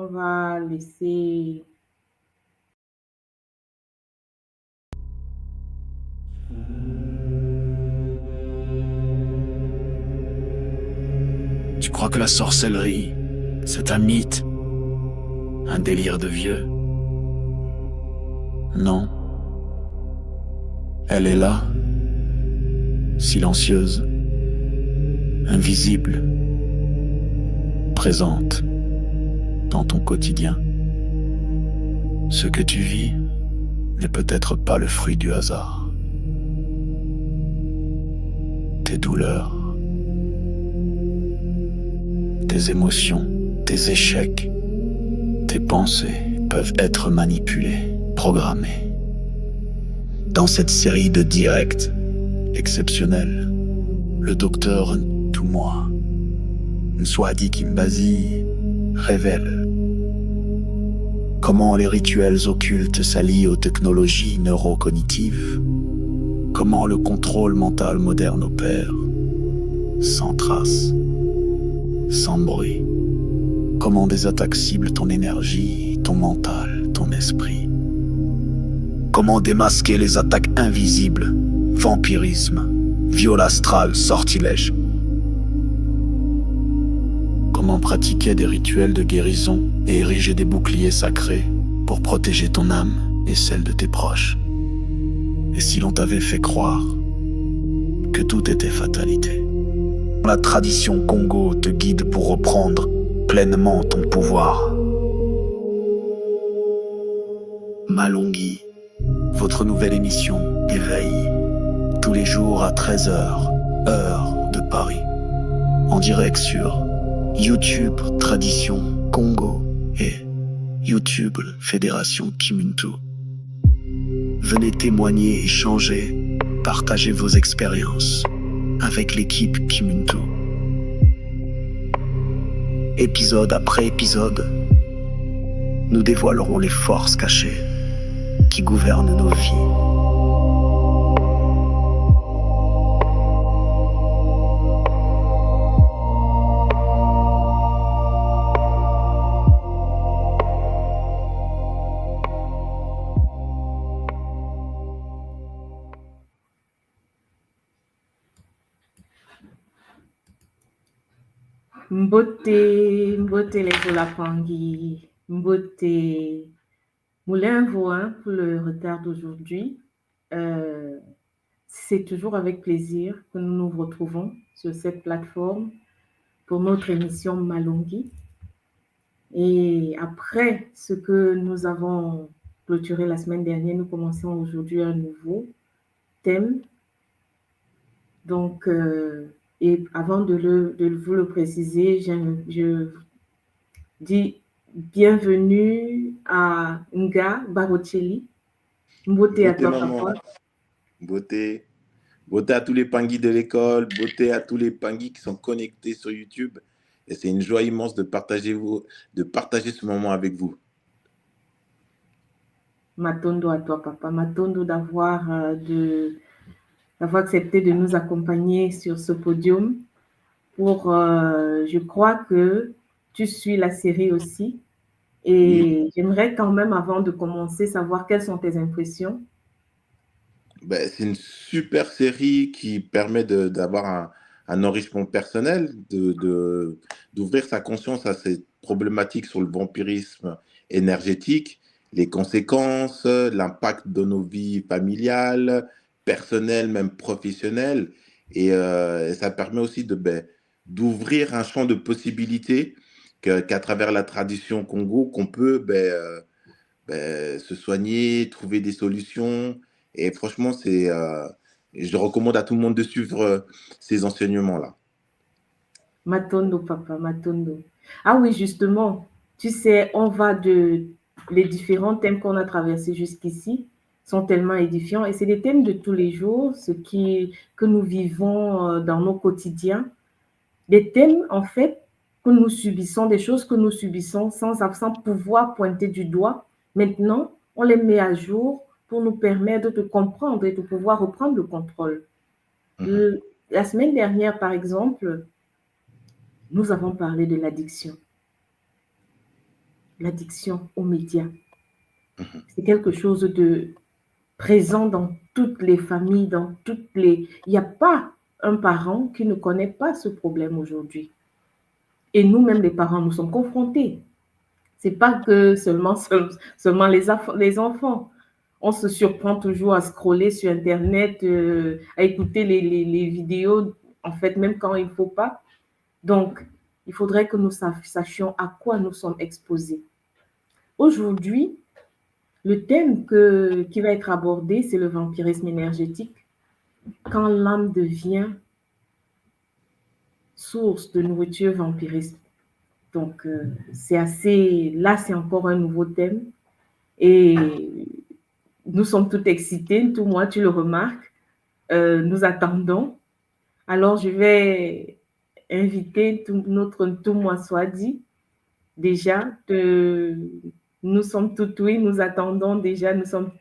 On va laisser... Tu crois que la sorcellerie, c'est un mythe, un délire de vieux? Non. Elle est là, silencieuse, invisible, présente dans ton quotidien. Ce que tu vis n'est peut-être pas le fruit du hasard. Tes douleurs, tes émotions, tes échecs, tes pensées peuvent être manipulées, programmées. Dans cette série de directs exceptionnels, le docteur Ntumwa Nswadi Kimbazi révèle comment les rituels occultes s'allient aux technologies neurocognitives, comment le contrôle mental moderne opère, sans trace, sans bruit, comment des attaques ciblent ton énergie, ton mental, ton esprit, comment démasquer les attaques invisibles, vampirisme, viol astral, sortilège, comment pratiquer des rituels de guérison et ériger des boucliers sacrés pour protéger ton âme et celle de tes proches. Et si l'on t'avait fait croire que tout était fatalité? La tradition Congo te guide pour reprendre pleinement ton pouvoir. Malongi, votre nouvelle émission Éveil, tous les jours à 13h, heure de Paris, en direct sur YouTube Tradition Congo et YouTube Fédération Kimuntu. Venez témoigner, échanger, partager vos expériences avec l'équipe Kimuntu. Épisode après épisode, nous dévoilerons les forces cachées qui gouvernent nos vies. Mbote les Olapangi, Mbote Moulin Voin pour le retard d'aujourd'hui. C'est toujours avec plaisir que nous nous retrouvons sur cette plateforme pour notre émission Malongi. Et après ce que nous avons clôturé la semaine dernière, nous commençons aujourd'hui un nouveau thème. Donc, et avant de vous le préciser, je dis bienvenue à Nga Barocelli. Beauté à toi, maman. papa. Beauté à tous les panguis de l'école, beauté à tous les panguis qui sont connectés sur YouTube. Et c'est une joie immense de partager ce moment avec vous. Matondo à toi, papa. Matondo d'avoir accepté de nous accompagner sur ce podium. Je crois que tu suis la série aussi. Et j'aimerais quand même, avant de commencer, savoir quelles sont tes impressions. C'est une super série qui permet d'avoir un enrichissement personnel, d'ouvrir sa conscience à ces problématiques sur le vampirisme énergétique, les conséquences, l'impact de nos vies familiales, personnelles, même professionnelles. Et ça permet aussi d'ouvrir un champ de possibilités qu'à travers la tradition Congo, qu'on peut se soigner, trouver des solutions. Et franchement, je recommande à tout le monde de suivre ces enseignements-là. Matondo, papa, Matondo. Ah oui, justement, tu sais, les différents thèmes qu'on a traversés jusqu'ici sont tellement édifiants et c'est des thèmes de tous les jours, que nous vivons dans nos quotidiens. Des thèmes, en fait, que nous subissons, des choses que nous subissons sans pouvoir pointer du doigt. Maintenant, on les met à jour pour nous permettre de comprendre et de pouvoir reprendre le contrôle. La semaine dernière, par exemple, nous avons parlé de l'addiction. l'addiction aux médias. Mhm. C'est quelque chose de présent dans toutes les familles, dans toutes les... Il n'y a pas un parent qui ne connaît pas ce problème aujourd'hui. Et nous-mêmes, les parents, nous sommes confrontés. C'est pas que seulement les enfants. On se surprend toujours à scroller sur Internet, à écouter les vidéos, en fait, même quand il ne faut pas. Donc, il faudrait que nous sachions à quoi nous sommes exposés. Aujourd'hui, le thème qui va être abordé, c'est le vampirisme énergétique. Quand l'âme devient source de nourriture vampirisme. Donc, là, c'est encore un nouveau thème. Et nous sommes toutes excitées, tout moi, tu le remarques. Nous attendons. Alors, je vais inviter tout moi soit dit. Déjà, nous sommes toutes oui, nous attendons déjà, nous sommes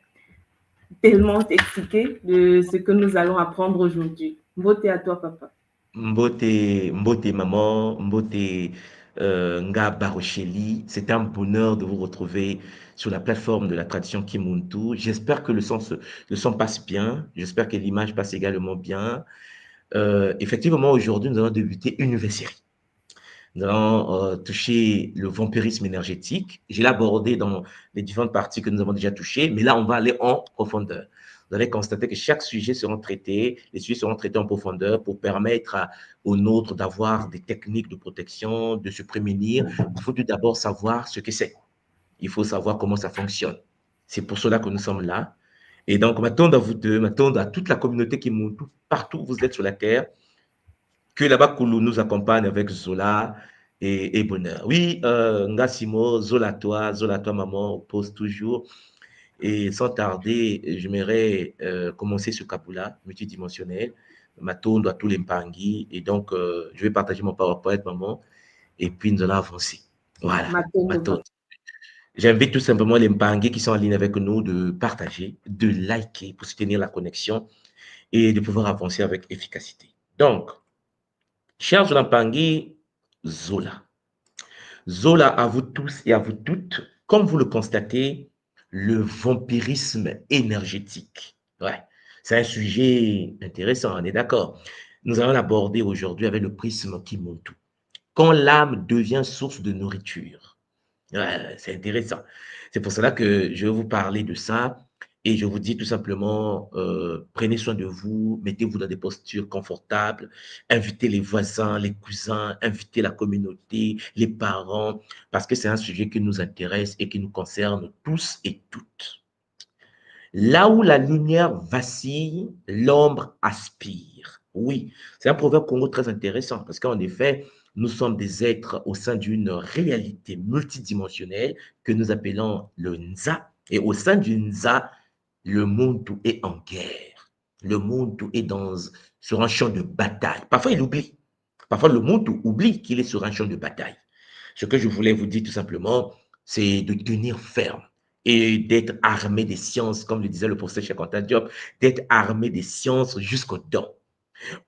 tellement excités de ce que nous allons apprendre aujourd'hui. Beauté à toi, papa. Mbote maman, Mbote Nga Barocheli, c'est un bonheur de vous retrouver sur la plateforme de la tradition Kimuntu. J'espère que le son passe bien, j'espère que l'image passe également bien. Effectivement, aujourd'hui, nous allons débuter une nouvelle série. Nous allons toucher le vampirisme énergétique. Je l'ai abordé dans les différentes parties que nous avons déjà touchées, mais là, on va aller en profondeur. Vous allez constater que chaque sujet sera traité, les sujets seront traités en profondeur pour permettre aux nôtres d'avoir des techniques de protection, de se prémunir. Il faut tout d'abord savoir ce que c'est. Il faut savoir comment ça fonctionne. C'est pour cela que nous sommes là. Et donc, m'attendre à vous deux, m'attendre à toute la communauté qui monte partout où vous êtes sur la terre, que là-bas Koulou nous accompagne avec Zola et Bonheur. Oui, Ngassimo, Zola toi maman, on pose toujours. Et sans tarder, j'aimerais commencer ce Kapula multidimensionnel, Matondo à tous les Mpangi. Et donc, je vais partager mon PowerPoint, maman, et puis nous allons avancer. Voilà, Matondo. J'invite tout simplement les Mpangi qui sont en ligne avec nous de partager, de liker pour soutenir la connexion et de pouvoir avancer avec efficacité. Donc, chers Mpangi, Zola. Zola, à vous tous et à vous toutes, comme vous le constatez, le vampirisme énergétique. Ouais, c'est un sujet intéressant, on est d'accord. Nous allons l'aborder aujourd'hui avec le prisme Kimuntu. Quand l'âme devient source de nourriture. Ouais, c'est intéressant. C'est pour cela que je vais vous parler de ça et je vous dis tout simplement, prenez soin de vous, mettez-vous dans des postures confortables, invitez les voisins, les cousins, invitez la communauté, les parents, parce que c'est un sujet qui nous intéresse et qui nous concerne tous et toutes. Là où la lumière vacille, l'ombre aspire. Oui, c'est un proverbe congo très intéressant parce qu'en effet, nous sommes des êtres au sein d'une réalité multidimensionnelle que nous appelons le Nza. Et au sein du Nza, le monde est en guerre. Le monde est sur un champ de bataille. Parfois, il oublie. Parfois, le monde oublie qu'il est sur un champ de bataille. Ce que je voulais vous dire tout simplement, c'est de tenir ferme et d'être armé des sciences, comme le disait le professeur Cheikh Anta Diop, d'être armé des sciences jusqu'aux dents.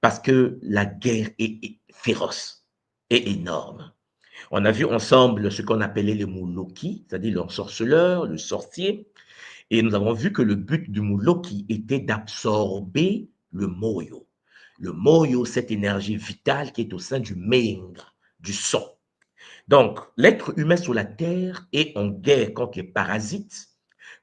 Parce que la guerre est féroce et énorme. On a vu ensemble ce qu'on appelait les Mouloki, c'est-à-dire l'ensorceleur, le sorcier, et nous avons vu que le but du Mouloki était d'absorber le Moyo. Le Moyo, cette énergie vitale qui est au sein du Meinga, du son. Donc, l'être humain sur la Terre est en guerre contre les parasites,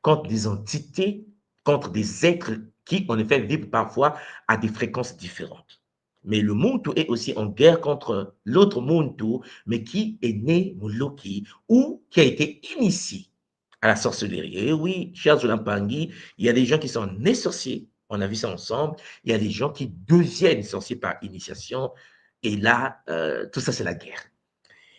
contre des entités, contre des êtres qui, en effet, vivent parfois à des fréquences différentes. Mais le Muntu est aussi en guerre contre l'autre Muntu, mais qui est né Moloki ou qui a été initié à la sorcellerie. Et oui, chers Zolampangi, il y a des gens qui sont nés sorciers, on a vu ça ensemble, il y a des gens qui deviennent sorciers par initiation, et là, tout ça, c'est la guerre.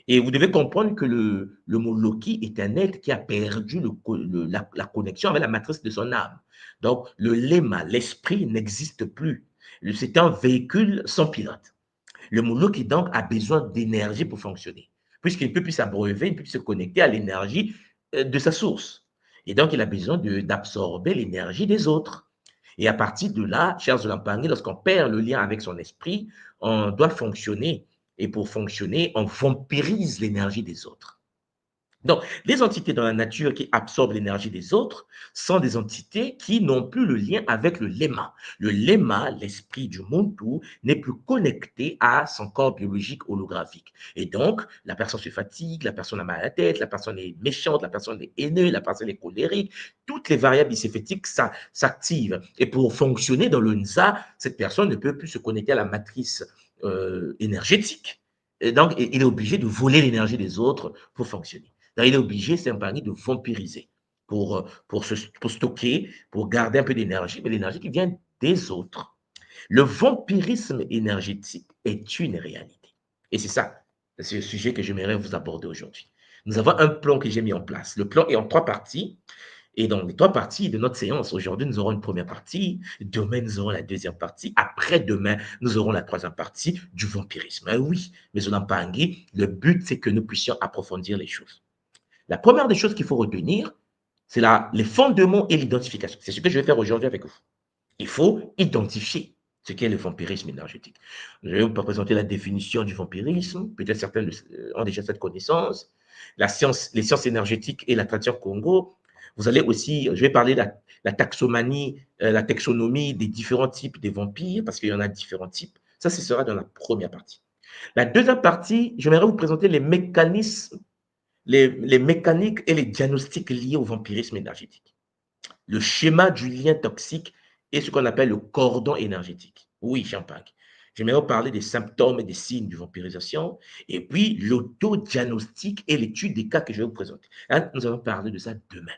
Et vous devez comprendre que le mot Loki est un être qui a perdu la connexion avec la matrice de son âme. Donc, le lema, l'esprit n'existe plus. C'est un véhicule sans pilote. Le mot Loki, donc, a besoin d'énergie pour fonctionner, puisqu'il ne peut plus s'abreuver, il ne peut plus se connecter à l'énergie de sa source. Et donc, il a besoin d'absorber l'énergie des autres. Et à partir de là, chers Zolampangé, lorsqu'on perd le lien avec son esprit, on doit fonctionner. Et pour fonctionner, on vampirise l'énergie des autres. Donc, les entités dans la nature qui absorbent l'énergie des autres sont des entités qui n'ont plus le lien avec le lema. Le lema, l'esprit du Muntu, n'est plus connecté à son corps biologique holographique. Et donc, la personne se fatigue, la personne a mal à la tête, la personne est méchante, la personne est haineuse, la personne est colérique. Toutes les variables bicéphétiques s'activent. Et pour fonctionner dans le Nza, cette personne ne peut plus se connecter à la matrice énergétique. Et donc, il est obligé de voler l'énergie des autres pour fonctionner. Donc, il est obligé, c'est un pari de vampiriser pour stocker, pour garder un peu d'énergie, mais l'énergie qui vient des autres. Le vampirisme énergétique est une réalité. Et c'est ça, c'est le sujet que j'aimerais vous aborder aujourd'hui. Nous avons un plan que j'ai mis en place. Le plan est en 3 parties. Et dans les 3 parties de notre séance, aujourd'hui, nous aurons une première partie, demain, nous aurons la deuxième partie, après-demain, nous aurons la troisième partie du vampirisme. Oui, mais Pangui, le but, c'est que nous puissions approfondir les choses. La première des choses qu'il faut retenir, c'est les fondements et l'identification. C'est ce que je vais faire aujourd'hui avec vous. Il faut identifier ce qu'est le vampirisme énergétique. Je vais vous présenter la définition du vampirisme. Peut-être certains ont déjà cette connaissance. Les sciences énergétiques et la tradition Congo. Vous allez aussi, je vais parler de la taxonomie, la taxonomie des différents types de vampires, parce qu'il y en a différents types. Ça, ce sera dans la première partie. La deuxième partie, j'aimerais vous présenter les mécanismes, les mécaniques et les diagnostics liés au vampirisme énergétique. Le schéma du lien toxique et ce qu'on appelle le cordon énergétique. Oui, Champagne. J'aimerais vous parler des symptômes et des signes de vampirisation, et puis l'autodiagnostic et l'étude des cas que je vais vous présenter. Hein, nous allons parler de ça demain.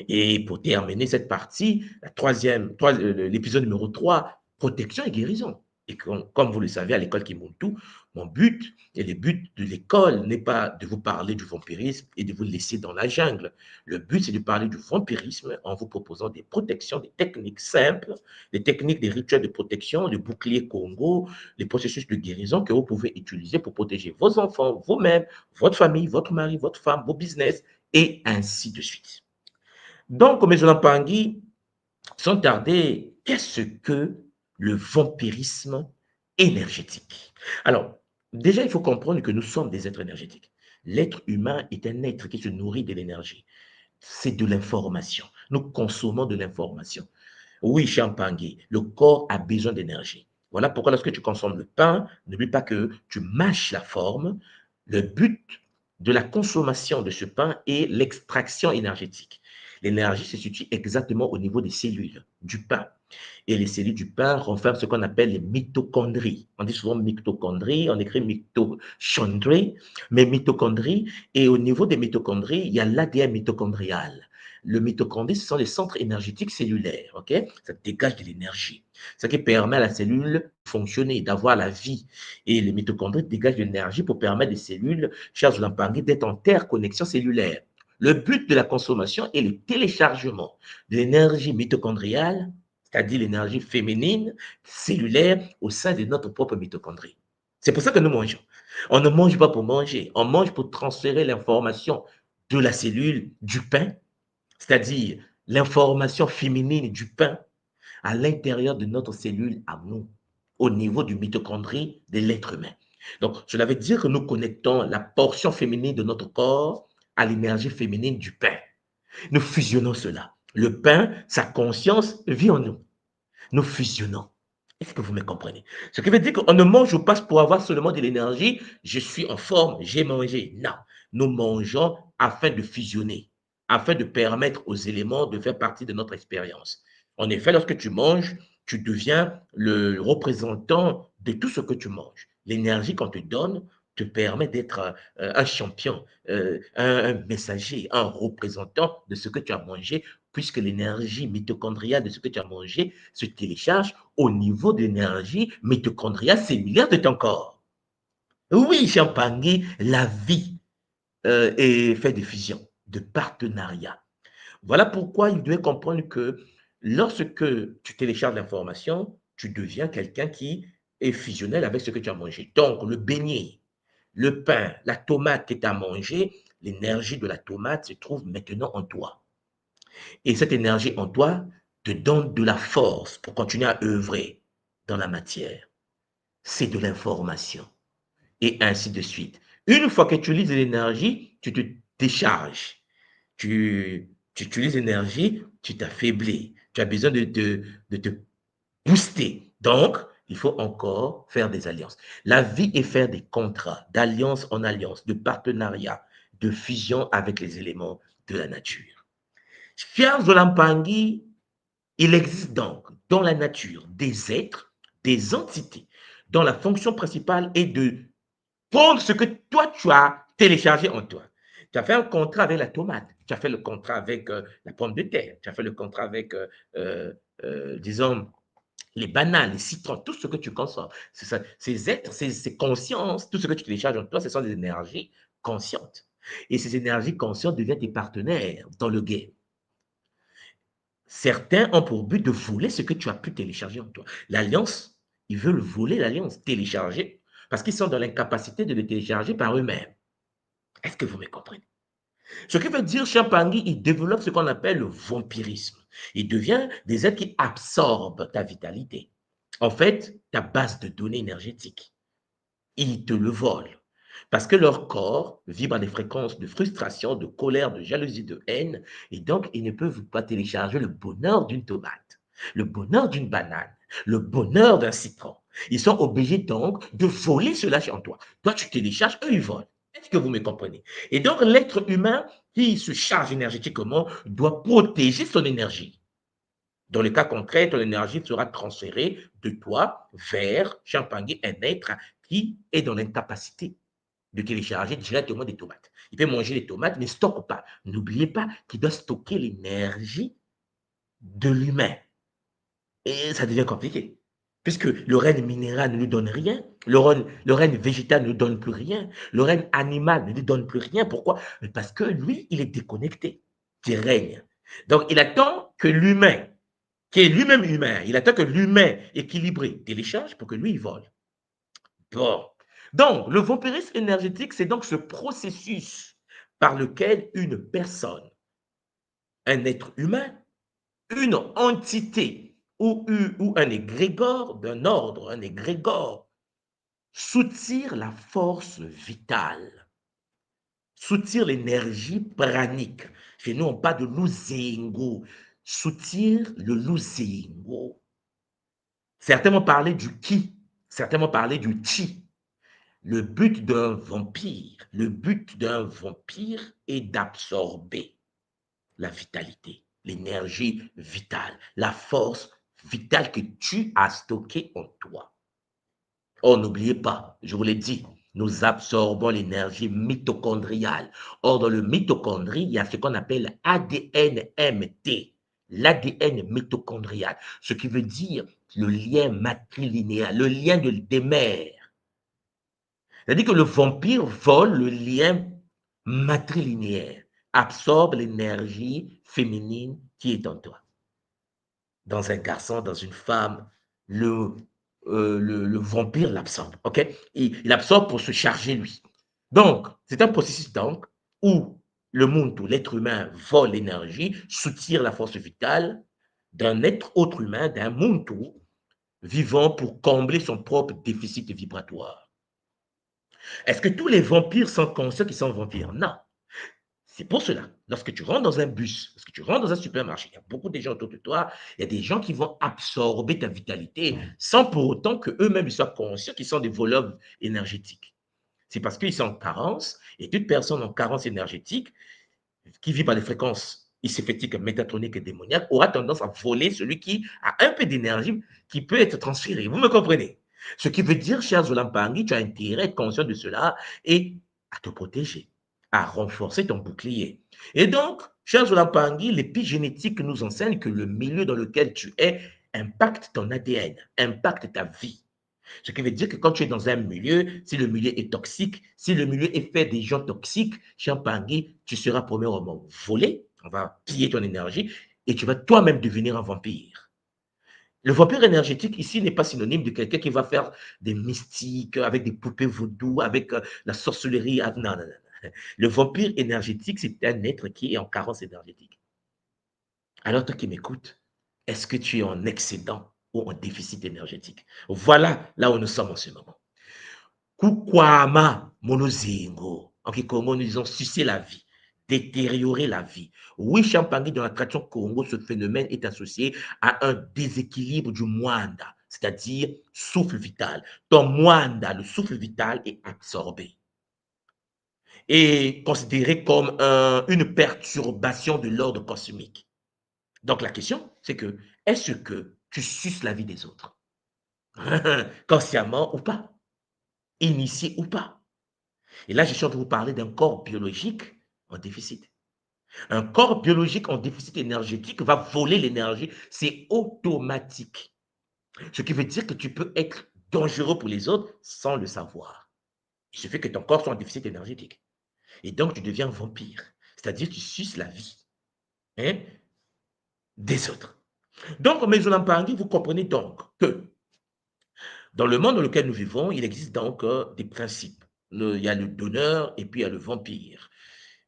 Et pour terminer cette partie, l'épisode numéro 3, protection et guérison. Et comme vous le savez, à l'école Kimuntu, mon but et le but de l'école n'est pas de vous parler du vampirisme et de vous laisser dans la jungle. Le but, c'est de parler du vampirisme en vous proposant des protections, des techniques simples, des techniques, des rituels de protection, le bouclier Congo, les processus de guérison que vous pouvez utiliser pour protéger vos enfants, vous-même, votre famille, votre mari, votre femme, vos business, et ainsi de suite. Donc, mes Pangui, sans tarder, qu'est-ce que le vampirisme énergétique? Alors, déjà, il faut comprendre que nous sommes des êtres énergétiques. L'être humain est un être qui se nourrit de l'énergie. C'est de l'information. Nous consommons de l'information. Oui, Champangui, le corps a besoin d'énergie. Voilà pourquoi lorsque tu consommes le pain, n'oublie pas que tu mâches la forme. Le but de la consommation de ce pain est l'extraction énergétique. L'énergie se situe exactement au niveau des cellules du pain. Et les cellules du pain renferment ce qu'on appelle les mitochondries. On dit souvent mitochondries, on écrit mitochondries, mais mitochondries. Et au niveau des mitochondries, il y a l'ADN mitochondrial. Le mitochondrie, ce sont les centres énergétiques cellulaires, ok? Ça dégage de l'énergie. Ce qui permet à la cellule de fonctionner, d'avoir la vie. Et les mitochondries dégagent de l'énergie pour permettre aux cellules, chers Zulampangui, d'être en interconnexion cellulaire. Le but de la consommation est le téléchargement de l'énergie mitochondriale, c'est-à-dire l'énergie féminine, cellulaire, au sein de notre propre mitochondrie. C'est pour ça que nous mangeons. On ne mange pas pour manger, on mange pour transférer l'information de la cellule du pain, c'est-à-dire l'information féminine du pain, à l'intérieur de notre cellule à nous, au niveau du mitochondrie de l'être humain. Donc, cela veut dire que nous connectons la portion féminine de notre corps à l'énergie féminine du pain. Nous fusionnons cela. Le pain, sa conscience vit en nous. Nous fusionnons. Est-ce que vous me comprenez? Ce qui veut dire qu'on ne mange pas pour avoir seulement de l'énergie. Je suis en forme, j'ai mangé. Non. Nous mangeons afin de fusionner, afin de permettre aux éléments de faire partie de notre expérience. En effet, lorsque tu manges, tu deviens le représentant de tout ce que tu manges. L'énergie qu'on te donne te permet d'être un champion, un messager, un représentant de ce que tu as mangé, puisque l'énergie mitochondriale de ce que tu as mangé se télécharge au niveau de l'énergie mitochondriale cellulaire de ton corps. Oui, Champagny, la vie est faite de fusion, de partenariat. Voilà pourquoi il doit comprendre que lorsque tu télécharges l'information, tu deviens quelqu'un qui est fusionnel avec ce que tu as mangé. Donc, le beignet, le pain, la tomate que tu as mangé, l'énergie de la tomate se trouve maintenant en toi. Et cette énergie en toi te donne de la force pour continuer à œuvrer dans la matière. C'est de l'information. Et ainsi de suite. Une fois que tu utilises l'énergie, tu te décharges. Tu utilises l'énergie, tu t'affaiblis. Tu as besoin de te booster. Donc, il faut encore faire des alliances. La vie est faire des contrats, d'alliance en alliance, de partenariat, de fusion avec les éléments de la nature. Fier Zolampangi, il existe donc dans la nature des êtres, des entités, dont la fonction principale est de prendre ce que toi, tu as téléchargé en toi. Tu as fait un contrat avec la tomate, tu as fait le contrat avec la pomme de terre, tu as fait le contrat avec, disons, les bananes, les citrons, tout ce que tu consommes. Ces êtres, ces consciences, tout ce que tu télécharges en toi, ce sont des énergies conscientes. Et ces énergies conscientes deviennent tes partenaires dans le game. Certains ont pour but de voler ce que tu as pu télécharger en toi. L'alliance, ils veulent voler l'alliance, télécharger, parce qu'ils sont dans l'incapacité de le télécharger par eux-mêmes. Est-ce que vous me comprenez? Ce qui veut dire, Champangui, il développe ce qu'on appelle le vampirisme. Il devient des êtres qui absorbent ta vitalité. En fait, ta base de données énergétiques. Ils te le volent. Parce que leur corps vibre à des fréquences de frustration, de colère, de jalousie, de haine. Et donc, ils ne peuvent pas télécharger le bonheur d'une tomate, le bonheur d'une banane, le bonheur d'un citron. Ils sont obligés donc de voler cela en toi. Toi, tu télécharges, eux, ils volent. Est-ce que vous me comprenez? Et donc, l'être humain qui se charge énergétiquement doit protéger son énergie. Dans le cas concret, ton énergie sera transférée de toi vers Champangui, un être qui est dans l'incapacité de télécharger directement des tomates. Il peut manger les tomates, mais ne stocke pas. N'oubliez pas qu'il doit stocker l'énergie de l'humain. Et ça devient compliqué. Puisque le règne minéral ne lui donne rien, le règne végétal ne lui donne plus rien, le règne animal ne lui donne plus rien. Pourquoi? Parce que lui, il est déconnecté du règne. Donc, il attend que l'humain, qui est lui-même humain, il attend que l'humain équilibré télécharge pour que lui, il vole. Bon. Donc, le vampirisme énergétique, c'est donc ce processus par lequel une personne, un être humain, une entité ou un égrégore d'un ordre, un égrégore, soutire la force vitale, soutire l'énergie pranique. Chez nous, on parle de luzingo, soutire le luzingo. Certains vont parler du ki, certains vont parler du chi. Le but d'un vampire est d'absorber la vitalité, l'énergie vitale, la force vitale que tu as stockée en toi. Or, n'oubliez pas, je vous l'ai dit, nous absorbons l'énergie mitochondriale. Or, dans le mitochondrie, il y a ce qu'on appelle ADN-MT, l'ADN mitochondrial, ce qui veut dire le lien matrilinéaire, le lien des mères. C'est-à-dire que le vampire vole le lien matrilinéaire, absorbe l'énergie féminine qui est en toi. Dans un garçon, dans une femme, le vampire l'absorbe, ok? Il absorbe pour se charger lui. Donc, c'est un processus donc où le monde, l'être humain, vole l'énergie, soutire la force vitale d'un être autre humain, d'un muntu vivant pour combler son propre déficit vibratoire. Est-ce que tous les vampires sont conscients qu'ils sont vampires? Non. C'est pour cela, lorsque tu rentres dans un bus, lorsque tu rentres dans un supermarché, il y a beaucoup de gens autour de toi, il y a des gens qui vont absorber ta vitalité sans pour autant qu'eux-mêmes soient conscients qu'ils sont des voleurs énergétiques. C'est parce qu'ils sont en carence, et toute personne en carence énergétique qui vit par les fréquences iséphétiques, métatroniques et démoniaques aura tendance à voler celui qui a un peu d'énergie qui peut être transféré. Vous me comprenez? Ce qui veut dire, cher Zolampangi, tu as intérêt à être conscient de cela et à te protéger, à renforcer ton bouclier. Et donc, cher Zolampangi, l'épigénétique nous enseigne que le milieu dans lequel tu es impacte ton ADN, impacte ta vie. Ce qui veut dire que quand tu es dans un milieu, si le milieu est toxique, si le milieu est fait des gens toxiques, Champangui, tu seras premièrement volé, on va piller ton énergie et tu vas toi-même devenir un vampire. Le vampire énergétique ici n'est pas synonyme de quelqu'un qui va faire des mystiques avec des poupées vaudou, avec la sorcellerie. Non, non, non. Le vampire énergétique, c'est un être qui est en carence énergétique. Alors toi qui m'écoutes, est-ce que tu es en excédent ou en déficit énergétique? Voilà là où nous sommes en ce moment. Kukwama monozingo. En Kikomo, nous disons sucer la vie. détériorer la vie. Oui, Champangui, dans la tradition Congo, ce phénomène est associé à un déséquilibre du mwanda, c'est-à-dire souffle vital. Ton mwanda, le souffle vital, est absorbé et considéré comme une perturbation de l'ordre cosmique. Donc la question, c'est que, est-ce que tu suces la vie des autres? Consciemment ou pas? Initié ou pas? Et là, je suis en train de vous parler d'un corps biologique en déficit. Un corps biologique en déficit énergétique va voler l'énergie. C'est automatique. Ce qui veut dire que tu peux être dangereux pour les autres sans le savoir. Il suffit que ton corps soit en déficit énergétique. Et donc, tu deviens vampire. C'est-à-dire, tu suces la vie, hein, des autres. Donc, mes Zolampangi, vous comprenez donc que dans le monde dans lequel nous vivons, il existe donc des principes. Il y a le donneur et puis il y a le vampire.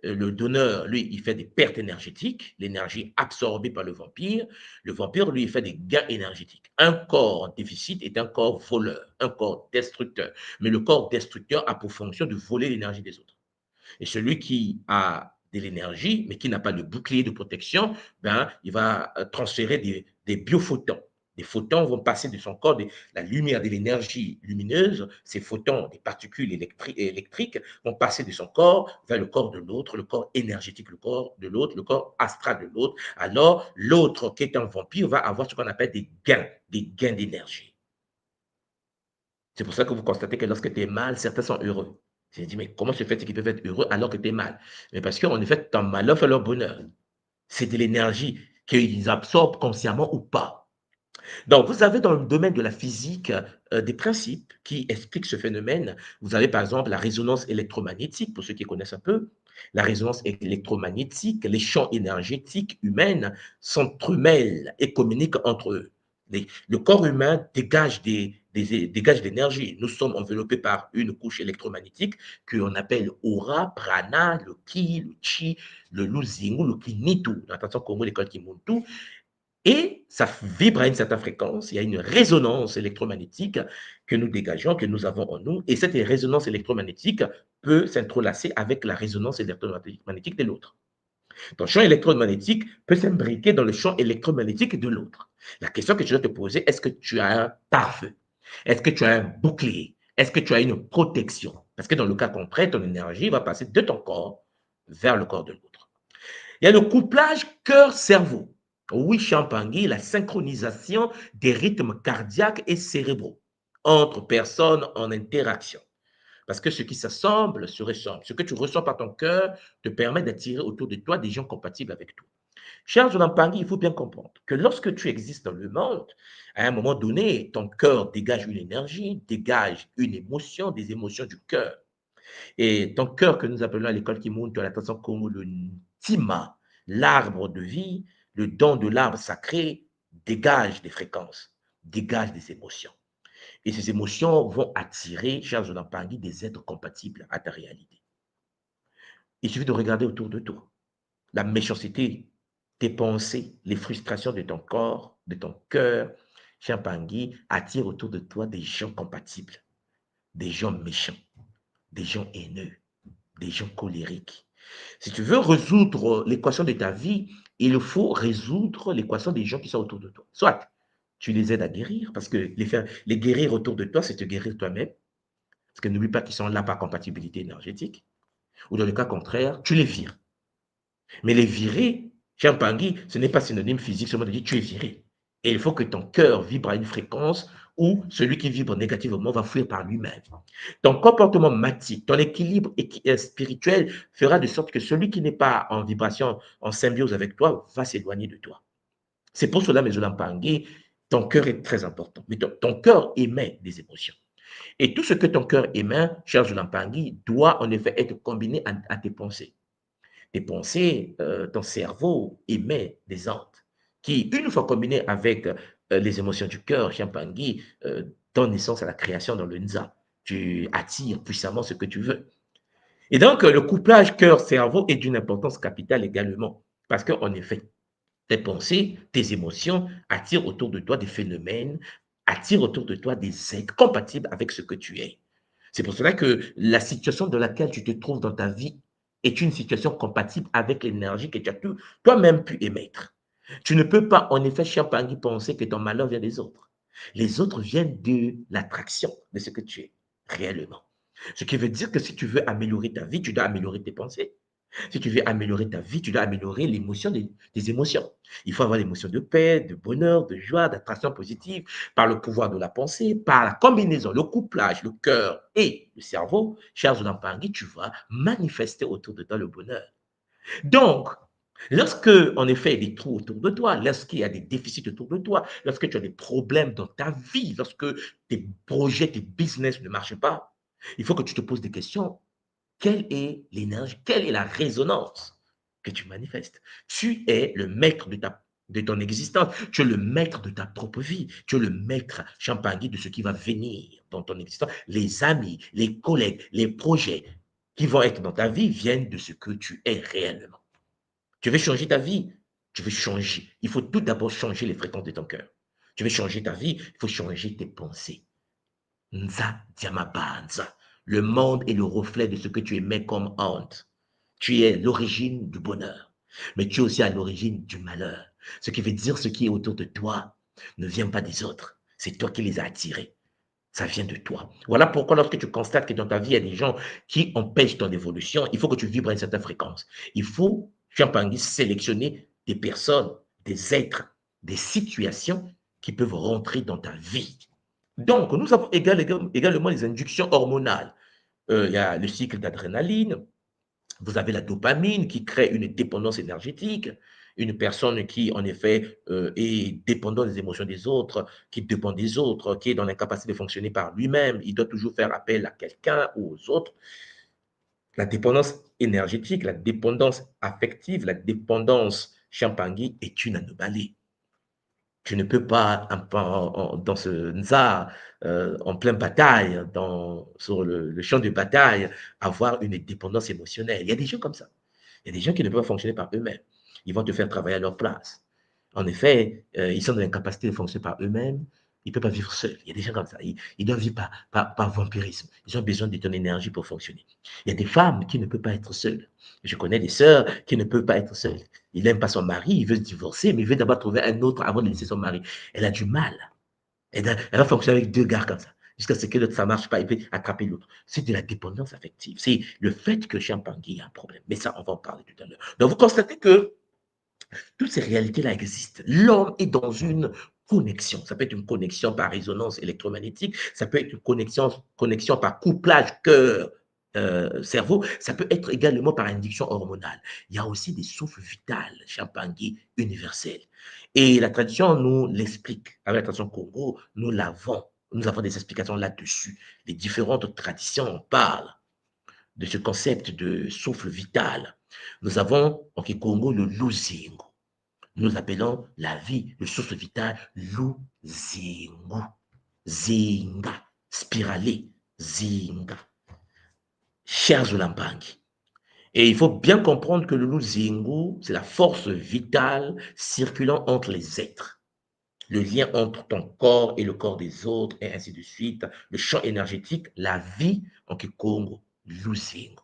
Le donneur, lui, il fait des pertes énergétiques, l'énergie absorbée par le vampire. Le vampire, lui, il fait des gains énergétiques. Un corps en déficit est un corps voleur, un corps destructeur. Mais le corps destructeur a pour fonction de voler l'énergie des autres. Et celui qui a de l'énergie, mais qui n'a pas de bouclier de protection, ben, il va transférer des biophotons. Des photons vont passer de son corps, de la lumière, de l'énergie lumineuse, ces photons, des particules électriques, vont passer de son corps vers le corps de l'autre, le corps énergétique, le corps de l'autre, le corps astral de l'autre. Alors, l'autre qui est un vampire va avoir ce qu'on appelle des gains d'énergie. C'est pour ça que vous constatez que lorsque tu es mal, certains sont heureux. J'ai dit, mais comment se fait-il qu'ils peuvent être heureux alors que tu es mal? Mais parce qu'en effet, ton malheur fait leur bonheur. C'est de l'énergie qu'ils absorbent consciemment ou pas. Donc, vous avez dans le domaine de la physique des principes qui expliquent ce phénomène. Vous avez par exemple la résonance électromagnétique, pour ceux qui connaissent un peu. La résonance électromagnétique, les champs énergétiques humains s'entremêlent et communiquent entre eux. Le corps humain dégage dégage de l'énergie. Nous sommes enveloppés par une couche électromagnétique qu'on appelle aura, prana, le ki, le chi, le luzingu, le kinitu. Attention, Congo, l'école Kimuntu. Et ça vibre à une certaine fréquence, il y a une résonance électromagnétique que nous dégageons, que nous avons en nous, et cette résonance électromagnétique peut s'entrelacer avec la résonance électromagnétique de l'autre. Ton champ électromagnétique peut s'imbriquer dans le champ électromagnétique de l'autre. La question que tu dois te poser, est-ce que tu as un pare-feu? Est-ce que tu as un bouclier? Est-ce que tu as une protection? Parce que dans le cas contraire, ton énergie va passer de ton corps vers le corps de l'autre. Il y a le couplage cœur-cerveau. Oui, Champangui, la synchronisation des rythmes cardiaques et cérébraux entre personnes en interaction. Parce que ce qui s'assemble se ressemble. Ce que tu ressens par ton cœur te permet d'attirer autour de toi des gens compatibles avec toi. Cher Zolampangi, il faut bien comprendre que lorsque tu existes dans le monde, à un moment donné, ton cœur dégage une énergie, dégage une émotion, des émotions du cœur. Et ton cœur que nous appelons à l'école Kimuntu, à l'attention comme le Tima, l'arbre de vie, le don de l'arbre sacré, dégage des fréquences, dégage des émotions. Et ces émotions vont attirer, chers Zolampangi, des êtres compatibles à ta réalité. Il suffit de regarder autour de toi. La méchanceté, tes pensées, les frustrations de ton corps, de ton cœur, Champangui, attirent autour de toi des gens compatibles, des gens méchants, des gens haineux, des gens colériques. Si tu veux résoudre l'équation de ta vie, il faut résoudre l'équation des gens qui sont autour de toi. Soit tu les aides à guérir, parce que les guérir autour de toi, c'est te guérir toi-même. Parce que n'oublie pas qu'ils sont là par compatibilité énergétique. Ou dans le cas contraire, tu les vires. Mais les virer, Champangui, ce n'est pas synonyme physique, seulement de dire tu es viré. Et il faut que ton cœur vibre à une fréquence où celui qui vibre négativement va fuir par lui-même. Ton comportement matique, ton équilibre spirituel fera de sorte que celui qui n'est pas en vibration, en symbiose avec toi, va s'éloigner de toi. C'est pour cela, mes Zolampangi, ton cœur est très important. Mais ton cœur émet des émotions. Et tout ce que ton cœur émet, cher Zolampangi, doit en effet être combiné à tes pensées. Tes pensées, ton cerveau émet des ondes qui, une fois combinées avec les émotions du cœur, Champangui, donnent naissance à la création dans le Nza. Tu attires puissamment ce que tu veux. Et donc, le couplage cœur-cerveau est d'une importance capitale également. Parce qu'en effet, tes pensées, tes émotions attirent autour de toi des phénomènes, attirent autour de toi des êtres compatibles avec ce que tu es. C'est pour cela que la situation dans laquelle tu te trouves dans ta vie est une situation compatible avec l'énergie que tu as toi-même pu émettre. Tu ne peux pas, en effet, cher Pangui, penser que ton malheur vient des autres. Les autres viennent de l'attraction de ce que tu es réellement. Ce qui veut dire que si tu veux améliorer ta vie, tu dois améliorer tes pensées. Si tu veux améliorer ta vie, tu dois améliorer l'émotion des émotions. Il faut avoir l'émotion de paix, de bonheur, de joie, d'attraction positive par le pouvoir de la pensée, par la combinaison, le couplage, le cœur et le cerveau. Cher Zoulampangui, tu vas manifester autour de toi le bonheur. Donc, lorsque, en effet, il y a des trous autour de toi, lorsqu'il y a des déficits autour de toi, lorsque tu as des problèmes dans ta vie, lorsque tes projets, tes business ne marchent pas, il faut que tu te poses des questions. Quelle est l'énergie, quelle est la résonance que tu manifestes? Tu es le maître de ton existence, tu es le maître de ta propre vie, tu es le maître, Champagny, de ce qui va venir dans ton existence. Les amis, les collègues, les projets qui vont être dans ta vie viennent de ce que tu es réellement. Tu veux changer ta vie, tu veux changer. Il faut tout d'abord changer les fréquences de ton cœur. Tu veux changer ta vie, il faut changer tes pensées. Nza Diamabanza. Le monde est le reflet de ce que tu émets comme honte. Tu es l'origine du bonheur, mais tu es aussi à l'origine du malheur. Ce qui veut dire ce qui est autour de toi ne vient pas des autres. C'est toi qui les as attirés. Ça vient de toi. Voilà pourquoi lorsque tu constates que dans ta vie, il y a des gens qui empêchent ton évolution, il faut que tu vibres à une certaine fréquence. Il faut, Champangui, sélectionner des personnes, des êtres, des situations qui peuvent rentrer dans ta vie. Donc, nous avons également les inductions hormonales. Il y a le cycle d'adrénaline, vous avez la dopamine qui crée une dépendance énergétique, une personne qui, en effet, est dépendante des émotions des autres, qui dépend des autres, qui est dans l'incapacité de fonctionner par lui-même, il doit toujours faire appel à quelqu'un ou aux autres. La dépendance énergétique, la dépendance affective, la dépendance Champangui est une anomalie. Tu ne peux pas, dans ce Nza, en pleine bataille, sur le champ de bataille, avoir une dépendance émotionnelle. Il y a des gens comme ça. Il y a des gens qui ne peuvent pas fonctionner par eux-mêmes. Ils vont te faire travailler à leur place. En effet, ils sont dans l'incapacité de fonctionner par eux-mêmes. Ils ne peuvent pas vivre seuls. Il y a des gens comme ça. Ils doivent vivre par vampirisme. Ils ont besoin de ton énergie pour fonctionner. Il y a des femmes qui ne peuvent pas être seules. Je connais des sœurs qui ne peuvent pas être seules. Il n'aime pas son mari, il veut se divorcer, mais il veut d'abord trouver un autre avant de laisser son mari. Elle a du mal. Elle va fonctionner avec deux gars comme ça. Jusqu'à ce que l'autre, ça ne marche pas, il peut attraper l'autre. C'est de la dépendance affective. C'est le fait que Champangui a un problème. Mais ça, on va en parler tout à l'heure. Donc, vous constatez que toutes ces réalités-là existent. L'homme est dans une connexion. Ça peut être une connexion par résonance électromagnétique, ça peut être une connexion par couplage cœur, cerveau, ça peut être également par induction hormonale. Il y a aussi des souffles vitales, Champangui, universels. Et la tradition nous l'explique. Avec la tradition Congo, nous avons des explications là-dessus. Les différentes traditions parlent de ce concept de souffle vital. Nous avons en Congo le Luzingo. Nous appelons la vie, le souffle vital, Luzingo. Zinga, spiralé, Zinga. Cher Zolambangi. Et il faut bien comprendre que le Luzingo, c'est la force vitale circulant entre les êtres. Le lien entre ton corps et le corps des autres, et ainsi de suite. Le champ énergétique, la vie en Kikongo, Luzingo.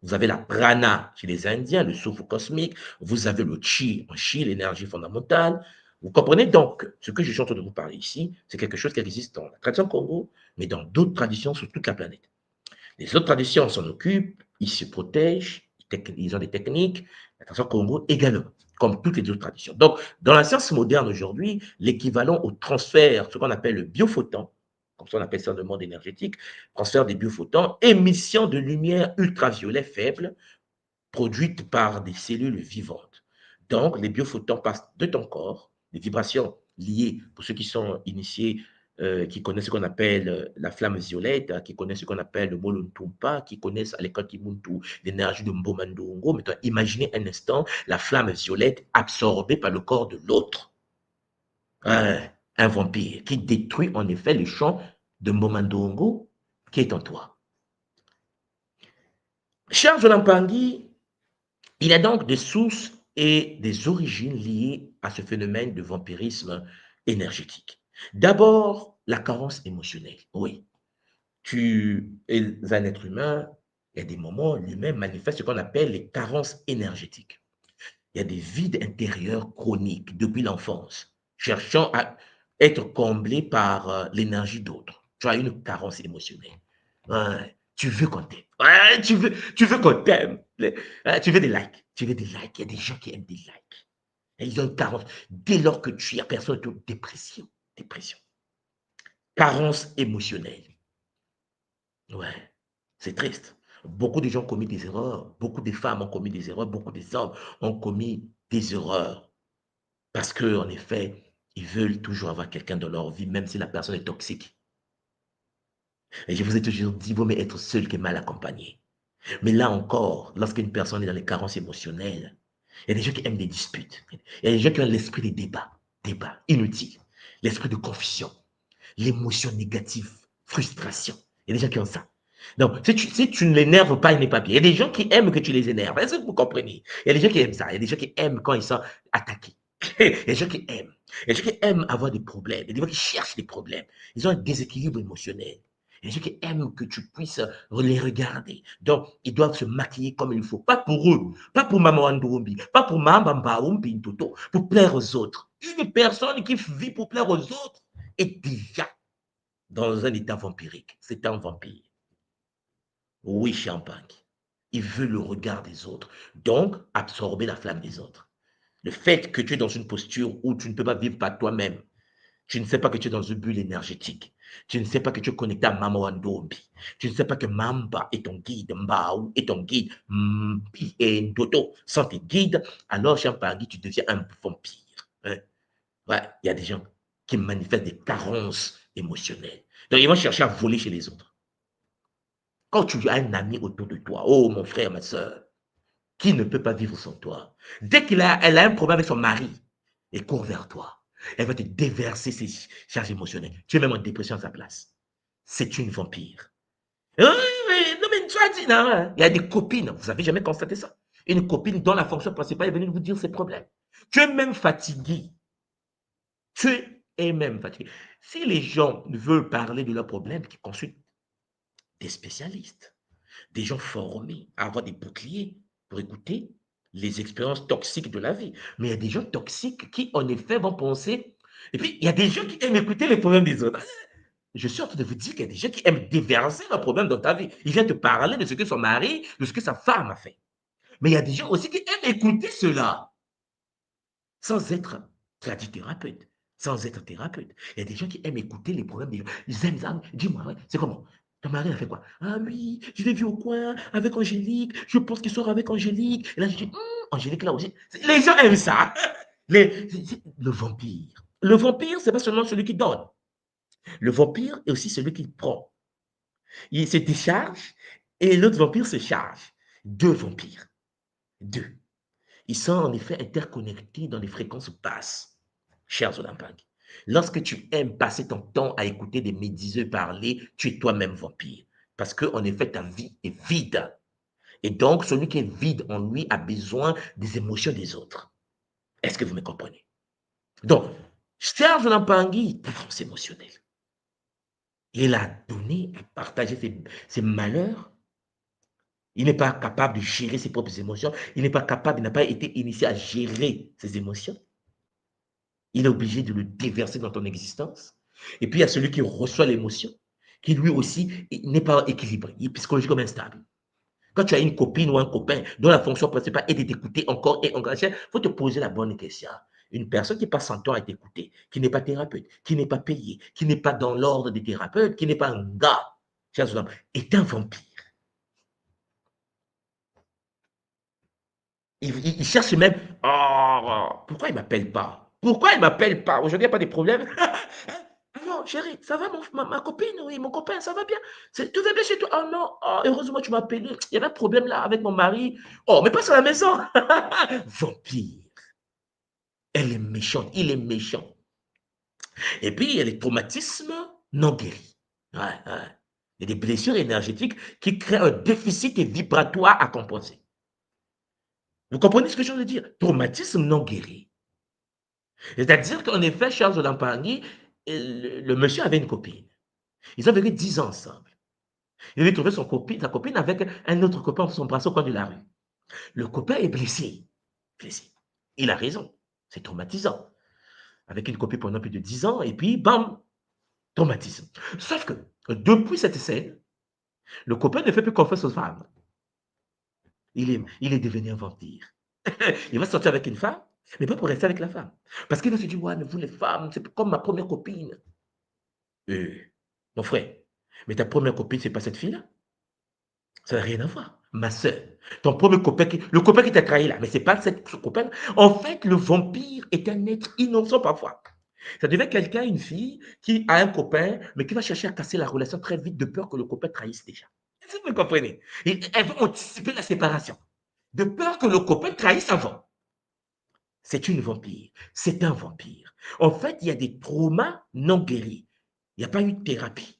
Vous avez la prana chez les Indiens, le souffle cosmique. Vous avez le chi en chi, l'énergie fondamentale. Vous comprenez donc ce que je suis en train de vous parler ici, c'est quelque chose qui existe dans la tradition Congo, mais dans d'autres traditions sur toute la planète. Les autres traditions s'en occupent, ils se protègent, ils ont des techniques, la tradition Congo également, comme toutes les autres traditions. Donc, dans la science moderne aujourd'hui, l'équivalent au transfert, ce qu'on appelle le biophoton, comme ça on appelle ça dans le monde énergétique, transfert des biophotons, émission de lumière ultraviolet faible produite par des cellules vivantes. Donc, les biophotons passent de ton corps, des vibrations liées, pour ceux qui sont initiés, qui connaissent ce qu'on appelle la flamme violette, qui connaissent ce qu'on appelle le molontumpa, qui connaissent à l'école Kimuntu l'énergie de Mbomandongo. Maintenant, imaginez un instant la flamme violette absorbée par le corps de l'autre. Un vampire qui détruit en effet le champ de Mbomandongo qui est en toi. Cher Jolampangi, il y a donc des sources et des origines liées à ce phénomène de vampirisme énergétique. D'abord, la carence émotionnelle. Oui, tu es un être humain, Il y a des moments où l'humain manifeste ce qu'on appelle les carences énergétiques. Il y a des vides intérieurs chroniques depuis l'enfance, cherchant à être comblés par l'énergie d'autres. Tu as une carence émotionnelle. Ouais, tu veux qu'on t'aime. Ouais, tu veux qu'on t'aime. Tu veux des likes. Tu veux des likes. Il y a des gens qui aiment des likes. Et ils ont une carence. Dès lors que tu as personne, tu as dépression. Dépression. Carence émotionnelle. Ouais, c'est triste. Beaucoup de gens ont commis des erreurs. Beaucoup de femmes ont commis des erreurs. Beaucoup d'hommes ont commis des erreurs. Parce qu'en effet, ils veulent toujours avoir quelqu'un dans leur vie, même si la personne est toxique. Et je vous ai toujours dit, il vaut mieux être seul que mal accompagné. Mais là encore, lorsqu'une personne est dans les carences émotionnelles, il y a des gens qui aiment des disputes. Il y a des gens qui ont l'esprit des débats inutiles, l'esprit de confusion, l'émotion négative, frustration. Il y a des gens qui ont ça. Donc, si tu ne l'énerves pas, il n'est pas bien. Il y a des gens qui aiment que tu les énerves. Est-ce que vous comprenez? Il y a des gens qui aiment ça. Il y a des gens qui aiment quand ils sont attaqués. Il y a des gens qui aiment. Il y a des gens qui aiment avoir des problèmes. Il y a des gens qui cherchent des problèmes. Ils ont un déséquilibre émotionnel. Il y a des gens qui aiment que tu puisses les regarder. Donc, ils doivent se maquiller comme il faut. Pas pour eux, pas pour Maman Andoubi, pas pour Maman Mbaoumbi Toto, pour plaire aux autres. Une personne qui vit pour plaire aux autres est déjà dans un état vampirique. C'est un vampire. Oui, champagne. Il veut le regard des autres. Donc, absorber la flamme des autres. Le fait que tu es dans une posture où tu ne peux pas vivre par toi-même, tu ne sais pas que tu es dans une bulle énergétique, tu ne sais pas que tu es connecté à Mama Wandombi, tu ne sais pas que Mamba est ton guide, Mbao est ton guide, Mpi et Ndoto sont tes guides, alors champagne, tu deviens un vampire. Hein? Ouais, il y a des gens qui manifestent des carences émotionnelles. Donc, ils vont chercher à voler chez les autres. Quand tu as un ami autour de toi, oh mon frère, ma soeur, qui ne peut pas vivre sans toi, dès qu'elle a un problème avec son mari, elle court vers toi. Elle va te déverser ses charges émotionnelles. Tu es même en dépression à sa place. C'est une vampire. Oui, oui, non, mais tu as dit, non, il y a des copines, vous n'avez jamais constaté ça. Une copine dont la fonction principale est venue vous dire ses problèmes. Tu es même fatigué. Tu es même fatigué. Si les gens veulent parler de leurs problèmes, qu'ils consultent des spécialistes, des gens formés à avoir des boucliers pour écouter les expériences toxiques de la vie. Mais il y a des gens toxiques qui, en effet, vont penser. Et puis, il y a des gens qui aiment écouter les problèmes des autres. Je suis en train de vous dire qu'il y a des gens qui aiment déverser leurs problèmes dans ta vie. Ils viennent te parler de ce que son mari, de ce que sa femme a fait. Mais il y a des gens aussi qui aiment écouter cela sans être tradithérapeute, sans être thérapeute. Il y a des gens qui aiment écouter les problèmes des gens. Ils aiment ça. Dis-moi, ouais, c'est comment? Ton mari a fait quoi? Ah oui, je l'ai vu au coin avec Angélique. Je pense qu'il sort avec Angélique. Et là, je dis, Angélique, là aussi. Les gens aiment ça. Le vampire. Le vampire, c'est pas seulement celui qui donne. Le vampire est aussi celui qui prend. Il se décharge et l'autre vampire se charge. Deux vampires. Deux. Ils sont en effet interconnectés dans les fréquences basses, chers Olympiques. Lorsque tu aimes passer ton temps à écouter des médiseux parler, tu es toi-même vampire. Parce que, en effet, ta vie est vide. Et donc, celui qui est vide en lui a besoin des émotions des autres. Est-ce que vous me comprenez? Donc, Serge Lampangui, carence émotionnelle. Il a donné, à partager ses malheurs. Il n'est pas capable de gérer ses propres émotions. Il n'est pas capable, il n'a pas été initié à gérer ses émotions. Il est obligé de le déverser dans ton existence. Et puis, il y a celui qui reçoit l'émotion, qui lui aussi n'est pas équilibré, il est psychologiquement instable. Quand tu as une copine ou un copain dont la fonction principale est de t'écouter encore et encore, il faut te poser la bonne question. Une personne qui passe son temps à t'écouter, qui n'est pas thérapeute, qui n'est pas payé, qui n'est pas dans l'ordre des thérapeutes, qui n'est pas un gars, est un vampire. Il cherche même, oh, pourquoi il ne m'appelle pas? Pourquoi il ne m'appelle pas? Aujourd'hui, il n'y a pas de problème. Non, chérie, ça va, ma copine, oui, mon copain, ça va bien. Tout va bien chez toi. Oh non, oh, heureusement, tu m'as appelé. Il y avait un problème là avec mon mari. Oh, mais pas à la maison. Vampire. Elle est méchante, il est méchant. Et puis, il y a les traumatismes non guéris. Ouais, ouais. Il y a des blessures énergétiques qui créent un déficit vibratoire à compenser. Vous comprenez ce que je veux dire? Traumatisme non guéri. C'est-à-dire qu'en effet, Charles Lampagny, le monsieur avait une copine. Ils ont vécu 10 ans ensemble. Il avait trouvé sa copine avec un autre copain sur son bras au coin de la rue. Le copain est blessé. Blessé. Il a raison. C'est traumatisant. Avec une copine pendant plus de 10 ans, et puis, bam, traumatisme. Sauf que, depuis cette scène, le copain ne fait plus confiance aux femmes. Il est devenu un vampire. Il va sortir avec une femme, mais pas pour rester avec la femme. Parce qu'il va se dire, ouais, mais vous les femmes, c'est comme ma première copine. Mon frère, mais ta première copine, c'est pas cette fille-là. Ça n'a rien à voir. Ma soeur, ton premier copain, le copain qui t'a trahi là, mais c'est pas ce copain. En fait, le vampire est un être innocent parfois. Ça devait être quelqu'un, une fille, qui a un copain, mais qui va chercher à casser la relation très vite de peur que le copain trahisse déjà. Est-ce que vous comprenez? Et elle va anticiper la séparation. De peur que le copain trahisse avant. C'est une vampire. C'est un vampire. En fait, il y a des traumas non guéris. Il n'y a pas eu de thérapie.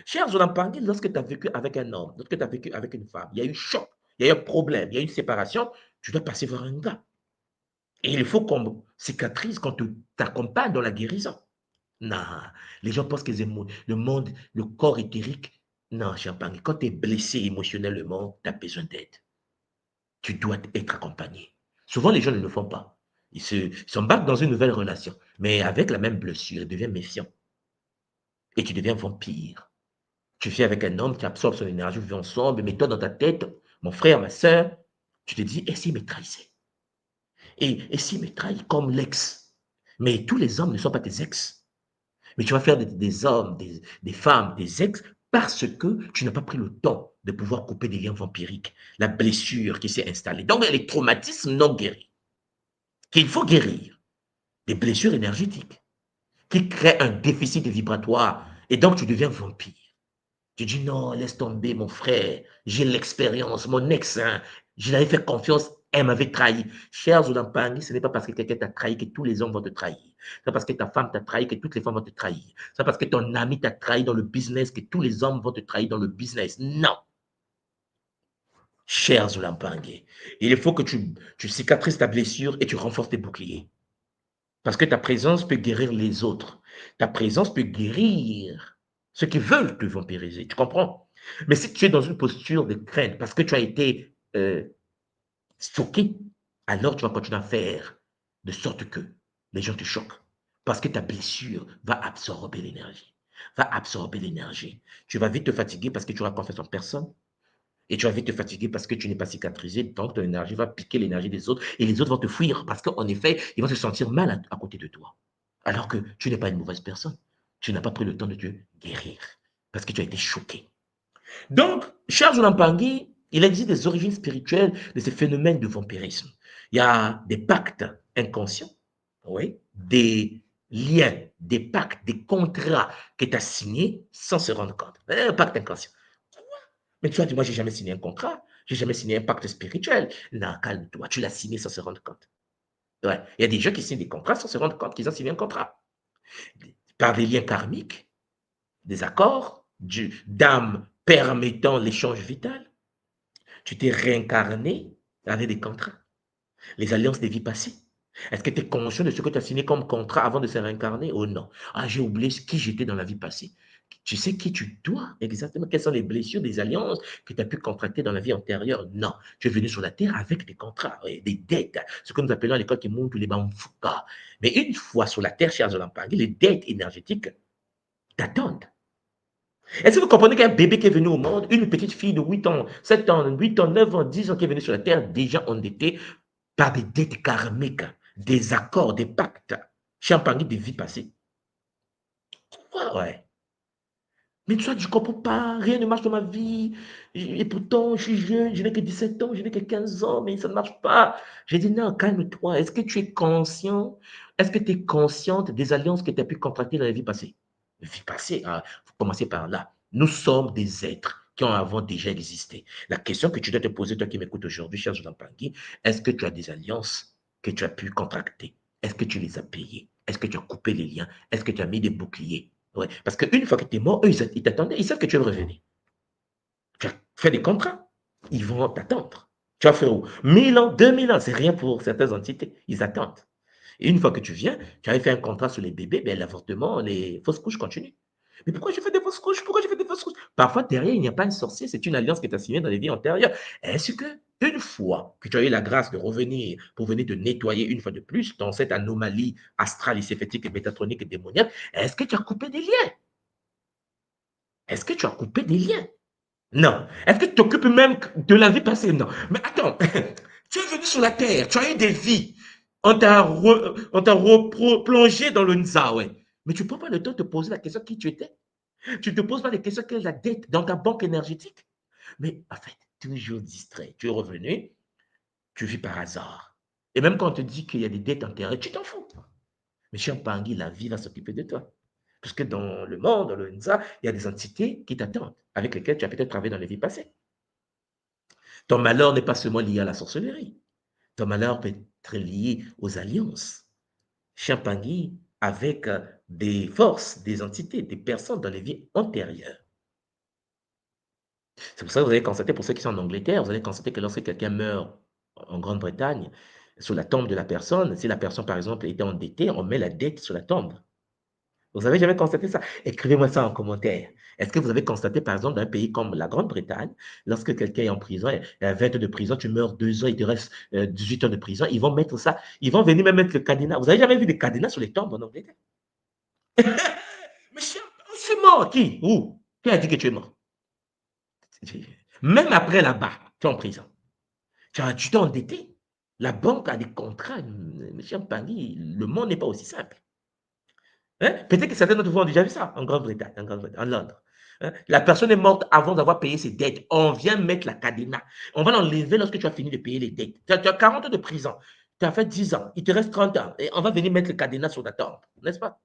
Cher Zolampangi, lorsque tu as vécu avec un homme, lorsque tu as vécu avec une femme, il y a eu choc, il y a eu un problème, il y a eu une séparation, tu dois passer voir un gars. Et il faut qu'on cicatrise, qu'on t'accompagne dans la guérison. Non, les gens pensent que le monde, le corps éthérique. Non, Champagne, quand tu es blessé émotionnellement, tu as besoin d'aide. Tu dois être accompagné. Souvent, les gens ne le font pas. Ils s'embarquent dans une nouvelle relation, mais avec la même blessure, ils deviennent méfiants. Et tu deviens vampire. Tu vis avec un homme qui absorbe son énergie, vous vivez ensemble, mais toi, dans ta tête, mon frère, ma soeur, tu te dis, et s'il me trahissait? Et s'il me trahit comme l'ex? Mais tous les hommes ne sont pas tes ex. Mais tu vas faire des hommes, des femmes, des ex, parce que tu n'as pas pris le temps de pouvoir couper des liens vampiriques, la blessure qui s'est installée. Donc, il y a les traumatismes non guéris, qu'il faut guérir, des blessures énergétiques, qui créent un déficit vibratoire, et donc tu deviens vampire. Tu dis non, laisse tomber mon frère, j'ai l'expérience, mon ex, hein, je l'avais fait confiance, elle m'avait trahi. Cher Zoulampani, ce n'est pas parce que quelqu'un t'a trahi que tous les hommes vont te trahir. Ce n'est pas parce que ta femme t'a trahi que toutes les femmes vont te trahir. Ce n'est pas parce que ton ami t'a trahi dans le business que tous les hommes vont te trahir dans le business. Non. Cher Zoulampani, il faut que tu cicatrises ta blessure et tu renforces tes boucliers. Parce que ta présence peut guérir les autres. Ta présence peut guérir ceux qui veulent te vampiriser. Tu comprends? Mais si tu es dans une posture de crainte parce que tu as été choqué, alors tu vas continuer à faire de sorte que les gens te choquent. Parce que ta blessure va absorber l'énergie. Va absorber l'énergie. Tu vas vite te fatiguer parce que tu auras confiance en personne. Et tu vas vite te fatiguer parce que tu n'es pas cicatrisé. Donc, ton énergie va piquer l'énergie des autres. Et les autres vont te fuir parce qu'en effet, ils vont se sentir mal à côté de toi. Alors que tu n'es pas une mauvaise personne. Tu n'as pas pris le temps de te guérir parce que tu as été choqué. Donc, cher Zoulampangui, il existe des origines spirituelles de ces phénomènes de vampirisme. Il y a des pactes inconscients, oui, des liens, des pactes, des contrats que tu as signés sans se rendre compte. Un pacte inconscient. Mais tu as dit, moi, je n'ai jamais signé un contrat, je n'ai jamais signé un pacte spirituel. Non, calme-toi, tu l'as signé sans se rendre compte. Ouais. Il y a des gens qui signent des contrats sans se rendre compte qu'ils ont signé un contrat. Par des liens karmiques, des accords, d'âme permettant l'échange vital. Tu t'es réincarné avec des contrats, les alliances des vies passées. Est-ce que tu es conscient de ce que tu as signé comme contrat avant de se réincarner? Oh non. Ah, j'ai oublié qui j'étais dans la vie passée. Tu sais qui tu dois exactement, quelles sont les blessures, des alliances que tu as pu contracter dans la vie antérieure? Non. Tu es venu sur la terre avec des contrats, des dettes, ce que nous appelons à l'école qui montent les bamfoukas. Mais une fois sur la terre, chers Zolampangi, les dettes énergétiques t'attendent. Est-ce que vous comprenez qu'un bébé qui est venu au monde, une petite fille de 8 ans, 7 ans, 8 ans, 9 ans, 10 ans qui est venue sur la terre, déjà endettée par des dettes karmiques, des accords, des pactes, champagne des vies passées? Ouais. Mais tu vois, je ne comprends pas, rien ne marche dans ma vie. Et pourtant, je suis jeune, je n'ai que 17 ans, je n'ai que 15 ans, mais ça ne marche pas. J'ai dit, non, calme-toi. Est-ce que tu es conscient? Est-ce que tu es consciente des alliances que tu as pu contracter dans la vie passée? Vie passée, il faut commencer par là. Nous sommes des êtres qui ont avant déjà existé. La question que tu dois te poser, toi qui m'écoutes aujourd'hui, cher Jean Pangui, est-ce que tu as des alliances que tu as pu contracter? Est-ce que tu les as payées? Est-ce que tu as coupé les liens? Est-ce que tu as mis des boucliers? Ouais, parce qu'une fois que tu es mort, eux, ils t'attendaient, ils savent que tu vas revenir. Tu as fait des contrats, ils vont t'attendre. Tu vas faire 1000 ans, 2000 ans, c'est rien pour certaines entités, ils attendent. Et une fois que tu viens, tu avais fait un contrat sur les bébés, ben, l'avortement, les fausses couches continuent. Mais pourquoi je fais des fausses couches? Pourquoi je fais des fausses couches? Parfois, derrière, il n'y a pas un sorcier, c'est une alliance qui est signée dans les vies antérieures. Est-ce que, une fois que tu as eu la grâce de revenir pour venir te nettoyer une fois de plus dans cette anomalie astrale, céphétique et métatronique et démoniaque, est-ce que tu as coupé des liens? Est-ce que tu as coupé des liens? Non. Est-ce que tu t'occupes même de la vie passée? Non. Mais attends, tu es venu sur la terre, tu as eu des vies. On t'a replongé dans le Nzawe. Mais tu ne prends pas le temps de te poser la question qui tu étais. Tu ne te poses pas les questions quelle est la dette dans ta banque énergétique. Mais en fait, toujours distrait. Tu es revenu, tu vis par hasard. Et même quand on te dit qu'il y a des dettes enterrées, tu t'en fous. Mais chez Pangui, la vie va s'occuper de toi. Parce que dans le monde, dans le Nza, il y a des entités qui t'attendent, avec lesquelles tu as peut-être travaillé dans les vies passées. Ton malheur n'est pas seulement lié à la sorcellerie. Ton malheur peut être lié aux alliances. Champagny avec des forces, des entités, des personnes dans les vies antérieures. C'est pour ça que vous allez constater, pour ceux qui sont en Angleterre, vous allez constater que lorsque quelqu'un meurt en Grande-Bretagne, sur la tombe de la personne, si la personne, par exemple, était endettée, on met la dette sur la tombe. Vous avez jamais constaté ça? Écrivez-moi ça en commentaire. Est-ce que vous avez constaté, par exemple, dans un pays comme la Grande-Bretagne, lorsque quelqu'un est en prison, il y a 20 ans de prison, tu meurs 2 ans, il te reste 18 ans de prison, ils vont mettre ça, ils vont venir même mettre le cadenas. Vous avez jamais vu des cadenas sur les tombes en Angleterre? Mais je suis mort, qui? Où? Qui a dit que tu es mort? Même après là-bas, tu es en prison. Tu t'es endetté. La banque a des contrats. Monsieur Pangui, le monde n'est pas aussi simple. Hein? Peut-être que certains d'entre vous ont déjà vu ça en Grande-Bretagne, en Londres. Hein? La personne est morte avant d'avoir payé ses dettes. On vient mettre la cadenas. On va l'enlever lorsque tu as fini de payer les dettes. Tu as 40 ans de prison. Tu as fait 10 ans. Il te reste 30 ans. Et on va venir mettre le cadenas sur ta tombe. N'est-ce pas?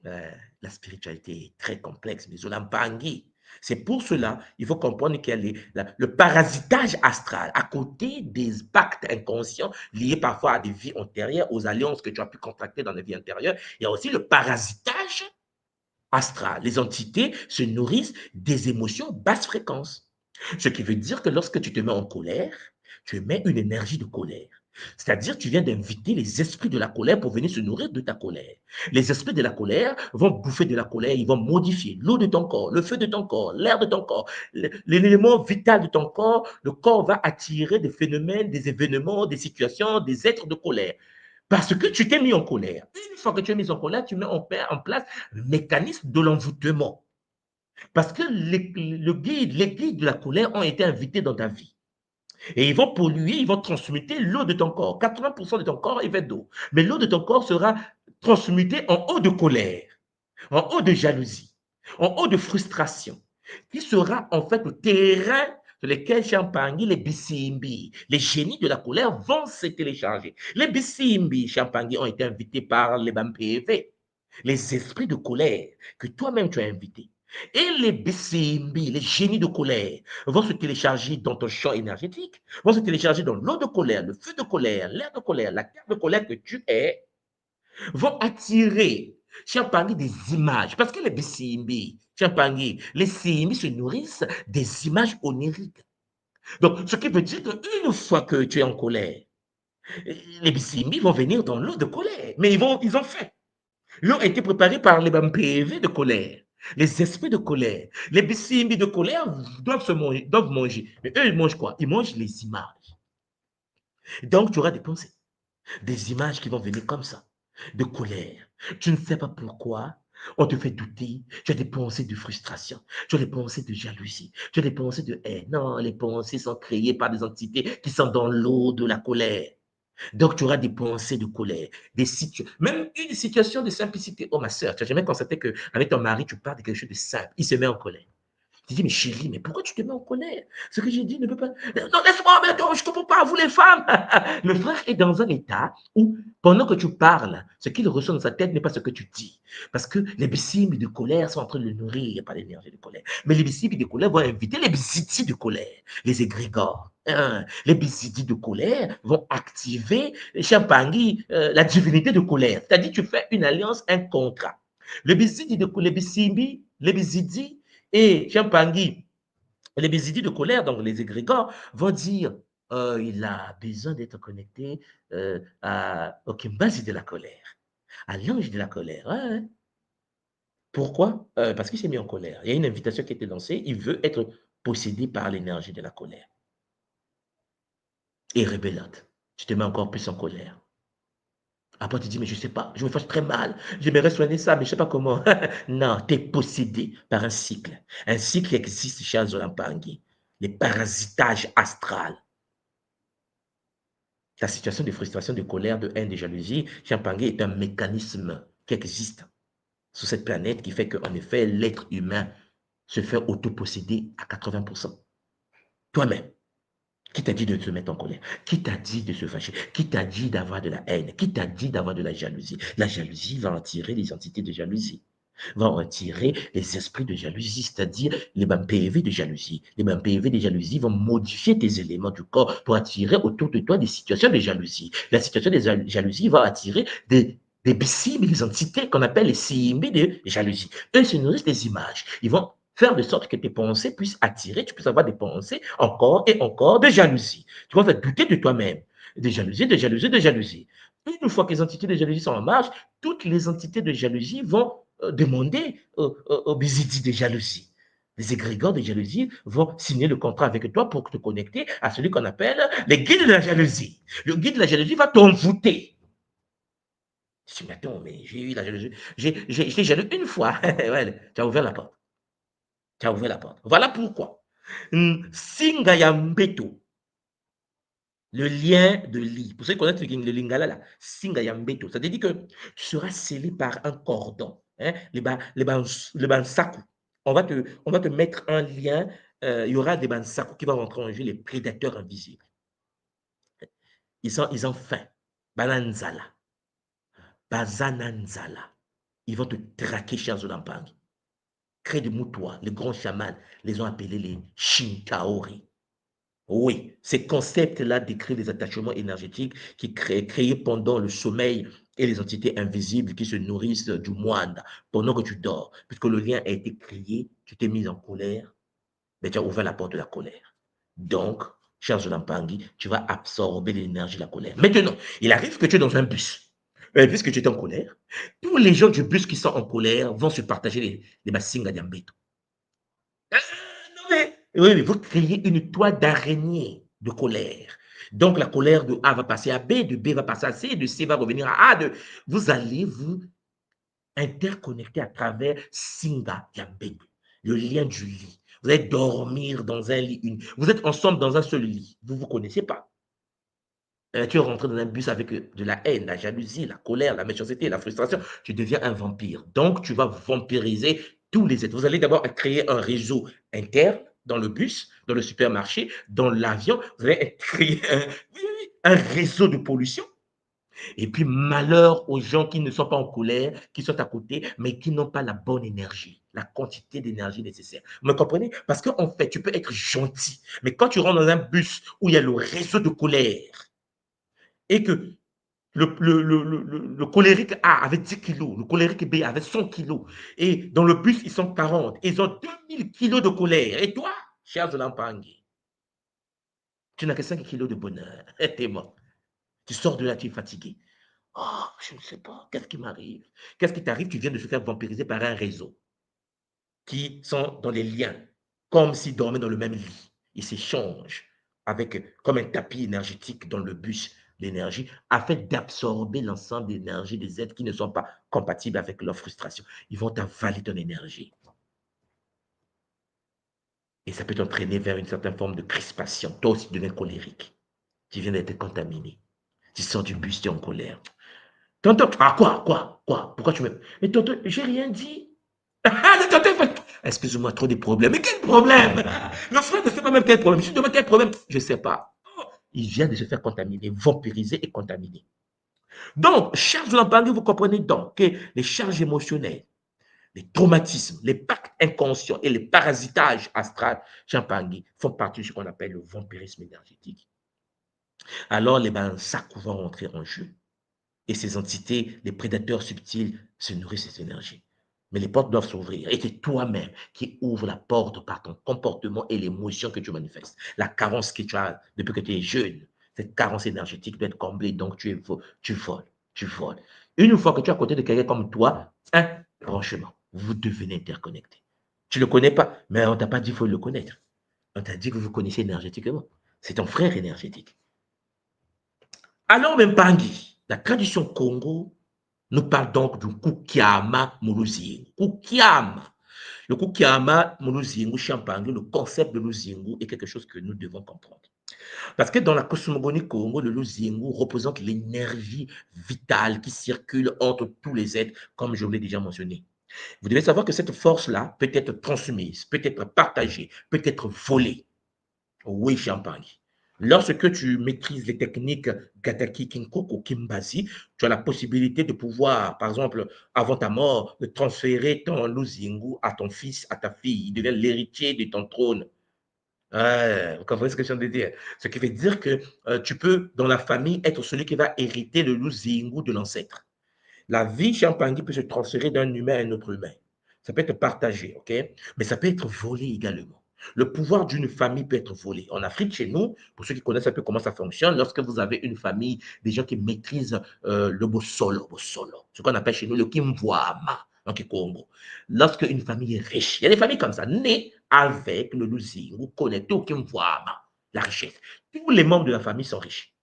La spiritualité est très complexe, mais Zolampangi. C'est pour cela, il faut comprendre qu'il y a le parasitage astral à côté des pactes inconscients liés parfois à des vies antérieures, aux alliances que tu as pu contracter dans les vies antérieures. Il y a aussi le parasitage astral. Les entités se nourrissent des émotions basse fréquence. Ce qui veut dire que lorsque tu te mets en colère, tu émets une énergie de colère. C'est-à-dire, tu viens d'inviter les esprits de la colère pour venir se nourrir de ta colère. Les esprits de la colère vont bouffer de la colère, ils vont modifier l'eau de ton corps, le feu de ton corps, l'air de ton corps, l'élément vital de ton corps. Le corps va attirer des phénomènes, des événements, des situations, des êtres de colère. Parce que tu t'es mis en colère. Une fois que tu es mis en colère, tu mets en place le mécanisme de l'envoûtement. Parce que les guides de la colère ont été invités dans ta vie. Et ils vont polluer, ils vont transmuter l'eau de ton corps. 80% de ton corps est fait d'eau. Mais l'eau de ton corps sera transmutée en eau de colère, en eau de jalousie, en eau de frustration, qui sera en fait le terrain sur lequel Champangui, les Bissimbi, les génies de la colère vont se télécharger. Les Bissimbi, Champangui, ont été invités par les BAMPV, les esprits de colère que toi-même tu as invités. Et les BCMB, les génies de colère, vont se télécharger dans ton champ énergétique, vont se télécharger dans l'eau de colère, le feu de colère, l'air de colère, la terre de colère que tu es, vont attirer, Champagny, des images. Parce que les BCMB, Champagny, les CMB se nourrissent des images oniriques. Donc, ce qui veut dire qu'une fois que tu es en colère, les BCMB vont venir dans l'eau de colère. Mais ils ont fait. L'eau a été préparée par les PV de colère, les esprits de colère. Les bissimbi de colère doivent manger. Mais eux, ils mangent quoi? Ils mangent les images. Donc, tu auras des pensées, des images qui vont venir comme ça, de colère. Tu ne sais pas pourquoi. On te fait douter. Tu as des pensées de frustration. Tu as des pensées de jalousie. Tu as des pensées de haine. Non, les pensées sont créées par des entités qui sont dans l'eau de la colère. Donc, tu auras des pensées de colère, même une situation de simplicité. Oh, ma soeur, tu n'as jamais constaté qu'avec ton mari, tu parles de quelque chose de simple. Il se met en colère. Tu dis, mais chérie, mais pourquoi tu te mets en colère? Ce que j'ai dit ne peut pas. Non, laisse-moi, mais attends, je ne comprends pas, vous les femmes. Le frère est dans un état où, pendant que tu parles, ce qu'il ressent dans sa tête n'est pas ce que tu dis. Parce que les bissimes de colère sont en train de le nourrir par l'énergie de colère. Mais les bissimes de colère vont inviter les bissitis de colère, les égrégores. Les bissitis de colère vont activer Champagny, la divinité de colère. C'est-à-dire, tu fais une alliance, un contrat. Les bissitis de colère, les bissitis et Champangui, les bésidis de colère, donc les égrégores, vont dire il a besoin d'être connecté au Kimbasi de la colère, à l'ange de la colère. Ouais. Pourquoi? Parce qu'il s'est mis en colère. Il y a une invitation qui a été lancée. Il veut être possédé par l'énergie de la colère. Et rébellante. Tu te mets encore plus en colère. Après, tu dis, mais je ne sais pas, je me fâche très mal, j'aimerais soigner ça, mais je ne sais pas comment. Non, tu es possédé par un cycle. Un cycle qui existe chez Azolampangi. Les parasitages astral. La situation de frustration, de colère, de haine, de jalousie, chez Ampangé est un mécanisme qui existe sur cette planète qui fait qu'en effet, l'être humain se fait autoposséder à 80%. Toi-même. Qui t'a dit de te mettre en colère? Qui t'a dit de se fâcher? Qui t'a dit d'avoir de la haine? Qui t'a dit d'avoir de la jalousie? La jalousie va attirer les entités de jalousie, va attirer les esprits de jalousie, c'est-à-dire les PV de jalousie. Les PV de jalousie vont modifier tes éléments du corps pour attirer autour de toi des situations de jalousie. La situation de jalousie va attirer des bissimbi, des entités qu'on appelle les simbi de jalousie. Eux se nourrissent des images. Ils vont faire de sorte que tes pensées puissent attirer, tu puisses avoir des pensées encore et encore de jalousie. Tu vas te douter de toi-même, de jalousie, de jalousie, de jalousie. Une fois que les entités de jalousie sont en marche, toutes les entités de jalousie vont demander aux bizidis de jalousie. Les égrégores de jalousie vont signer le contrat avec toi pour te connecter à celui qu'on appelle les guides de la jalousie. Le guide de la jalousie va t'envoûter. Je dis, mais attends, mais j'ai eu la jalousie. J'ai jaloux une fois. Ouais, tu as ouvert la porte. Tu as ouvert la porte. Voilà pourquoi. Singayambeto, le lien de lit. Pour ceux qui connaissent le lingala, là, Singayambeto, ça veut dire que tu seras scellé par un cordon. Hein, les bansaku. On va te mettre un lien. Il y aura des bansaku qui vont rentrer en jeu, les prédateurs invisibles. Ils ont faim. Bananzala. Bazananzala. Ils vont te traquer, chers Olampang. Cré de Moutoua, les grands chamans, les ont appelés les Shinkaori. Oui, ces concepts-là décrivent les attachements énergétiques qui créés pendant le sommeil et les entités invisibles qui se nourrissent du moine pendant que tu dors. Puisque le lien a été créé, tu t'es mis en colère, mais tu as ouvert la porte de la colère. Donc, cher Zolampangi, tu vas absorber l'énergie de la colère. Maintenant, il arrive que tu es dans un bus. Puisque tu es en colère, tous les gens du bus qui sont en colère vont se partager les bassinga d'Ambeto. Non mais, oui, vous créez une toile d'araignée de colère. Donc, la colère de A va passer à B, de B va passer à C, de C va revenir à A. Vous allez vous interconnecter à travers Singa Yambeto, le lien du lit. Vous allez dormir dans un lit. Vous êtes ensemble dans un seul lit. Vous ne vous connaissez pas. Tu es rentré dans un bus avec de la haine, la jalousie, la colère, la méchanceté, la frustration. Tu deviens un vampire. Donc, tu vas vampiriser tous les êtres. Vous allez d'abord créer un réseau interne dans le bus, dans le supermarché, dans l'avion. Vous allez créer un réseau de pollution. Et puis, malheur aux gens qui ne sont pas en colère, qui sont à côté, mais qui n'ont pas la bonne énergie, la quantité d'énergie nécessaire. Vous me comprenez? Parce qu'en fait, tu peux être gentil, mais quand tu rentres dans un bus où il y a le réseau de colère, et que le colérique A avait 10 kilos, le colérique B avait 100 kilos, et dans le bus, ils sont 40, ils ont 2000 kilos de colère. Et toi, cher Zolampangi, tu n'as que 5 kilos de bonheur. T'es mort. Tu sors de là, tu es fatigué. Oh, je ne sais pas, qu'est-ce qui m'arrive? Qu'est-ce qui t'arrive? Tu viens de se faire vampiriser par un réseau qui sont dans les liens, comme s'ils dormaient dans le même lit. Ils s'échangent avec, comme un tapis énergétique dans le bus d'énergie, afin d'absorber l'ensemble d'énergie des êtres qui ne sont pas compatibles avec leur frustration. Ils vont avaler ton énergie. Et ça peut t'entraîner vers une certaine forme de crispation. Toi aussi, tu deviens colérique. Tu viens d'être contaminé. Tu sors du bus, tu es en colère. Tonton, ah quoi? Pourquoi tu me... Mais tonton, j'ai rien dit. Excuse-moi, trop de problèmes. Mais quel problème? Le frère ne sait pas même quel problème. Je lui demande quel problème. Je ne sais pas. Il vient de se faire contaminer, vampiriser et contaminer. Donc, charge de l'empathie, vous comprenez donc que les charges émotionnelles, les traumatismes, les pactes inconscients et les parasitages astrales Champangui font partie de ce qu'on appelle le vampirisme énergétique. Alors, les sacs vont rentrer en jeu. Et ces entités, les prédateurs subtils, se nourrissent de cette énergie. Mais les portes doivent s'ouvrir. Et c'est toi-même qui ouvre la porte par ton comportement et l'émotion que tu manifestes. La carence que tu as depuis que tu es jeune, cette carence énergétique doit être comblée. Donc, tu voles. Une fois que tu es à côté de quelqu'un comme toi, un branchement. vous devenez interconnecté. Tu ne le connais pas, mais on ne t'a pas dit qu'il faut le connaître. On t'a dit que vous connaissez énergétiquement. C'est ton frère énergétique. Alors, Mpangi, la tradition Congo nous parle donc du Kukiama Muluzingu. Kukiama. Le Kukiama Muluzingu, Champangi, le concept de Luzingu est quelque chose que nous devons comprendre. Parce que dans la cosmogonie Congo, le Luzingu représente l'énergie vitale qui circule entre tous les êtres, comme je vous l'ai déjà mentionné. Vous devez savoir que cette force-là peut être transmise, peut être partagée, peut être volée. Oui, Champagne. Lorsque tu maîtrises les techniques Gataki, Kinkoko, Kimbazi, tu as la possibilité de pouvoir, par exemple, avant ta mort, de transférer ton Luzingu à ton fils, à ta fille. Il devient l'héritier de ton trône. Vous comprenez ce que je viens de dire? Ce qui veut dire que tu peux, dans la famille, être celui qui va hériter le Luzingu de l'ancêtre. La vie Champagne peut se transférer d'un humain à un autre humain. Ça peut être partagé, ok? Mais ça peut être volé également. Le pouvoir d'une famille peut être volé. En Afrique, chez nous, pour ceux qui connaissent un peu comment ça fonctionne, lorsque vous avez une famille, des gens qui maîtrisent le bossolo, ce qu'on appelle chez nous le kimwama, en Congo. Lorsque une famille est riche, il y a des familles comme ça, nées avec le luzingu, connectées au kimwama, la richesse. Tous les membres de la famille sont riches.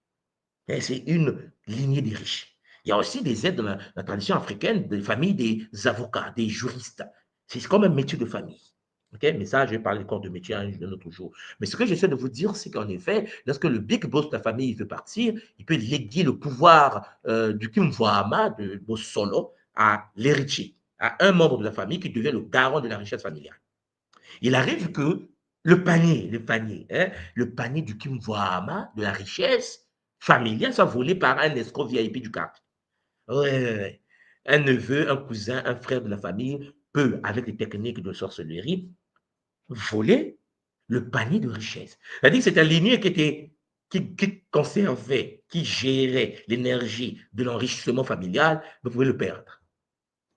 C'est une lignée des riches. Il y a aussi des aides dans la tradition africaine, des familles des avocats, des juristes. C'est comme un métier de famille. Okay? Mais ça, je vais parler encore de métier un autre jour. Mais ce que j'essaie de vous dire, c'est qu'en effet, lorsque le big boss de la famille veut partir, il peut léguer le pouvoir du Kimwama, de Bossolo, à l'héritier, à un membre de la famille qui devient le garant de la richesse familiale. Il arrive que le panier du Kimwama, de la richesse familiale, soit volé par un escroc VIP du quartier. Ouais. Un neveu, un cousin, un frère de la famille peut, avec des techniques de sorcellerie, voler le panier de richesse. C'est-à-dire que c'est un lignée qui conservait, qui gérait l'énergie de l'enrichissement familial, vous pouvez le perdre.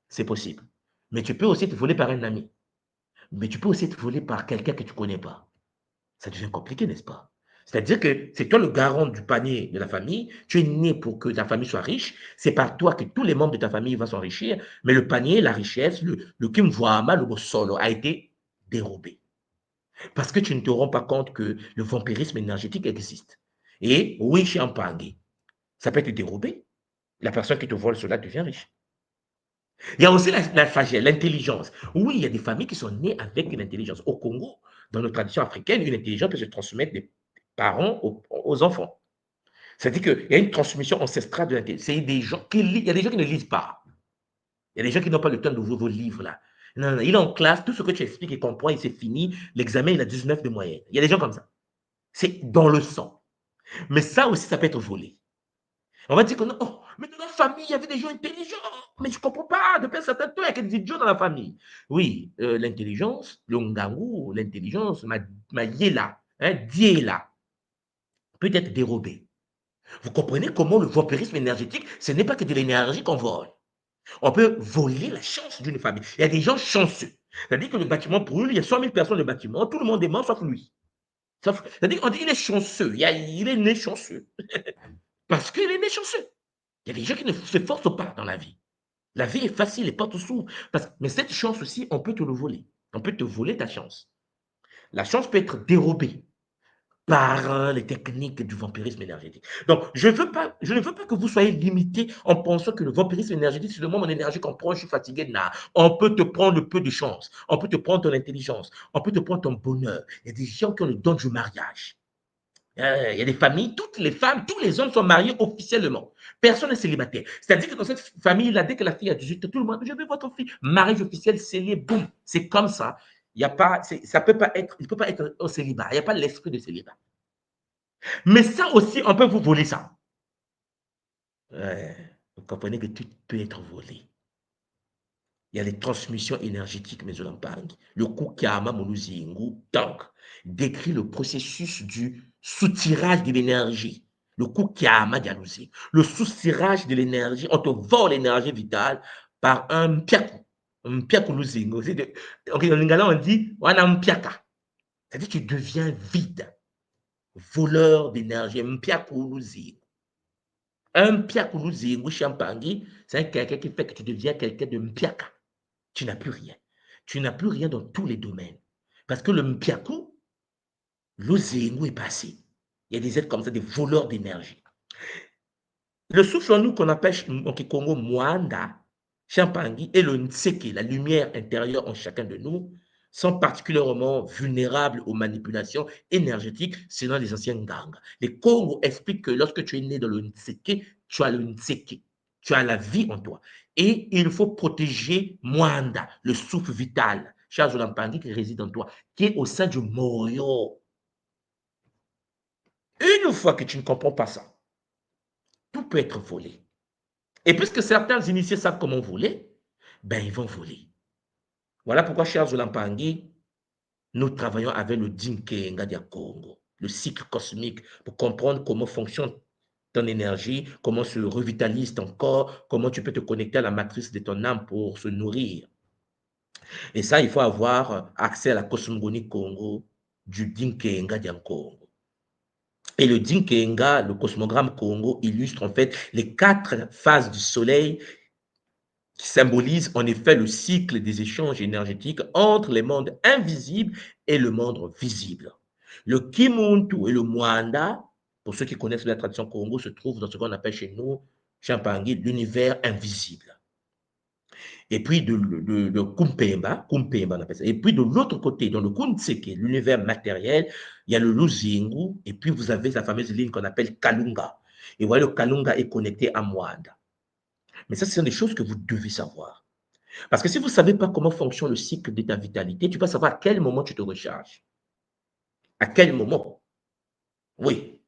C'est possible. Mais tu peux aussi te voler par un ami. Mais tu peux aussi te voler par quelqu'un que tu ne connais pas. Ça devient compliqué, n'est-ce pas? C'est-à-dire que c'est toi le garant du panier de la famille, tu es né pour que ta famille soit riche, c'est par toi que tous les membres de ta famille vont s'enrichir, mais le panier, la richesse, le kimwama, le solo a été dérobé. Parce que tu ne te rends pas compte que le vampirisme énergétique existe. Et oui, chez Ampangi, ça peut être dérobé. La personne qui te vole cela devient riche. Il y a aussi la sagesse, l'intelligence. Oui, il y a des familles qui sont nées avec une intelligence. Au Congo, dans nos traditions africaines, une intelligence peut se transmettre des parents aux enfants. C'est-à-dire qu'il y a une transmission ancestrale de l'intelligence. Il y a des gens qui ne lisent pas. Il y a des gens qui n'ont pas le temps d'ouvrir vos livres là. Non, il est en classe, tout ce que tu expliques, il comprend, il s'est fini. L'examen, il a 19 de moyenne. Il y a des gens comme ça. C'est dans le sang. Mais ça aussi, ça peut être volé. On va dire que non, oh, mais dans la famille, il y avait des gens intelligents. Mais je ne comprends pas, depuis un certain temps, il y a des idiots dans la famille. Oui, l'intelligence, le ngangu, l'intelligence, Diela, Diela, peut être dérobée. Vous comprenez comment le vampirisme énergétique, ce n'est pas que de l'énergie qu'on vole. On peut voler la chance d'une famille. Il y a des gens chanceux. C'est-à-dire que le bâtiment brûle, il y a 100 000 personnes dans le bâtiment, tout le monde est mort sauf lui. C'est-à-dire qu'on dit qu'il est chanceux, il est né chanceux. Parce qu'il est né chanceux. Il y a des gens qui ne se forcent pas dans la vie. La vie est facile, les portes s'ouvrent. Mais cette chance aussi, on peut te le voler. On peut te voler ta chance. La chance peut être dérobée par les techniques du vampirisme énergétique. Donc, je ne veux pas que vous soyez limité en pensant que le vampirisme énergétique, c'est le moment d'énergie qu'on prend, je suis fatigué. Non, on peut te prendre le peu de chance. On peut te prendre ton intelligence. On peut te prendre ton bonheur. Il y a des gens qui ont le don du mariage. Il y a des familles, toutes les femmes, tous les hommes sont mariés officiellement. Personne n'est célibataire. C'est-à-dire que dans cette famille-là, dès que la fille a 18 ans, tout le monde, je veux votre fille. Mariage officiel, scellé, boum. C'est comme ça. Il y a pas, ça peut pas être, il ne peut pas être au célibat. Il n'y a pas l'esprit de célibat. Mais ça aussi, on peut vous voler ça. Vous comprenez que tout peut être volé. Il y a les transmissions énergétiques, mais je l'en parle. Le Kukiama Moluzingu, donc, décrit le processus du soutirage de l'énergie. Le Kukiama Dialouzi. Le soutirage de l'énergie, on te vole l'énergie vitale par un piaku. Un piaku Luzingu. En lingala, on dit, on a un piaka. C'est-à-dire que tu deviens vide. Voleur d'énergie, un piaku Luzingu. Un piaku Luzingu, Champangi, c'est quelqu'un qui fait que tu deviens quelqu'un de mpiaka. tu n'as plus rien. Tu n'as plus rien dans tous les domaines. Parce que le mpiaku, l'ozengu est passé. Il y a des êtres comme ça, des voleurs d'énergie. Le souffle en nous qu'on appelle en Kikongo Mwanda, Champangui, et le Nseke, la lumière intérieure en chacun de nous, sont particulièrement vulnérables aux manipulations énergétiques selon les anciens gangs. Les Congo expliquent que lorsque tu es né dans le Nseke, tu as le Nseke, tu as la vie en toi. Et il faut protéger Mwanda, le souffle vital, Charles Olampangui qui réside en toi, qui est au sein du Morio. Une fois que tu ne comprends pas ça, tout peut être volé. Et puisque certains initiés savent comment voler, ben ils vont voler. Voilà pourquoi, chers Olampangui, nous travaillons avec le Dinkenga du Congo, le cycle cosmique, pour comprendre comment fonctionne ton énergie, comment se revitalise ton corps, comment tu peux te connecter à la matrice de ton âme pour se nourrir. Et ça, il faut avoir accès à la cosmogonie Congo du Dinkenga du Congo. Et le Dinkenga, le cosmogramme Congo, illustre en fait les 4 phases du soleil qui symbolisent en effet le cycle des échanges énergétiques entre les mondes invisibles et le monde visible. Le Kimuntu et le Mwanda, pour ceux qui connaissent la tradition Congo, se trouvent dans ce qu'on appelle chez nous, Champangui, l'univers invisible. Et puis le Kumpemba, on appelle ça. Et puis de l'autre côté, dans le Kunseke, l'univers matériel, il y a le Luzingu, et puis vous avez la fameuse ligne qu'on appelle Kalunga. Et vous voyez, le Kalunga est connecté à Mwanda. Mais ça, ce sont des choses que vous devez savoir. Parce que si vous ne savez pas comment fonctionne le cycle de ta vitalité, tu vas savoir à quel moment tu te recharges. À quel moment? Oui.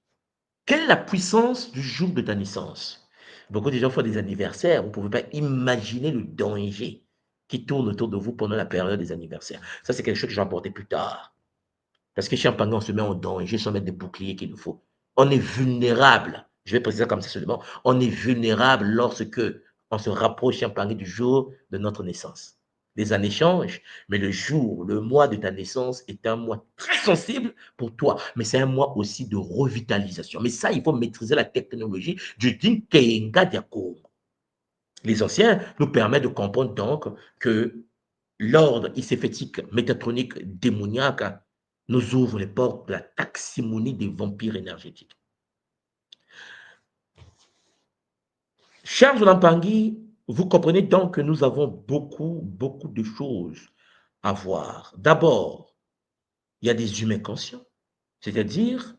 Quelle est la puissance du jour de ta naissance? Beaucoup de gens font des anniversaires. Vous ne pouvez pas imaginer le danger qui tourne autour de vous pendant la période des anniversaires. Ça, c'est quelque chose que je vais aborder plus tard. Parce que chez Champagne, on se met en danger sans mettre des boucliers qu'il nous faut. On est vulnérable. Je vais préciser ça comme ça seulement. On est vulnérable lorsque on se rapproche Champagne du jour de notre naissance. Les années changent, mais le jour, le mois de ta naissance est un mois très sensible pour toi, mais c'est un mois aussi de revitalisation. Mais ça, il faut maîtriser la technologie du Dinkenga Diakongo. Les anciens nous permettent de comprendre donc que l'ordre iséfétique métatronique démoniaque nous ouvre les portes de la taximonie des vampires énergétiques. Chers Olampangui, vous comprenez donc que nous avons beaucoup de choses à voir. D'abord, il y a des humains conscients, c'est-à-dire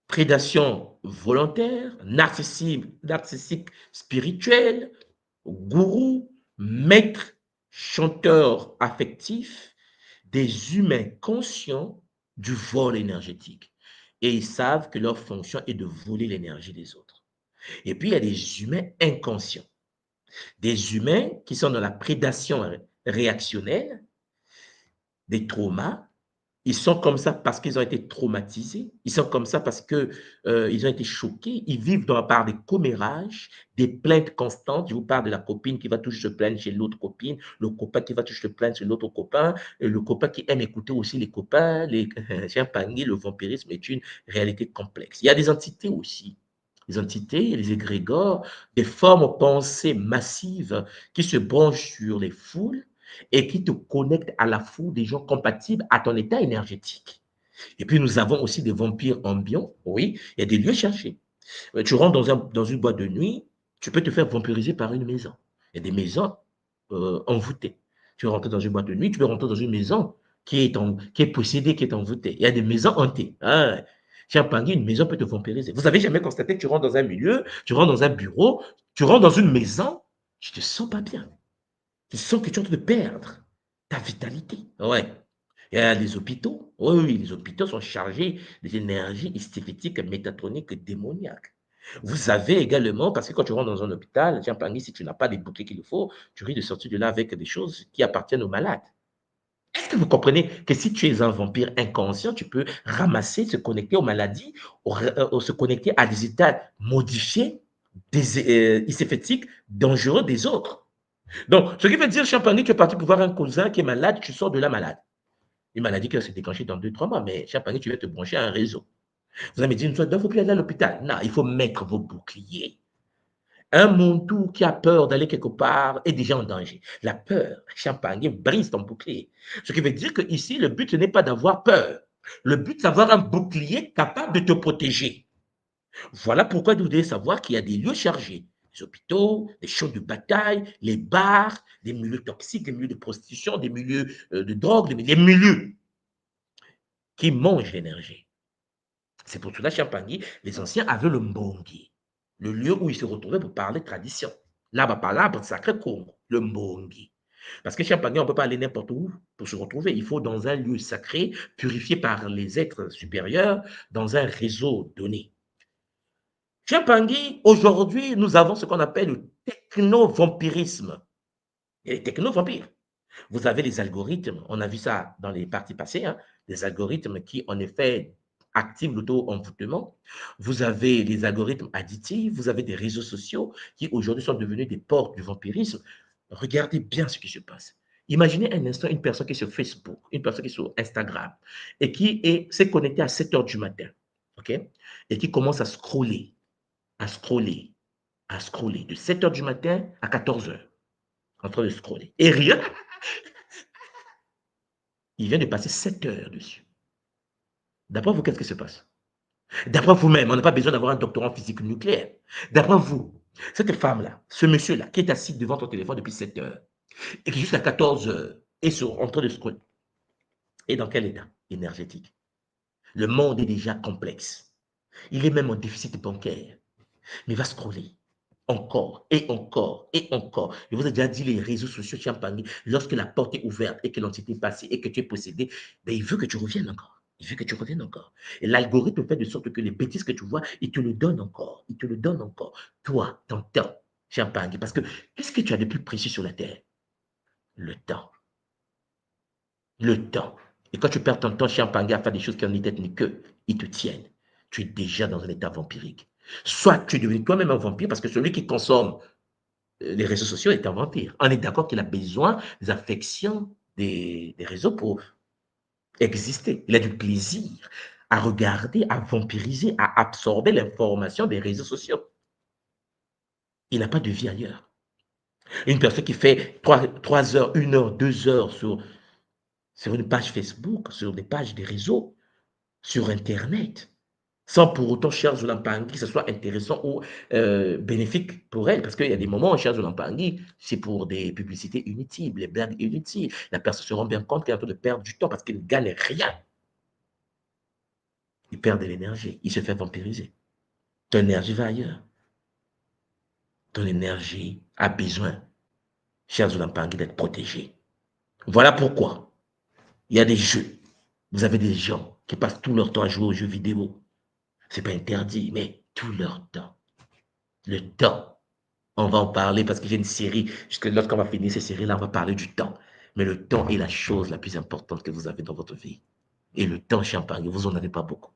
prédation volontaire, narcissique spirituel, gourou, maître, chanteur affectif, des humains conscients du vol énergétique. Et ils savent que leur fonction est de voler l'énergie des autres. Et puis, il y a des humains inconscients. Des humains qui sont dans la prédation réactionnelle, des traumas. Ils sont comme ça parce qu'ils ont été traumatisés. Ils sont comme ça parce qu'ils ont été choqués. Ils vivent par des commérages, des plaintes constantes. Je vous parle de la copine qui va toujours se plaindre chez l'autre copine, le copain qui va toujours se plaindre chez l'autre copain, et le copain qui aime écouter aussi les copains. Champagne, le vampirisme est une réalité complexe. Il y a des entités aussi. Les entités, les égrégores, des formes pensées massives qui se branchent sur les foules et qui te connectent à la foule des gens compatibles à ton état énergétique. Et puis, nous avons aussi des vampires ambiants. Oui, il y a des lieux cherchés. Tu rentres dans une boîte de nuit, tu peux te faire vampiriser par une maison. Il y a des maisons envoûtées. Tu rentres dans une boîte de nuit, tu peux rentrer dans une maison qui est possédée, qui est envoûtée. Il y a des maisons hantées. Hein? Champagne, une maison peut te vampiriser. Vous avez jamais constaté que tu rentres dans un milieu, tu rentres dans un bureau, tu rentres dans une maison, tu te sens pas bien. Tu sens que tu es en train de perdre ta vitalité. Ouais. Il y a les hôpitaux. Oui, les hôpitaux sont chargés des énergies hystérétiques, métatroniques, démoniaques. Vous avez également, parce que quand tu rentres dans un hôpital, Champagne, si tu n'as pas les bouquets qu'il faut, tu risques de sortir de là avec des choses qui appartiennent aux malades. Est-ce que vous comprenez que si tu es un vampire inconscient, tu peux ramasser, se connecter aux maladies, se connecter à des états modifiés, hystérétiques, dangereux des autres? Donc, ce qui veut dire, Champagne, tu es parti pour voir un cousin qui est malade, tu sors de la malade. Une maladie qui va se déclencher dans 2-3 mois, mais Champagne, tu vas te brancher à un réseau. Vous allez me dire, il ne faut plus aller à l'hôpital. Non, il faut mettre vos boucliers. Un Montou qui a peur d'aller quelque part est déjà en danger. La peur, Champagne, brise ton bouclier. Ce qui veut dire que ici, le but n'est pas d'avoir peur. Le but, c'est d'avoir un bouclier capable de te protéger. Voilà pourquoi vous devez savoir qu'il y a des lieux chargés. Les hôpitaux, les champs de bataille, les bars, des milieux toxiques, des milieux de prostitution, des milieux de drogue, des milieux qui mangent l'énergie. C'est pour cela, Champagny, les anciens avaient le Mbongi, le lieu où ils se retrouvaient pour parler tradition. Là-bas, par l'arbre sacré Congo, le Mbongi. Parce que Champagny, on ne peut pas aller n'importe où pour se retrouver. Il faut dans un lieu sacré, purifié par les êtres supérieurs, dans un réseau donné. Champagny, aujourd'hui, nous avons ce qu'on appelle le techno-vampirisme. Il y a les techno-vampires. Vous avez les algorithmes, on a vu ça dans les parties passées, hein, des algorithmes qui, en effet, activent l'auto-envoûtement. Vous avez les algorithmes additifs, vous avez des réseaux sociaux qui, aujourd'hui, sont devenus des portes du vampirisme. Regardez bien ce qui se passe. Imaginez un instant une personne qui est sur Facebook, une personne qui est sur Instagram et qui s'est connectée à 7 heures du matin, ok, et qui commence à scroller, à scroller, à scroller de 7 heures du matin à 14 heures, en train de scroller. Et rien, il vient de passer 7 heures dessus. D'après vous, qu'est-ce qui se passe? D'après vous-même, on n'a pas besoin d'avoir un doctorat en physique nucléaire. D'après vous, cette femme-là, ce monsieur-là, qui est assis devant ton téléphone depuis 7 heures, et qui jusqu'à 14 heures est en train de scroller, est dans quel état énergétique? Le monde est déjà complexe. Il est même en déficit bancaire. Mais il va scroller encore et encore et encore. Je vous ai déjà dit, les réseaux sociaux, Champagne, lorsque la porte est ouverte et que l'entité est passée et que tu es possédé, ben, il veut que tu reviennes encore. Il veut que tu reviennes encore. Et l'algorithme fait de sorte que les bêtises que tu vois, il te le donne encore. Il te le donne encore. Toi, ton temps, Champagne. Parce que qu'est-ce que tu as de plus précieux sur la terre? Le temps. Le temps. Et quand tu perds ton temps, Champagne, à faire des choses qui n'ont ni tête ni queue, ils te tiennent. Tu es déjà dans un état vampirique. Soit tu es devenu toi-même un vampire parce que celui qui consomme les réseaux sociaux est un vampire. On est d'accord qu'il a besoin des affections des réseaux pour exister. Il a du plaisir à regarder, à vampiriser, à absorber l'information des réseaux sociaux. Il n'a pas de vie ailleurs. Une personne qui fait 3 heures, 1 heure, 2 heures sur une page Facebook, sur des pages des réseaux, sur Internet, sans pour autant, cher Zulampangui, que ce soit intéressant ou bénéfique pour elle. Parce qu'il y a des moments, cher Zulampangui, c'est pour des publicités inutiles, les blagues inutiles. La personne se rend bien compte qu'elle est en train de perdre du temps parce qu'il ne gagne rien. Il perd de l'énergie, il se fait vampiriser. Ton énergie va ailleurs. Ton énergie a besoin, cher Zulampangui, d'être protégée. Voilà pourquoi il y a des jeux. Vous avez des gens qui passent tout leur temps à jouer aux jeux vidéo. Ce n'est pas interdit, mais tout leur temps. Le temps. On va en parler parce que j'ai une série. Jusque lorsqu'on va finir cette série-là, on va parler du temps. Mais le temps est la chose la plus importante que vous avez dans votre vie. Et le temps, Champagne, vous n'en avez pas beaucoup.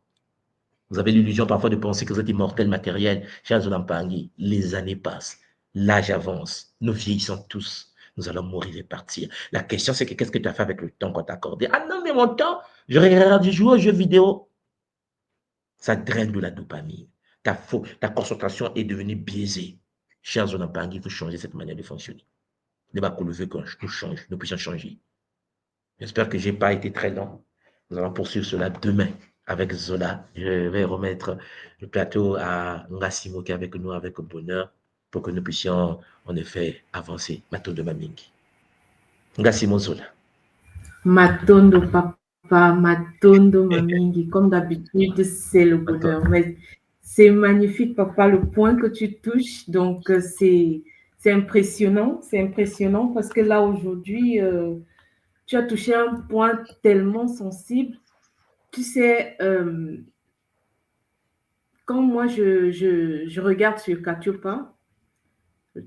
Vous avez l'illusion parfois de penser que vous êtes immortel matériel. Cher Zoulampangui, les années passent, l'âge avance, nous vieillissons tous. Nous allons mourir et partir. La question, c'est que qu'est-ce que tu as fait avec le temps qu'on t'a accordé? Ah non, mais mon temps, je regarde du jouer aux jeux vidéo. Ça draine de la dopamine. Ta concentration est devenue biaisée. Cher Zoulampangui, il faut changer cette manière de fonctionner. Ne pas qu'on le veut que nous change, nous puissions changer. J'espère que je n'ai pas été très long. Nous allons poursuivre cela demain avec Zola. Je vais remettre le plateau à Ngassimo qui est avec nous avec bonheur pour que nous puissions en effet avancer. Matondo Mamingi. Ngassimo Zola. Matondo papa, Matondo mamingi, comme d'habitude, c'est le bonheur. Mais c'est magnifique papa, le point que tu touches. Donc c'est impressionnant parce que là aujourd'hui, tu as touché un point tellement sensible. Tu sais, quand moi je regarde sur Katiopa,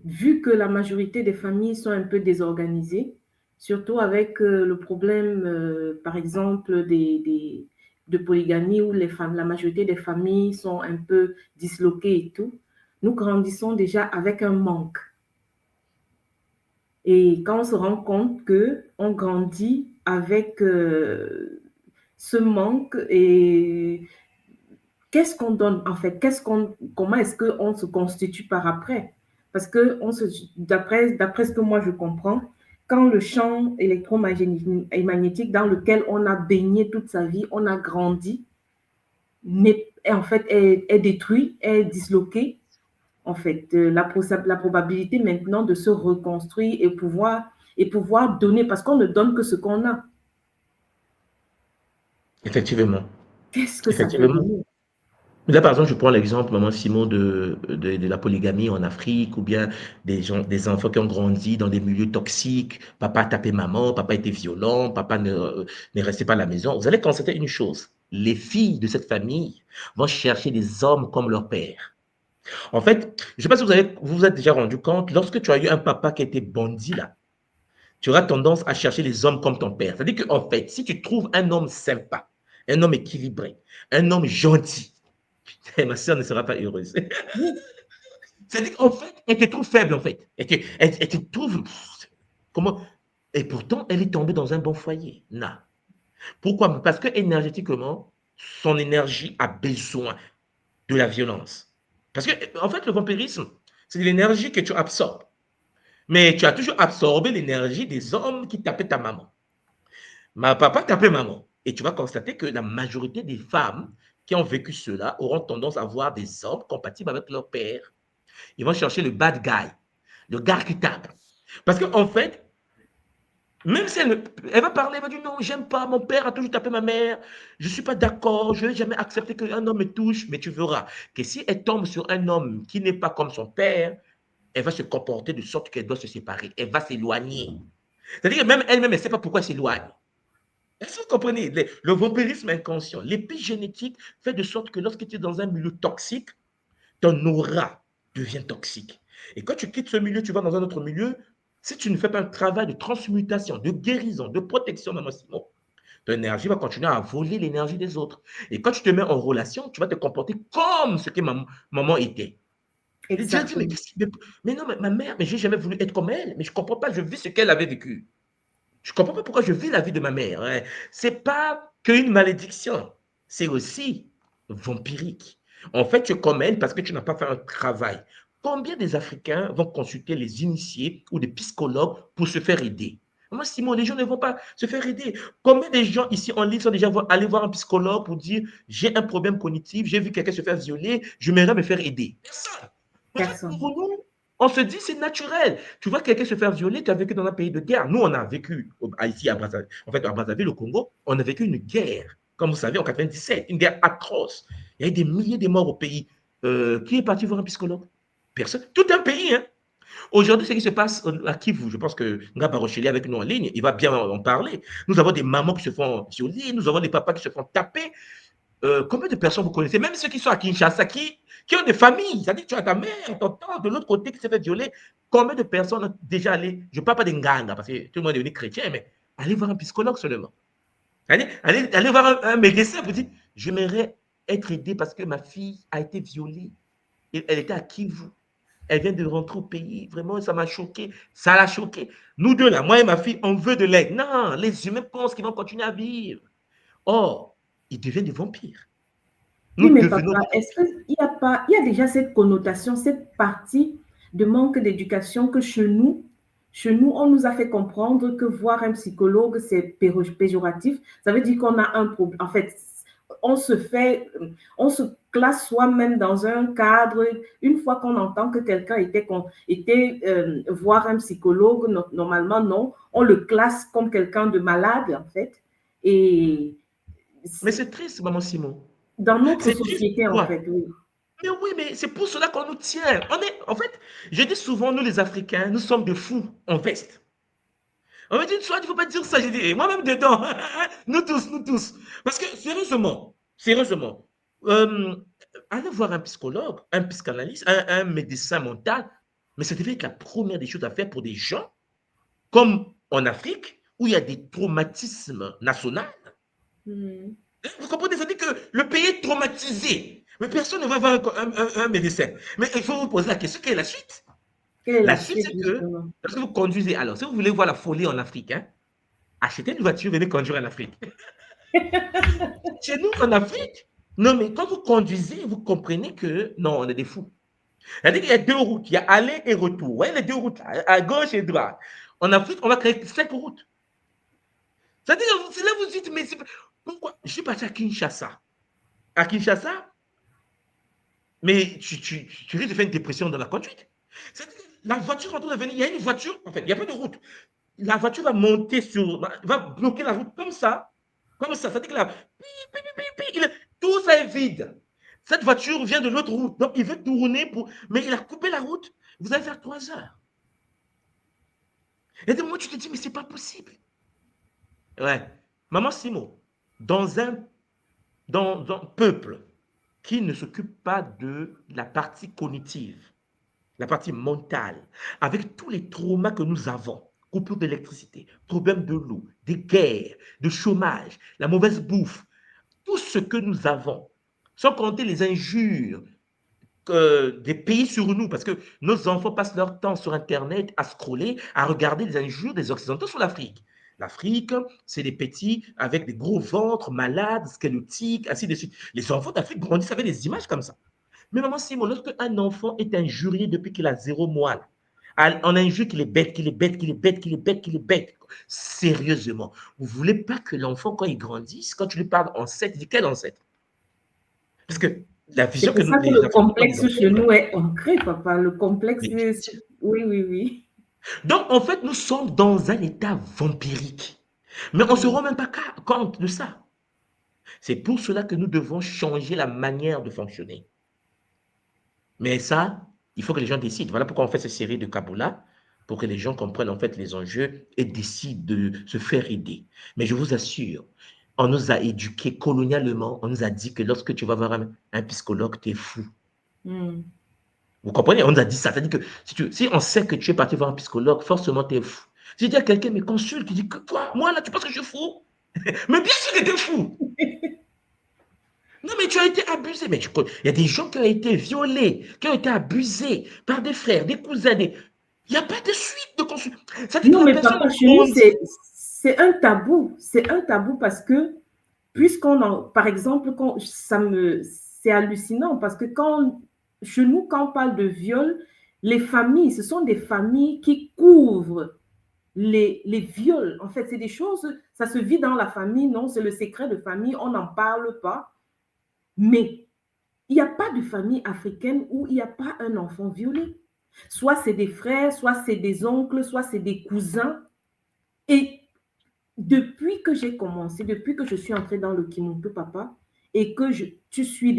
vu que la majorité des familles sont un peu désorganisées, surtout avec le problème, par exemple, de polygamie où la majorité des familles sont un peu disloquées et tout, nous grandissons déjà avec un manque. Et quand on se rend compte qu'on grandit avec ce manque et qu'est-ce qu'on donne en fait, comment est-ce qu'on se constitue par après? Parce que d'après ce que moi je comprends, quand le champ électromagnétique dans lequel on a baigné toute sa vie, on a grandi, en fait, est détruit, est disloqué, en fait, la probabilité maintenant de se reconstruire et pouvoir donner, parce qu'on ne donne que ce qu'on a. Effectivement. Qu'est-ce que ça peut Effectivement. donner? Là, par exemple, je prends l'exemple, maman Simon, de la polygamie en Afrique, ou bien des enfants qui ont grandi dans des milieux toxiques. Papa a tapé maman, papa était violent, papa ne restait pas à la maison. Vous allez constater une chose. Les filles de cette famille vont chercher des hommes comme leur père. En fait, je ne sais pas si vous vous êtes déjà rendu compte, lorsque tu as eu un papa qui était bandit, là, tu auras tendance à chercher les hommes comme ton père. C'est-à-dire qu'en fait, si tu trouves un homme sympa, un homme équilibré, un homme gentil, ma soeur ne sera pas heureuse. C'est-à-dire qu'en fait, elle te trouve faible, en fait. Elle te trouve. Comment? Et pourtant, elle est tombée dans un bon foyer. Non. Pourquoi? Parce que énergétiquement, son énergie a besoin de la violence. Parce que, en fait, le vampirisme, c'est de l'énergie que tu absorbes. Mais tu as toujours absorbé l'énergie des hommes qui tapaient ta maman. Ma papa tapait maman. Et tu vas constater que la majorité des femmes qui ont vécu cela auront tendance à voir des hommes compatibles avec leur père. Ils vont chercher le bad guy, le gars qui tape. Parce qu'en fait, même si elle va parler, elle va dire non, j'aime pas, mon père a toujours tapé ma mère, je ne suis pas d'accord, je ne vais jamais accepter qu'un homme me touche, mais tu verras que si elle tombe sur un homme qui n'est pas comme son père, elle va se comporter de sorte qu'elle doit se séparer, elle va s'éloigner. C'est-à-dire que même elle-même, elle ne sait pas pourquoi elle s'éloigne. Est-ce que vous comprenez? Le vampirisme inconscient, l'épigénétique fait de sorte que lorsque tu es dans un milieu toxique, ton aura devient toxique. Et quand tu quittes ce milieu, tu vas dans un autre milieu, si tu ne fais pas un travail de transmutation, de guérison, de protection, maman Simon, ton énergie va continuer à voler l'énergie des autres. Et quand tu te mets en relation, tu vas te comporter comme ce que maman était. Et Dieu dit, Exactement. mais non, ma mère, mais j'ai jamais voulu être comme elle, mais je ne comprends pas, je vis ce qu'elle avait vécu. Je ne comprends pas pourquoi je vis la vie de ma mère. Hein. Ce n'est pas qu'une malédiction, c'est aussi vampirique. En fait, tu es comme elle parce que tu n'as pas fait un travail. Combien des Africains vont consulter les initiés ou des psychologues pour se faire aider? Moi, Simon, les gens ne vont pas se faire aider. Combien de gens ici en ligne sont déjà allés voir un psychologue pour dire j'ai un problème cognitif, j'ai vu quelqu'un se faire violer, je m'aimerais me faire aider? Personne. Personne. Pour nous, on se dit c'est naturel. Tu vois quelqu'un se faire violer, tu as vécu dans un pays de guerre. Nous, on a vécu ici à Brazzaville, en fait, à Brazzaville, au Congo, on a vécu une guerre, comme vous savez, en 97, une guerre atroce. Il y a eu des milliers de morts au pays. Qui est parti voir un psychologue? Personne. Tout un pays, hein. Aujourd'hui, ce qui se passe à Kivu, je pense que Nga Barocheli avec nous en ligne, il va bien en parler. Nous avons des mamans qui se font violer, nous avons des papas qui se font taper. Combien de personnes vous connaissez, même ceux qui sont à Kinshasa, qui ont des familles, c'est-à-dire que tu as ta mère, ton père de l'autre côté qui s'est fait violer. Combien de personnes ont déjà allé, je ne parle pas des Nganga, parce que tout le monde est devenu chrétien, mais allez voir un psychologue seulement. Allez voir un médecin pour dire, j'aimerais être aidé parce que ma fille a été violée. Elle était à Kivu. Elle vient de rentrer au pays. Vraiment, ça m'a choqué. Ça l'a choqué. Nous deux, là, moi et ma fille, on veut de l'aide. Non, les humains pensent qu'ils vont continuer à vivre. Or, ils deviennent des vampires. Oui, Nous mais devenons papa, des est-ce qu'il y a déjà cette connotation, cette partie de manque d'éducation que chez nous, on nous a fait comprendre que voir un psychologue, c'est péjoratif. Ça veut dire qu'on a un problème. En fait, on on se classe soi-même dans un cadre. Une fois qu'on entend que quelqu'un était voir un psychologue, normalement, non. On le classe comme quelqu'un de malade, en fait. Et Mais c'est triste, maman Simon. dans notre C'est triste. société, en Pourquoi? fait, oui. Mais oui, mais c'est pour cela qu'on nous tient. En fait, je dis souvent, nous les Africains, nous sommes des fous en veste. On me dit, soit il ne faut pas dire ça. J'ai dit, moi-même dedans. Nous tous, nous tous. Parce que, sérieusement, euh, aller voir un psychologue, un psychanalyste, un médecin mental, mais ça devait être la première des choses à faire pour des gens comme en Afrique, où il y a des traumatismes nationaux. Mm. Vous comprenez? Ça dit que le pays est traumatisé. Mais personne ne va voir un médecin. Mais il faut vous poser la question, quelle est la suite? Quelle est La la suite, suite, c'est que justement? lorsque vous conduisez, alors, si vous voulez voir la folie en Afrique, hein, achetez une voiture, venez conduire en Afrique. Chez nous, en Afrique, non, mais quand vous conduisez, vous comprenez que non, on est des fous. C'est-à-dire qu'il y a 2 routes. Il y a aller et retour. Vous voyez les 2 routes, à gauche et à droite. En Afrique, on va créer 5 routes. C'est-à-dire, c'est là vous dites, mais pourquoi? Je suis parti à Kinshasa. À Kinshasa, mais tu risques de faire une dépression dans la conduite. C'est-à-dire, la voiture va venir, il y a une voiture, en fait, il n'y a pas de route. La voiture va monter va bloquer la route comme ça. Comme ça. C'est-à-dire que là, tout ça est vide. Cette voiture vient de l'autre route. Donc, il veut tourner mais il a coupé la route. Vous allez faire 3 heures. Et de moi, tu te dis, mais c'est pas possible. Ouais. Maman Simo, dans un peuple qui ne s'occupe pas de la partie cognitive, la partie mentale, avec tous les traumas que nous avons, coupure d'électricité, problème de l'eau, des guerres, de chômage, la mauvaise bouffe, tout ce que nous avons, sans compter les injures des pays sur nous, parce que nos enfants passent leur temps sur Internet à scroller, à regarder les injures des Occidentaux sur l'Afrique. L'Afrique, c'est des petits avec des gros ventres, malades, squelettiques, ainsi de suite. Les enfants d'Afrique grandissent avec des images comme ça. Mais maman Simon, lorsque un enfant est injurié depuis qu'il a 0 mois, on injure qu'il est bête, qu'il est bête, qu'il est bête, qu'il est bête, qu'il est bête. Sérieusement, vous ne voulez pas que l'enfant, quand il grandisse, quand tu lui parles ancêtre, il dit quel ancêtre? Parce que la vision C'est que pour ça que les le Africains complexe chez nous est ancré, papa. Le complexe, mais, oui, oui, oui. donc, en fait, nous sommes dans un état vampirique. Mais on ne se rend même pas compte de ça. C'est pour cela que nous devons changer la manière de fonctionner. Mais ça, il faut que les gens décident. Voilà pourquoi on fait cette série de Kaboula, pour que les gens comprennent en fait les enjeux et décident de se faire aider. Mais je vous assure, on nous a éduqués colonialement, on nous a dit que lorsque tu vas voir un psychologue, tu es fou. Mm. Vous comprenez? On nous a dit ça. C'est-à-dire que si on sait que tu es parti voir un psychologue, forcément tu es fou. Si je dis à quelqu'un, mais consulte, tu dis que quoi? Moi là, tu penses que je suis fou? Mais bien sûr que tu es fou! Non, mais tu as été abusé. Mais il y a des gens qui ont été violés, qui ont été abusés par des frères, des cousins. Il n'y a pas de suite de consultation. C'est-à-dire Non, que la mais personne papa, chez nous, c'est un tabou. C'est un tabou parce que, par exemple, c'est hallucinant parce que chez nous, quand on parle de viol, les familles, ce sont des familles qui couvrent les viols. En fait, c'est des choses, ça se vit dans la famille, non, c'est le secret de famille, on n'en parle pas. Mais il n'y a pas de famille africaine où il n'y a pas un enfant violé. Soit c'est des frères, soit c'est des oncles, soit c'est des cousins. Et depuis que j'ai commencé, depuis que je suis entrée dans le Kimuntu, papa, et que tu suis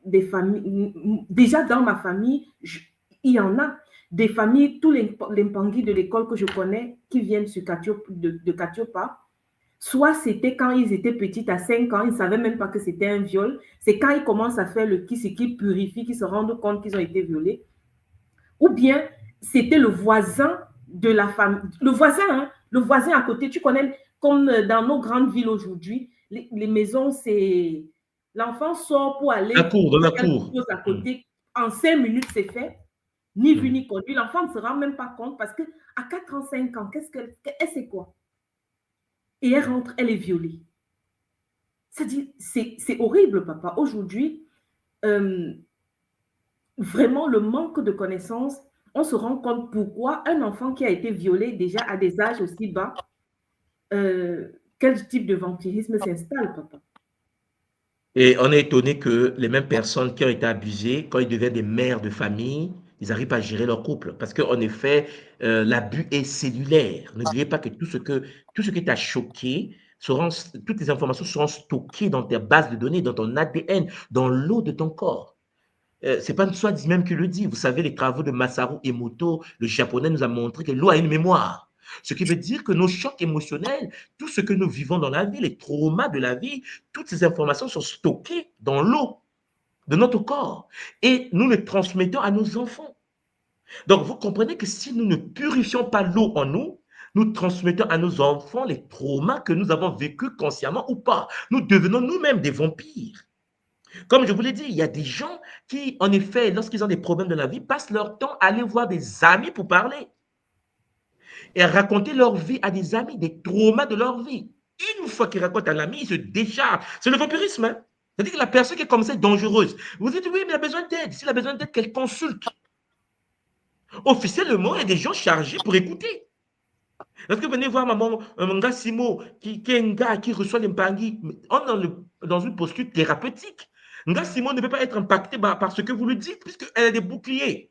des familles, déjà dans ma famille, il y en a des familles, tous les Mpangui de l'école que je connais qui viennent de Katiopa, soit c'était quand ils étaient petits à 5 ans, ils ne savaient même pas que c'était un viol. C'est quand ils commencent à faire le kiss qui purifie, qu'ils se rendent compte qu'ils ont été violés. Ou bien c'était le voisin de la famille. Le voisin, hein, le voisin à côté. Tu connais, comme dans nos grandes villes aujourd'hui, les maisons, c'est... L'enfant sort pour aller dans la quelque cour. chose à côté. En 5 minutes, c'est fait. Ni vu ni connu. L'enfant ne se rend même pas compte parce qu'à 4 ans, 5 ans, elle sait quoi? Et elle rentre, elle est violée. C'est horrible, papa. Aujourd'hui, vraiment, le manque de connaissances, on se rend compte pourquoi un enfant qui a été violé déjà à des âges aussi bas, quel type de vampirisme s'installe, papa? Et on est étonné que les mêmes personnes qui ont été abusées, quand ils deviennent des mères de famille, ils n'arrivent pas à gérer leur couple. Parce qu'en effet, l'abus est cellulaire. N'oubliez pas que tout ce qui t'a choqué, toutes les informations seront stockées dans tes bases de données, dans ton ADN, dans l'eau de ton corps. C'est pas soi dit même qui le dit. Vous savez, les travaux de Masaru Emoto, le japonais, nous a montré que l'eau a une mémoire. Ce qui veut dire que nos chocs émotionnels, tout ce que nous vivons dans la vie, les traumas de la vie, toutes ces informations sont stockées dans l'eau de notre corps et nous les transmettons à nos enfants. Donc, vous comprenez que si nous ne purifions pas l'eau en nous, nous transmettons à nos enfants les traumas que nous avons vécus consciemment ou pas. Nous devenons nous-mêmes des vampires. Comme je vous l'ai dit, il y a des gens qui, en effet, lorsqu'ils ont des problèmes de la vie, passent leur temps à aller voir des amis pour parler et à raconter leur vie à des amis, des traumas de leur vie. Une fois qu'ils racontent à l'ami, ils se déchargent. C'est le vampirisme. Hein? C'est-à-dire que la personne qui est comme ça est dangereuse. Vous dites, oui, mais il a besoin d'aide. S'il a besoin d'aide, qu'elle consulte. Officiellement, il y a des gens chargés pour écouter. Lorsque vous venez voir mon gars Simo, qui est un gars qui reçoit l'Impangi, on est dans une posture thérapeutique. Nga Simo ne peut pas être impacté par ce que vous lui dites, puisqu'elle a des boucliers.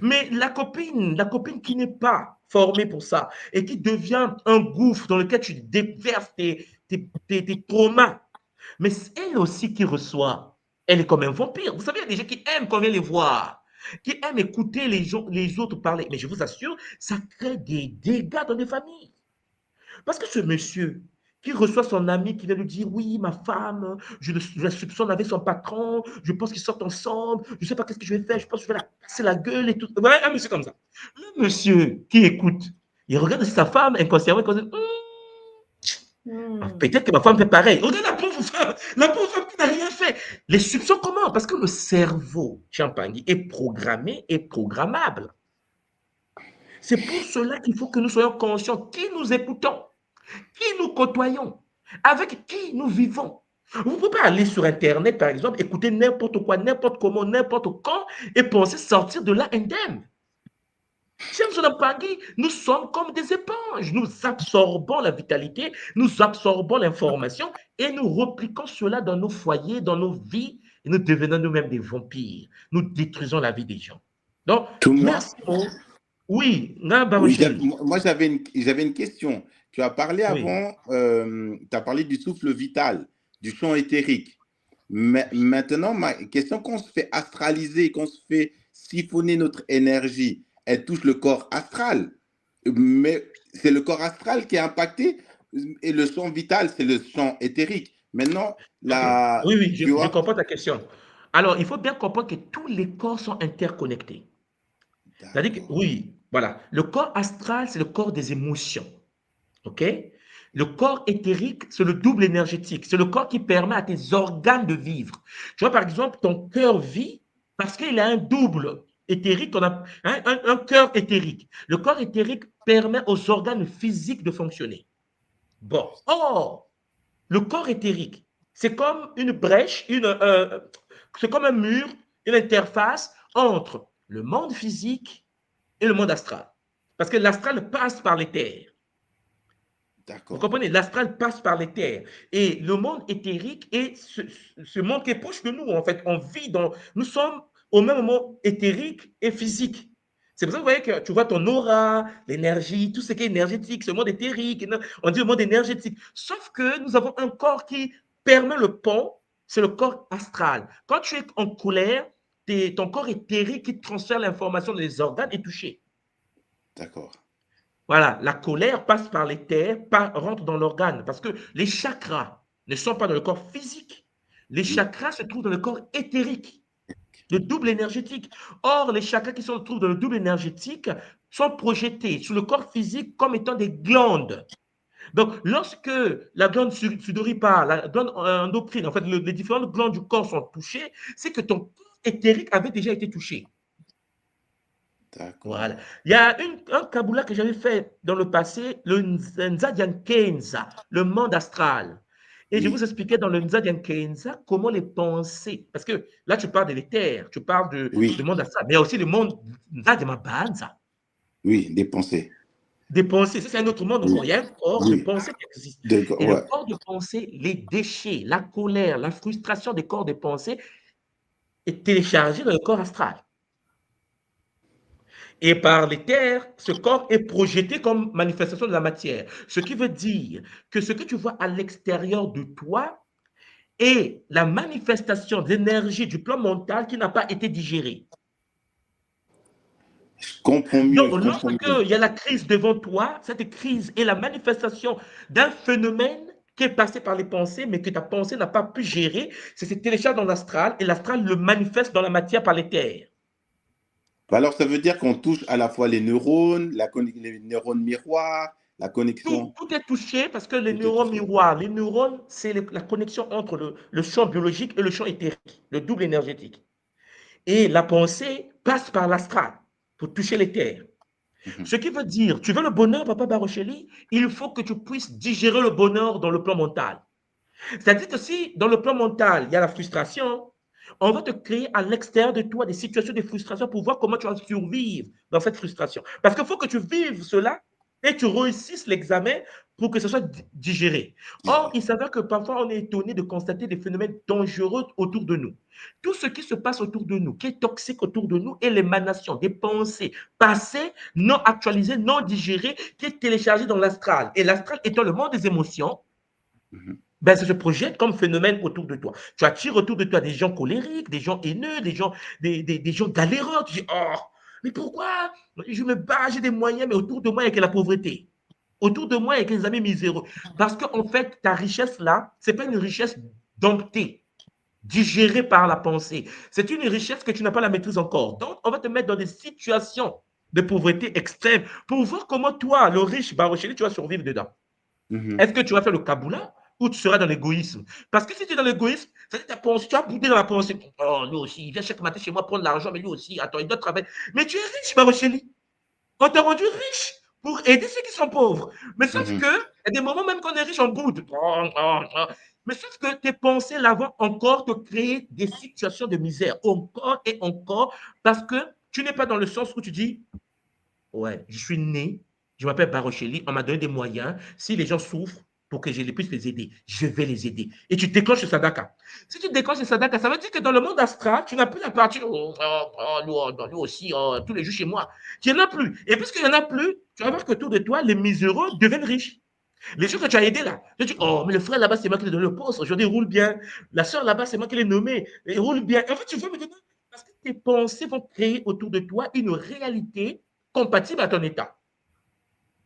Mais la copine qui n'est pas formée pour ça et qui devient un gouffre dans lequel tu déverses tes traumas, mais elle aussi qui reçoit, elle est comme un vampire. Vous savez, il y a des gens qui aiment quand on vient les voir, qui aiment écouter les autres parler. Mais je vous assure, ça crée des dégâts dans les familles. Parce que ce monsieur qui reçoit son ami qui vient lui dire oui, ma femme, je la soupçonne avec son patron, je pense qu'ils sortent ensemble, je ne sais pas qu'est-ce que je vais faire, je pense que je vais la casser la gueule et tout. Ouais, un monsieur comme ça. Le monsieur qui écoute, il regarde sa femme inconsciemment, il dit peut-être que ma femme fait pareil. Regarde la pauvre femme qui n'a rien fait. Les soupçons comment? Parce que le cerveau, Champagne, est programmé et programmable. C'est pour cela qu'il faut que nous soyons conscients qui nous écoutons, qui nous côtoyons, avec qui nous vivons. Vous ne pouvez pas aller sur Internet, par exemple, écouter n'importe quoi, n'importe comment, n'importe quand, et penser sortir de là indemne. Chers Pangui, nous sommes comme des éponges. Nous absorbons la vitalité, nous absorbons l'information et nous repliquons cela dans nos foyers, dans nos vies, et nous devenons nous-mêmes des vampires. Nous détruisons la vie des gens. Donc, merci. Oui, moi j'avais une question. Tu as parlé avant, tu as parlé du souffle vital, du champ éthérique. Mais maintenant, ma question, quand on se fait astraliser, quand on se fait siphonner notre énergie, elle touche le corps astral. Mais c'est le corps astral qui est impacté et le champ vital, c'est le champ éthérique. Maintenant, oui, je comprends ta question. Alors, il faut bien comprendre que tous les corps sont interconnectés. C'est-à-dire que, oui, voilà. Le corps astral, c'est le corps des émotions. OK? Le corps éthérique, c'est le double énergétique. C'est le corps qui permet à tes organes de vivre. Tu vois, par exemple, ton cœur vit parce qu'il a un double éthérique, on a un cœur éthérique. Le corps éthérique permet aux organes physiques de fonctionner. Bon. Or, le corps éthérique, c'est comme une brèche, c'est comme un mur, une interface entre le monde physique et le monde astral. Parce que l'astral passe par l'éther. Vous comprenez? L'astral passe par l'éther. Et le monde éthérique est ce monde qui est proche de nous. En fait, on vit nous sommes au même moment éthérique et physique. C'est pour ça que vous voyez que tu vois ton aura, l'énergie, tout ce qui est énergétique, ce monde éthérique, on dit le monde énergétique. Sauf que nous avons un corps qui permet le pont, c'est le corps astral. Quand tu es en colère, ton corps éthérique qui transfère l'information des organes est touché. D'accord. Voilà, la colère passe par l'éther, rentre dans l'organe, parce que les chakras ne sont pas dans le corps physique. Les chakras se trouvent dans le corps éthérique, le double énergétique. Or, les chakras qui se trouvent dans le double énergétique sont projetés sur le corps physique comme étant des glandes. Donc, lorsque la glande sudoripare, la glande endocrine, en fait, les différentes glandes du corps sont touchées, c'est que ton corps éthérique avait déjà été touché. Voilà. Il y a un Kabbalah que j'avais fait dans le passé, le Nzadian Kenza, le monde astral. Et je vous expliquais dans le Nzadian Kenza comment les pensées, parce que là tu parles de l'éther, tu parles du monde astral, mais il y a aussi le monde Nzadian Banza. Oui, des pensées. Des pensées, ça c'est un autre monde. Il y a un corps de pensée qui existe. Et le corps de pensée, les déchets, la colère, la frustration des corps de pensée est téléchargé dans le corps astral. Et par l'éther, ce corps est projeté comme manifestation de la matière. Ce qui veut dire que ce que tu vois à l'extérieur de toi est la manifestation d'énergie du plan mental qui n'a pas été digérée. Je comprends mieux. Donc, lorsqu'il y a la crise devant toi, cette crise est la manifestation d'un phénomène qui est passé par les pensées, mais que ta pensée n'a pas pu gérer. C'est ce télécharge dans l'astral et l'astral le manifeste dans la matière par l'éther. Alors, ça veut dire qu'on touche à la fois les neurones, les neurones miroirs, la connexion. Tout est touché parce que les neurones miroirs, les neurones, c'est la connexion entre le champ biologique et le champ éthérique, le double énergétique. Et la pensée passe par l'astral pour toucher l'éther. Ce qui veut dire, tu veux le bonheur, Papa Barocheli, il faut que tu puisses digérer le bonheur dans le plan mental. C'est-à-dire que si dans le plan mental, il y a la frustration, On va te créer à l'extérieur de toi des situations de frustration pour voir comment tu vas survivre dans cette frustration. Parce qu'il faut que tu vives cela et tu réussisses l'examen pour que ce soit digéré. Or, il s'avère que parfois, on est étonné de constater des phénomènes dangereux autour de nous. Tout ce qui se passe autour de nous, qui est toxique autour de nous, est l'émanation des pensées passées, non actualisées, non digérées, qui est téléchargée dans l'astral. Et l'astral étant le monde des émotions, ben, ça se projette comme phénomène autour de toi. Tu attires autour de toi des gens colériques, des gens haineux, des gens galérants. Tu dis, oh, mais pourquoi je me bats, j'ai des moyens, mais autour de moi, il n'y a que la pauvreté. Autour de moi, il y a que les amis miséreux. Parce qu'en fait, ta richesse là, ce n'est pas une richesse domptée, digérée par la pensée. C'est une richesse que tu n'as pas la maîtrise encore. Donc, on va te mettre dans des situations de pauvreté extrême pour voir comment toi, le riche Barocheli, tu vas survivre dedans. Est-ce que tu vas faire le kaboula ou tu seras dans l'égoïsme? Parce que si tu es dans l'égoïsme, tu vas bouder dans la pensée. Oh, lui aussi, il vient chaque matin chez moi prendre l'argent, mais lui aussi, attends, il doit travailler. Mais tu es riche, Barocheli. On t'a rendu riche pour aider ceux qui sont pauvres. Mais sauf que, il y a des moments même qu'on est riche, on boude. Mais sauf que tes pensées là vont encore te créer des situations de misère, encore et encore, parce que tu n'es pas dans le sens où tu dis, ouais, je suis né, je m'appelle Barocheli, on m'a donné des moyens. Si les gens souffrent, pour que je puisse les aider, je vais les aider. Et tu déclenches le sadaka. Si tu déclenches le sadaka, ça veut dire que dans le monde astral, tu n'as plus la partie lui aussi, tous les jours chez moi. Tu n'en as plus. Et puisqu'il n'y en a plus, tu vas voir qu'autour de toi, les miséreux deviennent riches. Les gens que tu as aidés là, tu dis, oh, mais le frère là-bas, c'est moi qui l'ai donné le poste. Aujourd'hui, il roule bien. La soeur là-bas, c'est moi qui l'ai nommé. Il roule bien. En fait, tu vois maintenant, parce que tes pensées vont créer autour de toi une réalité compatible à ton état.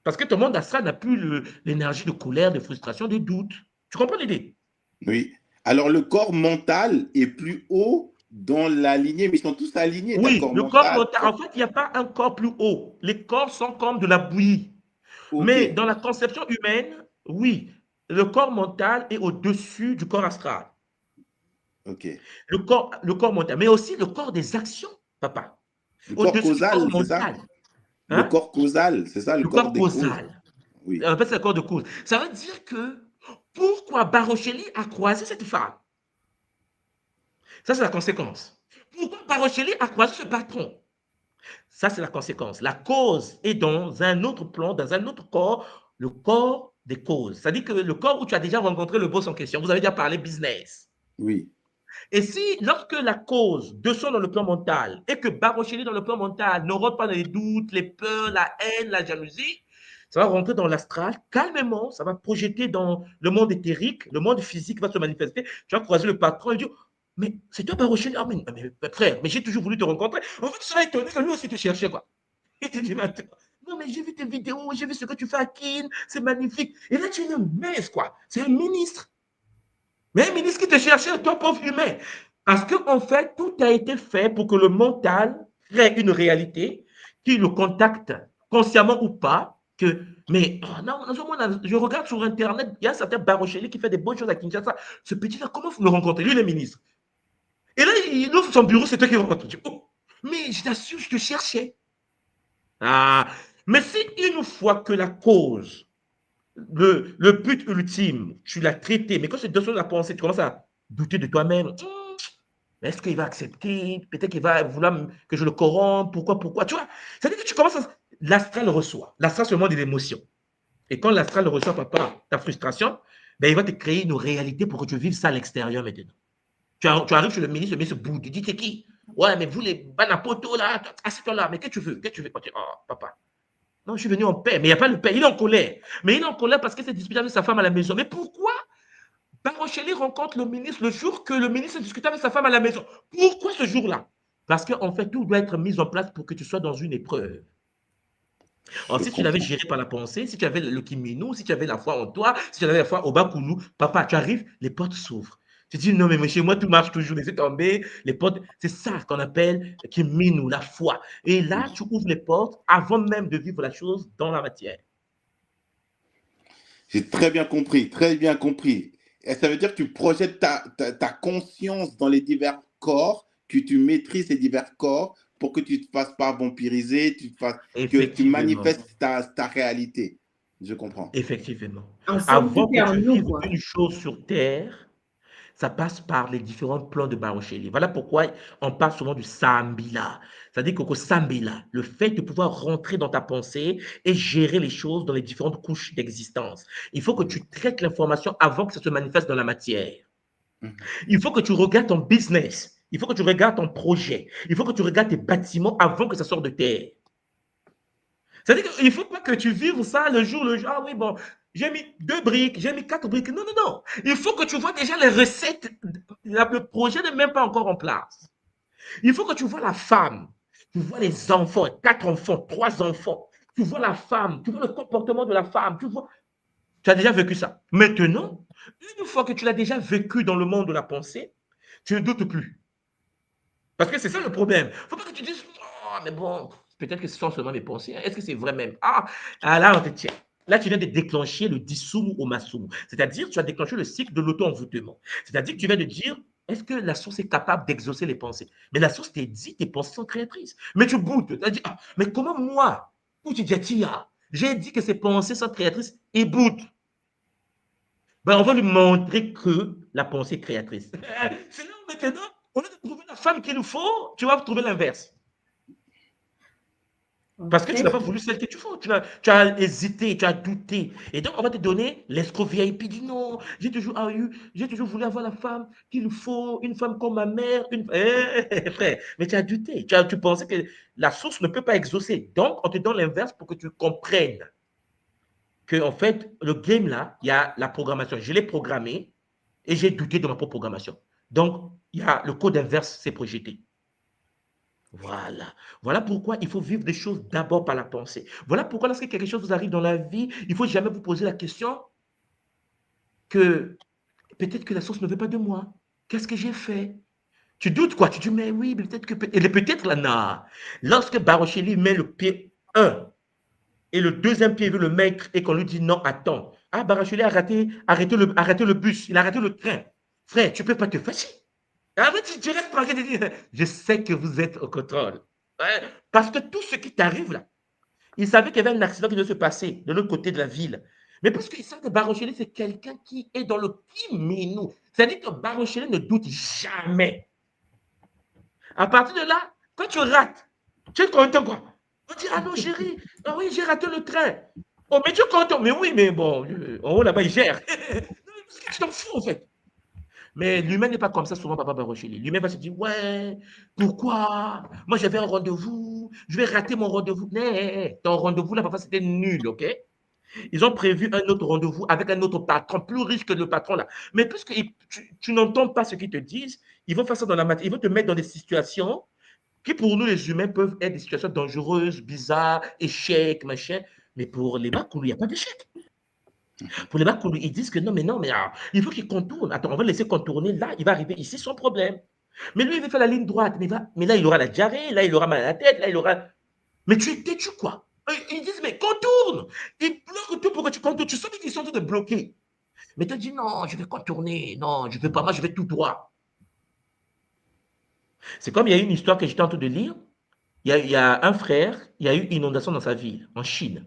Parce que ton monde astral n'a plus l'énergie de colère, de frustration, de doute. Tu comprends l'idée? Oui. Alors, le corps mental est plus haut dans la lignée, mais ils sont tous alignés. Tu as le Oui, corps le corps mental. mental, en fait, il n'y a pas un corps plus haut. Les corps sont comme de la bouillie. OK. Mais dans la conception humaine, oui, le corps mental est au-dessus du corps astral. OK. Le corps mental, mais aussi le corps des actions, papa. Le corps Au-dessus du corps causal, c'est ça? mental. Le Hein? corps causal, c'est ça, le Le corps corps des causes. causal. Oui. On appelle ça le corps de cause. Ça veut dire que pourquoi Barocheli a croisé cette femme? Ça, c'est la conséquence. Pourquoi Barocheli a croisé ce patron? Ça, c'est la conséquence. La cause est dans un autre plan, dans un autre corps, le corps des causes. C'est-à-dire que le corps où tu as déjà rencontré le boss en question, vous avez déjà parlé business. Oui. Et si, lorsque la cause descend dans le plan mental et que Barocheli dans le plan mental ne rentre pas dans les doutes, les peurs, la haine, la jalousie, ça va rentrer dans l'astral calmement, ça va projeter dans le monde éthérique, le monde physique va se manifester. Tu vas croiser le patron et dire, mais c'est toi Barocheli? Ah, mais frère, mais j'ai toujours voulu te rencontrer. En fait, tu seras étonné que lui aussi te cherchait, quoi. Il te dit, mais attends, non, mais j'ai vu tes vidéos, j'ai vu ce que tu fais à Kin, c'est magnifique. Et là, tu es une mince, quoi. C'est un ministre. Mais un ministre qui te cherchait, toi, pauvre humain. Parce qu'en fait, tout a été fait pour que le mental crée une réalité qui le contacte, consciemment ou pas, que, mais oh non, je regarde sur Internet, il y a un certain Barocheli qui fait des bonnes choses à Kinshasa. Ce petit-là, comment vous le rencontrez? Lui, le ministre. Et là, il ouvre son bureau, c'est toi qui le rencontres. Oh, mais je t'assure, je te cherchais. Ah, mais si une fois que la cause, le but ultime, tu l'as traité, mais quand c'est de la pensée, tu commences à douter de toi-même. Est-ce qu'il va accepter? Peut-être qu'il va vouloir que je le corrompe. Pourquoi? Tu vois, c'est-à-dire que tu commences à... L'astral reçoit. L'astral, c'est le monde des émotions. Et quand l'astral reçoit, papa, ta frustration, ben, il va te créer une réalité pour que tu vives ça à l'extérieur maintenant. Tu arrives chez le ministre boude. Il dit, c'est qui? Ouais, mais vous, les banapoto, là, assieds-toi là. Mais qu'est-ce que tu veux? Qu'est-ce que tu veux? Oh, papa. Non, je suis venu en paix. Mais il n'y a pas de paix. Il est en colère. Mais il est en colère parce qu'il s'est disputé avec sa femme à la maison. Mais pourquoi Barocheli rencontre le ministre le jour que le ministre discutait avec sa femme à la maison? Pourquoi ce jour-là? Parce qu'en fait, tout doit être mis en place pour que tu sois dans une épreuve. Alors, Je si tu l'avais comprends. géré par la pensée, si tu avais le Kimino, si tu avais la foi en toi, si tu avais la foi au Bakunu, papa, tu arrives, les portes s'ouvrent. Tu dis, non, mais chez moi, tout marche toujours, laissez tomber, les portes, c'est ça qu'on appelle Kimino, la foi. Et là, tu ouvres les portes avant même de vivre la chose dans la matière. J'ai très bien compris, très bien compris. Et ça veut dire que tu projettes ta conscience dans les divers corps, que tu maîtrises ces divers corps pour que tu ne te fasses pas vampiriser, que tu Effectivement. manifestes ta réalité. Je comprends. Effectivement. En somme, Avant tout que est en tu nous, vives quoi. une chose sur terre, ça passe par les différents plans de Barocheli. Voilà pourquoi on parle souvent du Sambila. C'est-à-dire que Sambila, le fait de pouvoir rentrer dans ta pensée et gérer les choses dans les différentes couches d'existence. Il faut que tu traites l'information avant que ça se manifeste dans la matière. Il faut que tu regardes ton business. Il faut que tu regardes ton projet. Il faut que tu regardes tes bâtiments avant que ça sorte de terre. C'est-à-dire qu'il ne faut pas que tu vives ça le jour. Ah oui, bon, j'ai mis 2 briques, j'ai mis 4 briques. Non, non, non. Il faut que tu vois déjà les recettes. Le projet n'est même pas encore en place. Il faut que tu vois la femme. Tu vois les enfants, 4 enfants, 3 enfants. Tu vois la femme, tu vois le comportement de la femme. Tu as déjà vécu ça. Maintenant, une fois que tu l'as déjà vécu dans le monde de la pensée, tu ne doutes plus. Parce que c'est ça le problème. Il ne faut pas que tu dises, oh, mais bon, peut-être que ce sont seulement mes pensées. Est-ce que c'est vrai même? Là, on te tient. Là, tu viens de déclencher le dissous au massou. C'est-à-dire, tu as déclenché le cycle de l'auto-envoûtement. C'est-à-dire que tu viens de dire, est-ce que la source est capable d'exaucer les pensées? Mais la source t'a dit, tes pensées sont créatrices. Mais tu boutes. Tu as dit, mais comment moi, j'ai dit que ces pensées sont créatrices et boute. Ben, on va lui montrer que la pensée est créatrice. C'est là maintenant, au lieu de trouver la femme qu'il nous faut, tu vas trouver l'inverse. Parce que tu n'as pas voulu celle que tu veux. Tu as hésité, tu as douté. Et donc, on va te donner l'escroc VIP. Dit non, j'ai toujours voulu avoir la femme qu'il faut, une femme comme ma mère. Frère, mais tu as douté. Tu pensais que la source ne peut pas exaucer. Donc, on te donne l'inverse pour que tu comprennes que, en fait, le game là, il y a la programmation. Je l'ai programmé et j'ai douté de ma propre programmation. Donc, il y a le code inverse s'est projeté. Voilà. Voilà pourquoi il faut vivre des choses d'abord par la pensée. Voilà pourquoi lorsque quelque chose vous arrive dans la vie, il ne faut jamais vous poser la question que peut-être que la source ne veut pas de moi. Qu'est-ce que j'ai fait? Tu doutes quoi? Tu dis, mais oui, peut-être que... Et peut-être là, non. Lorsque Barocheli met le pied 1 et le deuxième pied veut le mettre et qu'on lui dit non, attends. Ah, Barocheli a arrêté le bus, il a arrêté le train. Frère, tu ne peux pas te fâcher. En fait, tu restes tranquille. Je sais que vous êtes au contrôle. Ouais, parce que tout ce qui t'arrive là, il savait qu'il y avait un accident qui devait se passer de l'autre côté de la ville. Mais parce qu'il savent que Barocheli, c'est quelqu'un qui est dans le qui-minou. C'est-à-dire que Barocheli ne doute jamais. À partir de là, quand tu rates, tu es content quoi? On dit, ah non chérie, ah oui, j'ai raté le train. Oh, mais tu es content. Mais oui, mais bon, en haut là-bas, il gère. Parce que tu t'en fous en fait. Mais l'humain n'est pas comme ça souvent, papa Barocheli. L'humain va se dire, ouais, pourquoi? Moi, j'avais un rendez-vous, je vais rater mon rendez-vous. Nee, ton rendez-vous, là, papa, c'était nul, ok? Ils ont prévu un autre rendez-vous avec un autre patron, plus riche que le patron, là. Mais puisque tu n'entends pas ce qu'ils te disent, ils vont faire ça dans la matière. Ils vont te mettre dans des situations qui, pour nous, les humains, peuvent être des situations dangereuses, bizarres, échecs, machin. Mais pour les Bakoulou, il n'y a pas d'échec. Pour les Bakoulou, ils disent que non, mais il faut qu'il contourne. Attends, on va le laisser contourner. Là, il va arriver ici sans problème. Mais lui, il veut faire la ligne droite. Mais là, il aura la diarrhée. Là, il aura mal à la tête. Là, il aura. Mais tu es têtu, quoi. Ils disent, mais contourne. Ils bloquent tout pour que tu contournes. Tu sens qu'ils sont en train de bloquer. Mais tu dis, non, je vais contourner. Non, je ne veux pas. Moi, je vais tout droit. C'est comme il y a une histoire que j'étais en train de lire. Il y a un frère, il y a eu inondation dans sa ville, en Chine.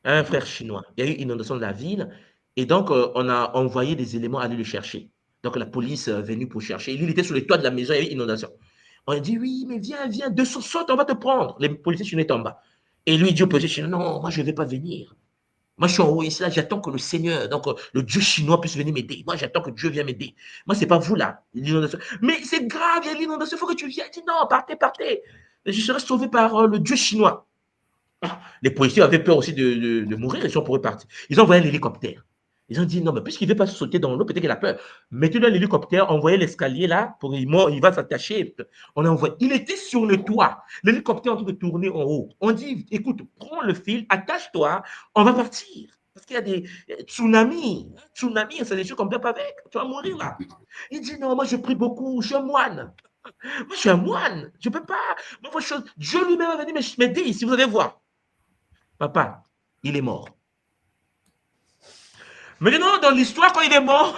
Un frère chinois. Il y a eu inondation de la ville. Et donc, on a envoyé des éléments aller le chercher. Donc, la police est venue pour chercher. Il était sur le toit de la maison, il y a eu inondation. On a dit, oui, mais viens, 200 saute, on va te prendre. Les policiers chinois étaient en bas. Et lui, il dit aux policiers chinois, non, moi, je ne vais pas venir. Moi, je suis en haut ici, là, j'attends que le Seigneur, donc le Dieu chinois puisse venir m'aider. Moi, j'attends que Dieu vienne m'aider. Moi, ce n'est pas vous, là, l'inondation. Mais c'est grave, il y a l'inondation, il faut que tu viennes. Il dit, non, partez. Je serai sauvé par le Dieu chinois. Les policiers avaient peur aussi de mourir, ils sont pour repartir. Ils ont envoyé un hélicoptère. Ils ont dit non, mais puisqu'il ne veut pas sauter dans l'eau, peut-être qu'il a peur. Mettez-le dans l'hélicoptère, envoyez l'escalier là, il va s'attacher. On a envoyé. Il était sur le toit. L'hélicoptère est en train de tourner en haut. On dit écoute, prends le fil, attache-toi, on va partir. Parce qu'il y a des tsunamis. Tsunami, c'est des choses qu'on ne peut pas avec. Tu vas mourir là. Il dit non, moi je prie beaucoup, je suis un moine. Moi je suis un moine, je ne peux pas. Moi, Dieu lui-même a venu m'aider ici, vous allez voir. Papa, il est mort. Maintenant, dans l'histoire, quand il est mort,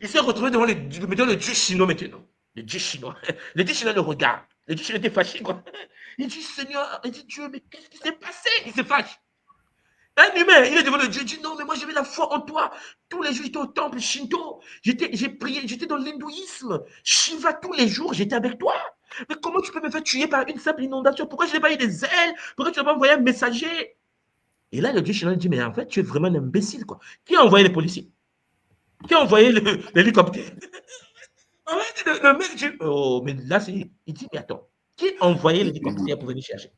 il s'est retrouvé devant le Dieu chinois maintenant. Le Dieu chinois. Le Dieu chinois le regarde. Le Dieu chinois était fâché, quoi. Il dit, Seigneur, il dit, Dieu, mais qu'est-ce qui s'est passé? Il se fâche. Un humain, il est devant le Dieu, il dit non, mais moi j'avais la foi en toi. Tous les jours, j'étais au temple Shinto, j'ai prié, j'étais dans l'hindouisme. Shiva, tous les jours, j'étais avec toi. Mais comment tu peux me faire tuer par une simple inondation? Pourquoi je n'ai pas eu des ailes? Pourquoi tu n'as pas envoyé un messager? Et là, le Dieu chinois dit, mais en fait, tu es vraiment un imbécile, quoi. Qui a envoyé les policiers? Qui a envoyé l'hélicoptère? En fait, le mec dit, oh, mais là, il dit, mais attends, qui a envoyé l'hélicoptère pour venir chercher?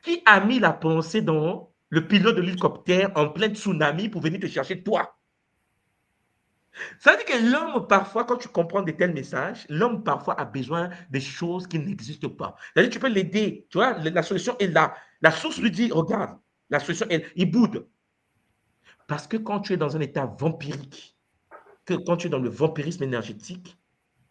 Qui a mis la pensée dans le pilote de l'hélicoptère en plein tsunami pour venir te chercher toi? Ça veut dire que l'homme, parfois, quand tu comprends de tels messages, l'homme, parfois, a besoin de choses qui n'existent pas. C'est-à-dire que tu peux l'aider, tu vois, la solution est là. La source lui dit, regarde, la solution est, il boude. Parce que quand tu es dans un état vampirique, que quand tu es dans le vampirisme énergétique,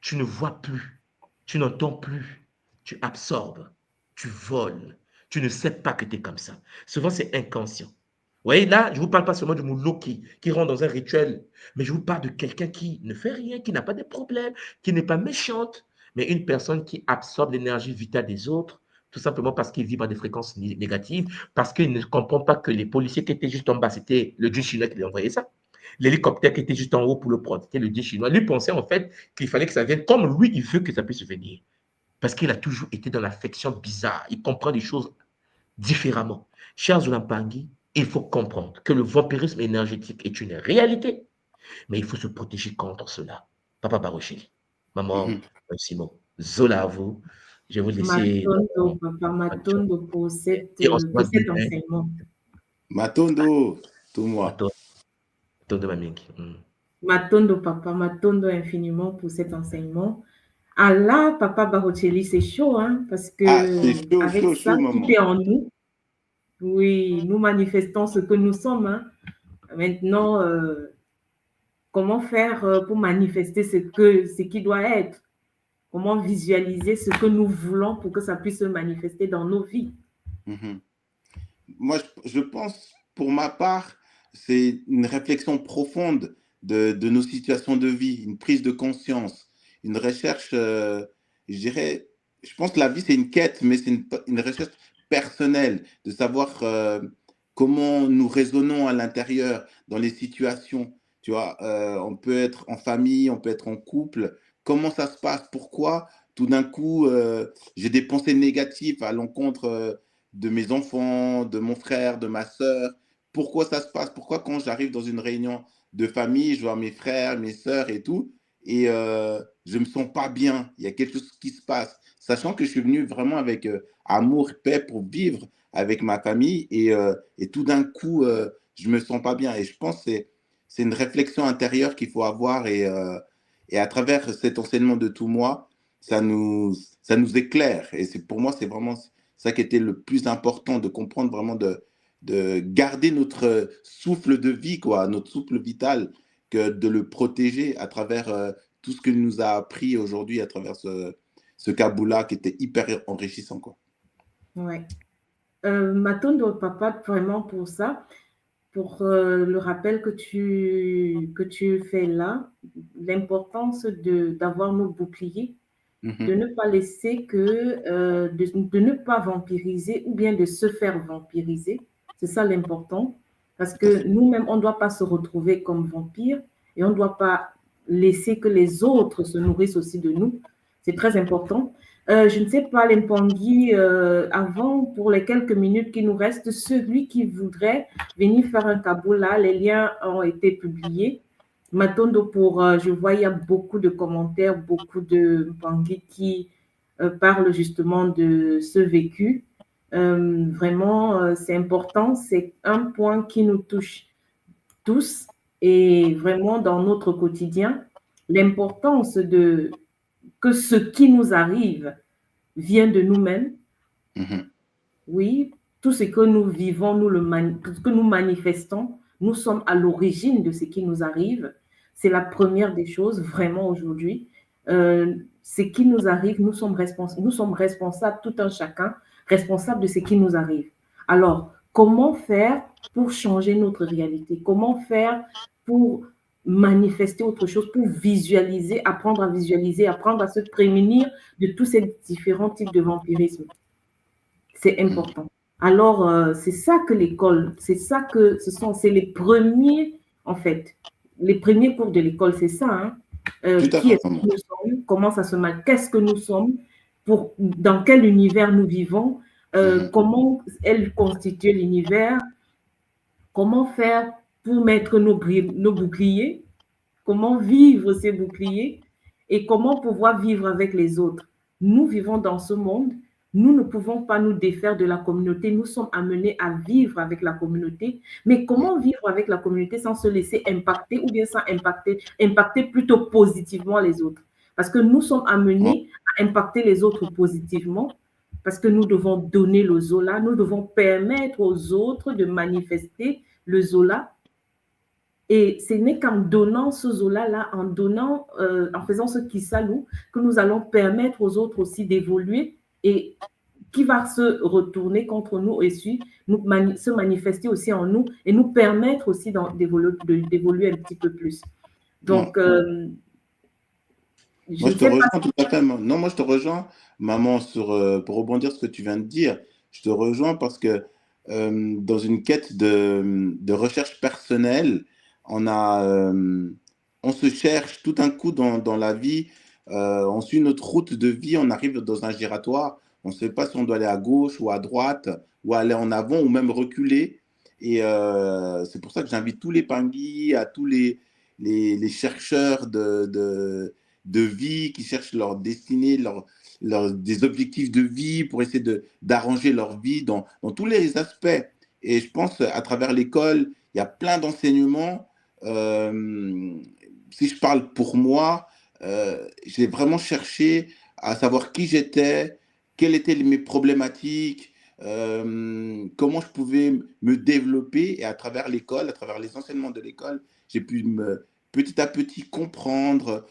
tu ne vois plus, tu n'entends plus, tu absorbes, tu voles, tu ne sais pas que tu es comme ça. Souvent, c'est inconscient. Vous voyez, là, je ne vous parle pas seulement de Moulo qui rentre dans un rituel, mais je vous parle de quelqu'un qui ne fait rien, qui n'a pas de problème, qui n'est pas méchante, mais une personne qui absorbe l'énergie vitale des autres, tout simplement parce qu'il vibre à des fréquences négatives, parce qu'il ne comprend pas que les policiers qui étaient juste en bas, c'était le dieu chinois qui lui a envoyé ça. L'hélicoptère qui était juste en haut pour le prendre, c'était le dieu chinois. Lui pensait en fait qu'il fallait que ça vienne comme lui, il veut que ça puisse venir. Parce qu'il a toujours été dans l'affection bizarre. Il comprend des choses différemment. Chers Zulampangui, il faut comprendre que le vampirisme énergétique est une réalité, mais il faut se protéger contre cela. Papa Barocheli, maman, Simon, Zola à vous. Je vais vous laisser. Matondo, papa, Matondo pour Et on se voit cet demain. enseignement. Matondo, tout moi. Matondo Mamingi. Matondo, papa, Matondo infiniment pour cet enseignement. Ah là, papa Barocheli, c'est chaud, hein, parce que Ah, c'est chaud, avec chaud, ça, chaud, tout maman. est en nous. Oui, nous manifestons ce que nous sommes. Hein. Maintenant, comment faire pour manifester ce qui doit être? Comment visualiser ce que nous voulons pour que ça puisse se manifester dans nos vies? Moi, je pense, pour ma part, c'est une réflexion profonde de nos situations de vie, une prise de conscience, une recherche, je dirais, je pense que la vie, c'est une quête, mais c'est une recherche personnelle, de savoir comment nous raisonnons à l'intérieur dans les situations. Tu vois, on peut être en famille, on peut être en couple. Comment ça se passe? Pourquoi tout d'un coup, j'ai des pensées négatives à l'encontre de mes enfants, de mon frère, de ma sœur? Pourquoi ça se passe? Pourquoi quand j'arrive dans une réunion de famille, je vois mes frères, mes sœurs et tout, et je ne me sens pas bien, il y a quelque chose qui se passe, sachant que je suis venu vraiment avec amour, paix pour vivre avec ma famille, et tout d'un coup, je ne me sens pas bien. Et je pense que c'est une réflexion intérieure qu'il faut avoir, et à travers cet enseignement de tout moi, ça nous éclaire. Et pour moi, c'est vraiment ça qui était le plus important, de comprendre vraiment, de garder notre souffle de vie, quoi, notre souffle vital, que de le protéger à travers tout ce que nous a appris aujourd'hui à travers ce Kaboula qui était hyper enrichissant, quoi. Ouais. Matondo, papa, vraiment pour ça, pour le rappel que tu fais là, l'importance d'avoir nos boucliers, de ne pas laisser de ne pas vampiriser ou bien de se faire vampiriser. C'est ça l'important. Parce que nous-mêmes, on ne doit pas se retrouver comme vampires et on ne doit pas laisser que les autres se nourrissent aussi de nous. C'est très important. Je ne sais pas, Lempangui, avant, pour les quelques minutes qui nous restent, celui qui voudrait venir faire un Kaboula, les liens ont été publiés. Matondo, je vois, il y a beaucoup de commentaires, beaucoup de Mpangui qui parlent justement de ce vécu. Vraiment, c'est important, c'est un point qui nous touche tous et vraiment dans notre quotidien, l'importance que ce qui nous arrive vient de nous-mêmes. Oui, tout ce que nous vivons, tout ce que nous manifestons, nous sommes à l'origine de ce qui nous arrive. C'est la première des choses, vraiment, aujourd'hui. Ce qui nous arrive, nous sommes responsables, tout un chacun, responsables de ce qui nous arrive. Alors, comment faire pour changer notre réalité? Comment faire pour manifester autre chose, pour visualiser, apprendre à se prémunir de tous ces différents types de vampirisme? C'est important. Alors, c'est ça que l'école, c'est les premiers, en fait, les premiers cours de l'école, c'est ça, hein. Tout à Qui fait, est-ce que maman. nous sommes, comment ça se marche, qu'est-ce que nous sommes, dans quel univers nous vivons, Mhm. comment elle constitue l'univers, comment faire pour mettre nos boucliers, comment vivre ces boucliers et comment pouvoir vivre avec les autres. Nous vivons dans ce monde, nous ne pouvons pas nous défaire de la communauté, nous sommes amenés à vivre avec la communauté, mais comment vivre avec la communauté sans se laisser impacter ou bien sans impacter plutôt positivement les autres? Parce que nous sommes Ouais. amenés à impacter les autres positivement, parce que nous devons donner le Zola, nous devons permettre aux autres de manifester le Zola et ce n'est qu'en donnant ce Zola-là, en faisant ce qui s'alloue, que nous allons permettre aux autres aussi d'évoluer et qui va se retourner contre nous et se manifester aussi en nous et nous permettre aussi d'évoluer un petit peu plus. Ouais. Donc, je Moi, ne je te sais pas rejoins tout à fait. Non, moi, je te rejoins, maman, pour rebondir sur ce que tu viens de dire. Je te rejoins parce que dans une quête de recherche personnelle, on a, on se cherche tout un coup dans la vie. On suit notre route de vie, on arrive dans un giratoire. On ne sait pas si on doit aller à gauche ou à droite, ou aller en avant, ou même reculer. Et c'est pour ça que j'invite tous les pingui, à tous les chercheurs de vie, qui cherchent leur destinée, des objectifs de vie pour essayer d'arranger leur vie dans tous les aspects. Et je pense à travers l'école, il y a plein d'enseignements. Euh, Si je parle pour moi, j'ai vraiment cherché à savoir qui j'étais, quelles étaient mes problématiques, comment je pouvais me développer. Et à travers l'école, à travers les enseignements de l'école, j'ai pu petit à petit comprendre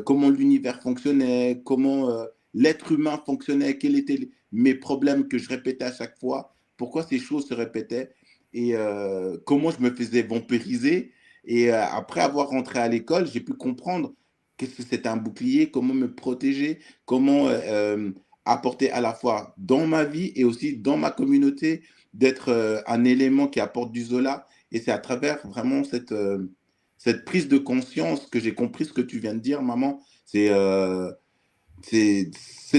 comment l'univers fonctionnait, comment l'être humain fonctionnait, quels étaient mes problèmes que je répétais à chaque fois, pourquoi ces choses se répétaient et comment je me faisais vampiriser. Et après avoir rentré à l'école, j'ai pu comprendre qu'est-ce que c'était un bouclier, comment me protéger, comment apporter à la fois dans ma vie et aussi dans ma communauté, d'être un élément qui apporte du Zola. Et c'est à travers vraiment cette prise de conscience que j'ai compris ce que tu viens de dire, maman. C'est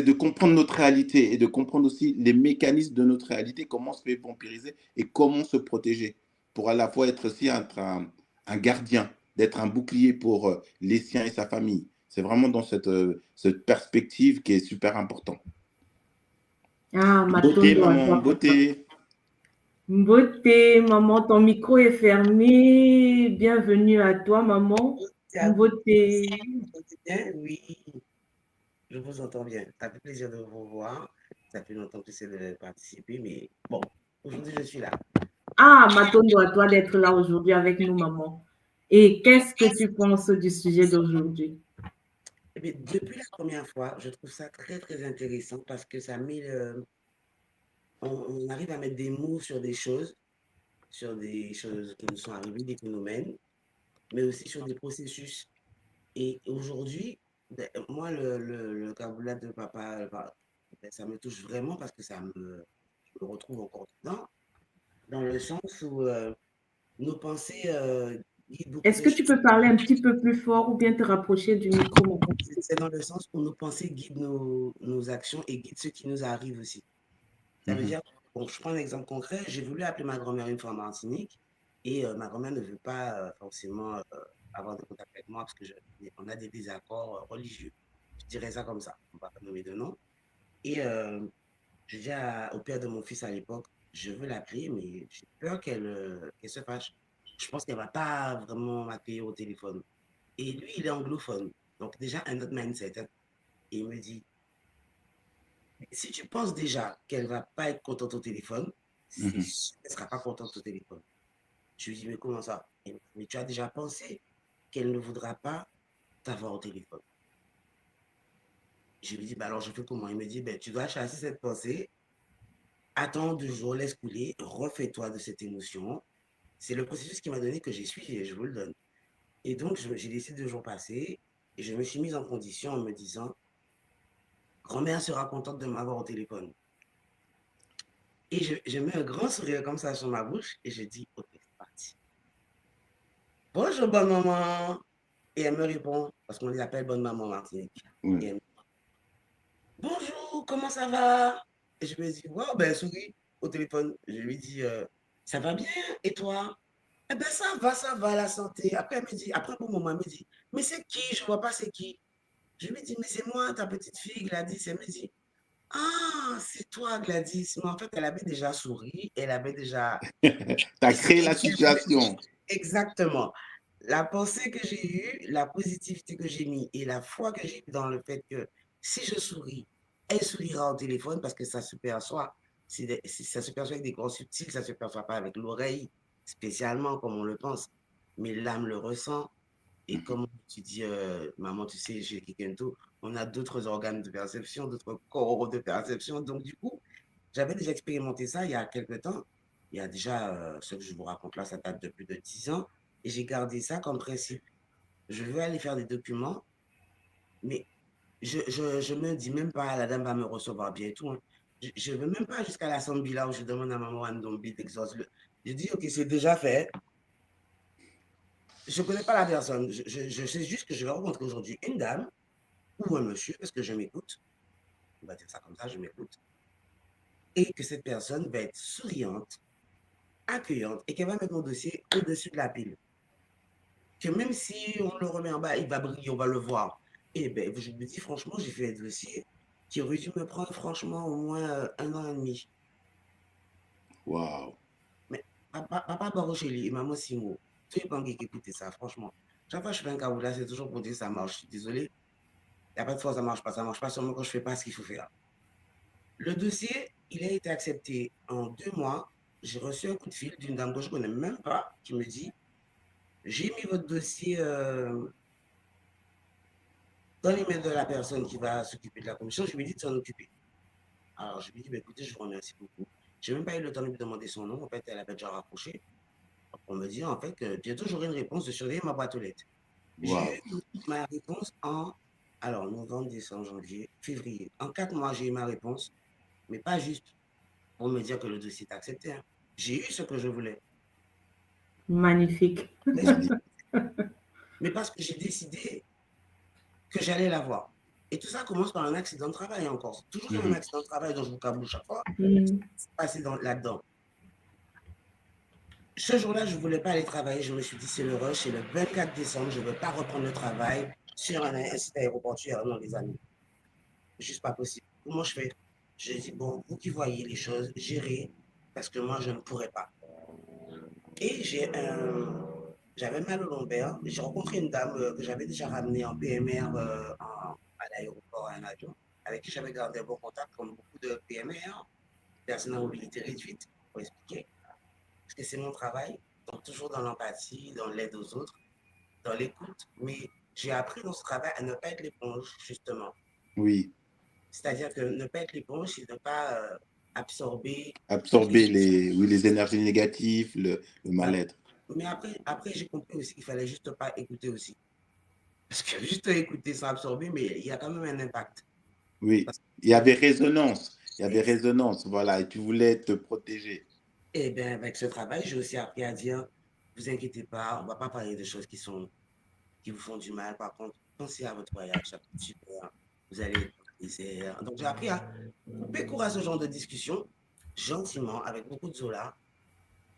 de comprendre notre réalité et de comprendre aussi les mécanismes de notre réalité, comment on se fait vampiriser et comment se protéger pour à la fois être aussi un gardien, d'être un bouclier pour les siens et sa famille. C'est vraiment dans cette perspective qui est super important. Ah, Beauté, Matondo à maman, toi, papa. beauté. Beauté, maman, ton micro est fermé. Bienvenue à toi, maman. C'est à vous. Beauté. Vous m'entendez bien? Oui, je vous entends bien. Ça fait plaisir de vous voir. Ça fait longtemps que j'essaie de participer, mais bon, aujourd'hui je suis là. Ah, Matondo, à toi d'être là aujourd'hui avec nous, maman. Et qu'est-ce que tu penses du sujet d'aujourd'hui? Eh bien, depuis la première fois, je trouve ça très très intéressant parce que on arrive à mettre des mots sur des choses qui nous sont arrivées, des phénomènes, mais aussi sur des processus. Et aujourd'hui, ben, moi, le Kabbalah de papa, ben, ça me touche vraiment parce que je me retrouve encore dedans, dans le sens où nos pensées guident beaucoup Est-ce de que tu choses. peux parler un petit peu plus fort ou bien te rapprocher du micro, maman? C'est dans le sens où nos pensées guident nos actions et guident ce qui nous arrive aussi. Ça veut Mhm. dire, bon, je prends un exemple concret, j'ai voulu appeler ma grand-mère une fois en Martinique et ma grand-mère ne veut pas forcément avoir de contact avec moi parce on a des désaccords religieux. Je dirais ça comme ça, on va pas nommer de nom. Et je dis au père de mon fils à l'époque, je veux l'appeler, mais j'ai peur qu'elle se fâche. Je pense qu'elle va pas vraiment m'accueillir au téléphone. Et lui, il est anglophone. Donc déjà, un autre mindset, hein. Et il me dit, si tu penses déjà qu'elle va pas être contente au téléphone, c'est Mhm. sûr qu'elle sera pas contente au téléphone. Je lui dis, mais comment ça? Mais tu as déjà pensé qu'elle ne voudra pas t'avoir au téléphone. Je lui dis, bah alors je fais comment? Il me dit, ben, tu dois chasser cette pensée, attends 2 jours, laisse couler, refais-toi de cette émotion. C'est le processus qui m'a donné que j'ai suivi et je vous le donne. Et donc, j'ai laissé 2 jours passer et je me suis mise en condition en me disant, grand-mère sera contente de m'avoir au téléphone. Et je mets un grand sourire comme ça sur ma bouche et je dis, OK, c'est parti. Bonjour, bonne maman. Et elle me répond, parce qu'on les appelle bonne maman en Martinique. Ouais. Et elle me dit, bonjour, comment ça va? Et je me dis, wow, ben, elle sourit au téléphone. Je lui dis, ça va bien, et toi? Eh ben, ça va, la santé. Après, elle me dit, après un bon moment, elle me dit, mais c'est qui? Je vois pas c'est qui. Je lui dis, mais c'est moi, ta petite fille, Gladys. Elle me dit, ah, c'est toi, Gladys. Mais en fait, elle avait déjà souri, elle avait déjà T'as créé essayé la situation. exactement. La pensée que j'ai eue, la positivité que j'ai mis et la foi que j'ai eue dans le fait que si je souris, elle sourira au téléphone parce que ça se perçoit. Ça se perçoit avec des corps subtils, ça ne se perçoit pas avec l'oreille, spécialement comme on le pense. Mais l'âme le ressent. Et Mhm. comme tu dis, maman, tu sais, chez Kikento, on a d'autres organes de perception, d'autres corps de perception. Donc, du coup, j'avais déjà expérimenté ça il y a quelques temps. Il y a déjà, ce que je vous raconte là, ça date de plus de 10 ans. Et j'ai gardé ça comme principe. Je veux aller faire des documents, mais je me dis même pas, la dame va me recevoir bien et tout, hein. Je ne veux même pas jusqu'à la Sambila où je demande à maman Ndombi d'exaucer. Je dis, OK, c'est déjà fait. Je ne connais pas la personne. Je sais juste que je vais rencontrer aujourd'hui une dame ou un monsieur, parce que je m'écoute. On va dire ça comme ça, je m'écoute. Et que cette personne va être souriante, accueillante et qu'elle va mettre mon dossier au-dessus de la pile. Que même si on le remet en bas, il va briller, on va le voir. Et ben, je me dis franchement, j'ai fait un dossier qui aurait dû me prendre franchement au moins 1 an et demi. Waouh. Mais papa Barocheli et maman Simo, tous les banquiers qui écoutaient ça, franchement. Chaque fois que je fais un caboulage, c'est toujours pour dire ça marche. Je suis désolé, il n'y a pas de fois, ça marche pas. Ça marche pas seulement quand je fais pas ce qu'il faut faire. Le dossier, il a été accepté en 2 mois. J'ai reçu un coup de fil d'une dame que je ne connais même pas qui me dit, j'ai mis votre dossier dans les mains de la personne qui va s'occuper de la commission. Je lui ai dit de s'en occuper. Alors, je lui ai dit, bah, écoutez, je vous remercie beaucoup. Je n'ai même pas eu le temps de lui demander son nom. En fait, elle avait déjà rapproché. On me dit, en fait, que bientôt, j'aurai une réponse de surveiller ma boîte aux lettres. Waouh. J'ai eu ma réponse alors, novembre, décembre, janvier, février. En 4 mois, j'ai eu ma réponse, mais pas juste pour me dire que le dossier est accepté, hein. J'ai eu ce que je voulais. Magnifique. Mais parce que j'ai décidé que j'allais l'avoir. Et tout ça commence par un accident de travail encore. C'est toujours un Mhm. accident de travail dont je vous caboule chaque fois. Mm. C'est passé là-dedans. Ce jour-là, je ne voulais pas aller travailler. Je me suis dit, c'est le rush. C'est le 24 décembre. Je ne veux pas reprendre le travail sur un site aéroportuaire. Non, les amis. Juste pas possible. Comment je fais? Je dis, bon, vous qui voyez les choses, gérez, parce que moi, je ne pourrais pas. Et j'avais mal au lombaire. J'ai rencontré une dame que j'avais déjà ramenée en PMR à l'aéroport, à un avion, avec qui j'avais gardé un bon contact, comme beaucoup de PMR, personnes à mobilité réduite, pour expliquer. Parce que c'est mon travail, donc toujours dans l'empathie, dans l'aide aux autres, dans l'écoute. Mais j'ai appris dans ce travail à ne pas être l'éponge, justement. Oui. C'est-à-dire que ne pas être l'éponge, c'est ne pas absorber toutes les Absorber choses. les énergies négatives, le Voilà. mal-être. Mais après j'ai compris aussi qu'il fallait juste pas écouter aussi. Parce que juste écouter sans absorber, mais il y a quand même un impact. Oui. Parce Il y que, avait résonance. Il y avait ex- résonance, voilà. Et tu voulais te protéger. et bien, avec ce travail, j'ai aussi appris à dire, vous inquiétez pas, on ne va pas parler de choses qui vous font du mal. Par contre, pensez à votre voyage, ça va être super. Vous allez être désert. Donc, j'ai appris à couper court à ce genre de discussion, gentiment, avec beaucoup de zola,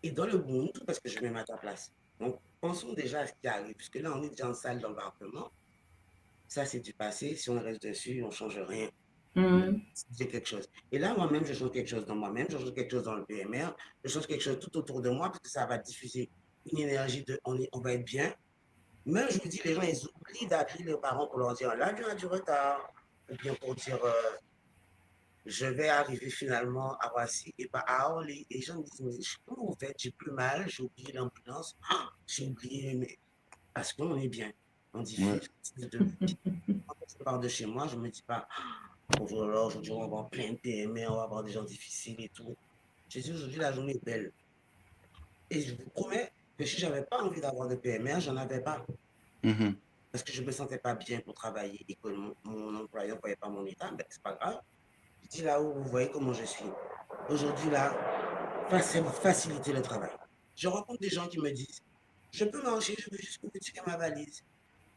et dans le bon, parce que je me mets à ta place. Donc, pensons déjà à ce qui arrive, puisque là, on est déjà en salle d'embarquement. Ça, c'est du passé. Si on reste dessus, on ne change rien. Mais Mm. c'est quelque chose. Et là, moi-même, je change quelque chose dans moi-même, je change quelque chose dans le PMR, je change quelque chose tout autour de moi, parce que ça va diffuser une énergie de on va être bien. Même, je vous dis, les gens, ils oublient d'appeler leurs parents pour leur dire l'avion a du retard, ou bien pour dire je vais arriver finalement à Roissy et pas à Orly. Et les gens me disent mais comment vous faites? J'ai plus mal, j'ai oublié l'ambulance, j'ai oublié, mais parce qu'on est bien. On Ouais. diffuse. Quand je pars de chez moi, je ne me dis pas aujourd'hui, on va avoir plein de PME, on va avoir des gens difficiles et tout. Je dis aujourd'hui, la journée est belle. Et je vous promets que si je n'avais pas envie d'avoir de PME, je n'en avais pas. Mhm. Parce que je ne me sentais pas bien pour travailler et que mon employeur ne voyait pas mon état, ben, c'est pas grave. Je dis là où vous voyez comment je suis. Aujourd'hui, là, faciliter le travail. Je rencontre des gens qui me disent, je peux marcher, je veux juste que vous tirez ma valise.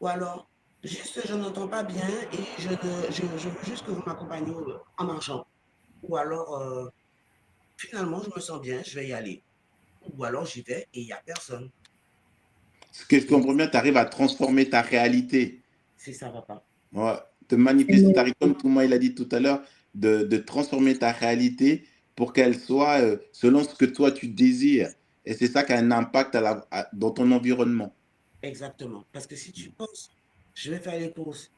Ou alors, juste, je n'entends pas bien et je veux juste que vous m'accompagniez en marchant. Ou alors, finalement, je me sens bien, je vais y aller. Ou alors, j'y vais et il n'y a personne. Ce que je comprends bien, tu arrives à transformer ta réalité. C'est ça, papa. Ouais. De C'est manifester ta réalité, comme magnifique. Touma il a dit tout à l'heure, de transformer ta réalité pour qu'elle soit selon ce que toi tu désires. Et c'est ça qui a un impact dans ton environnement. Exactement. Parce que si tu penses, je vais faire les courses,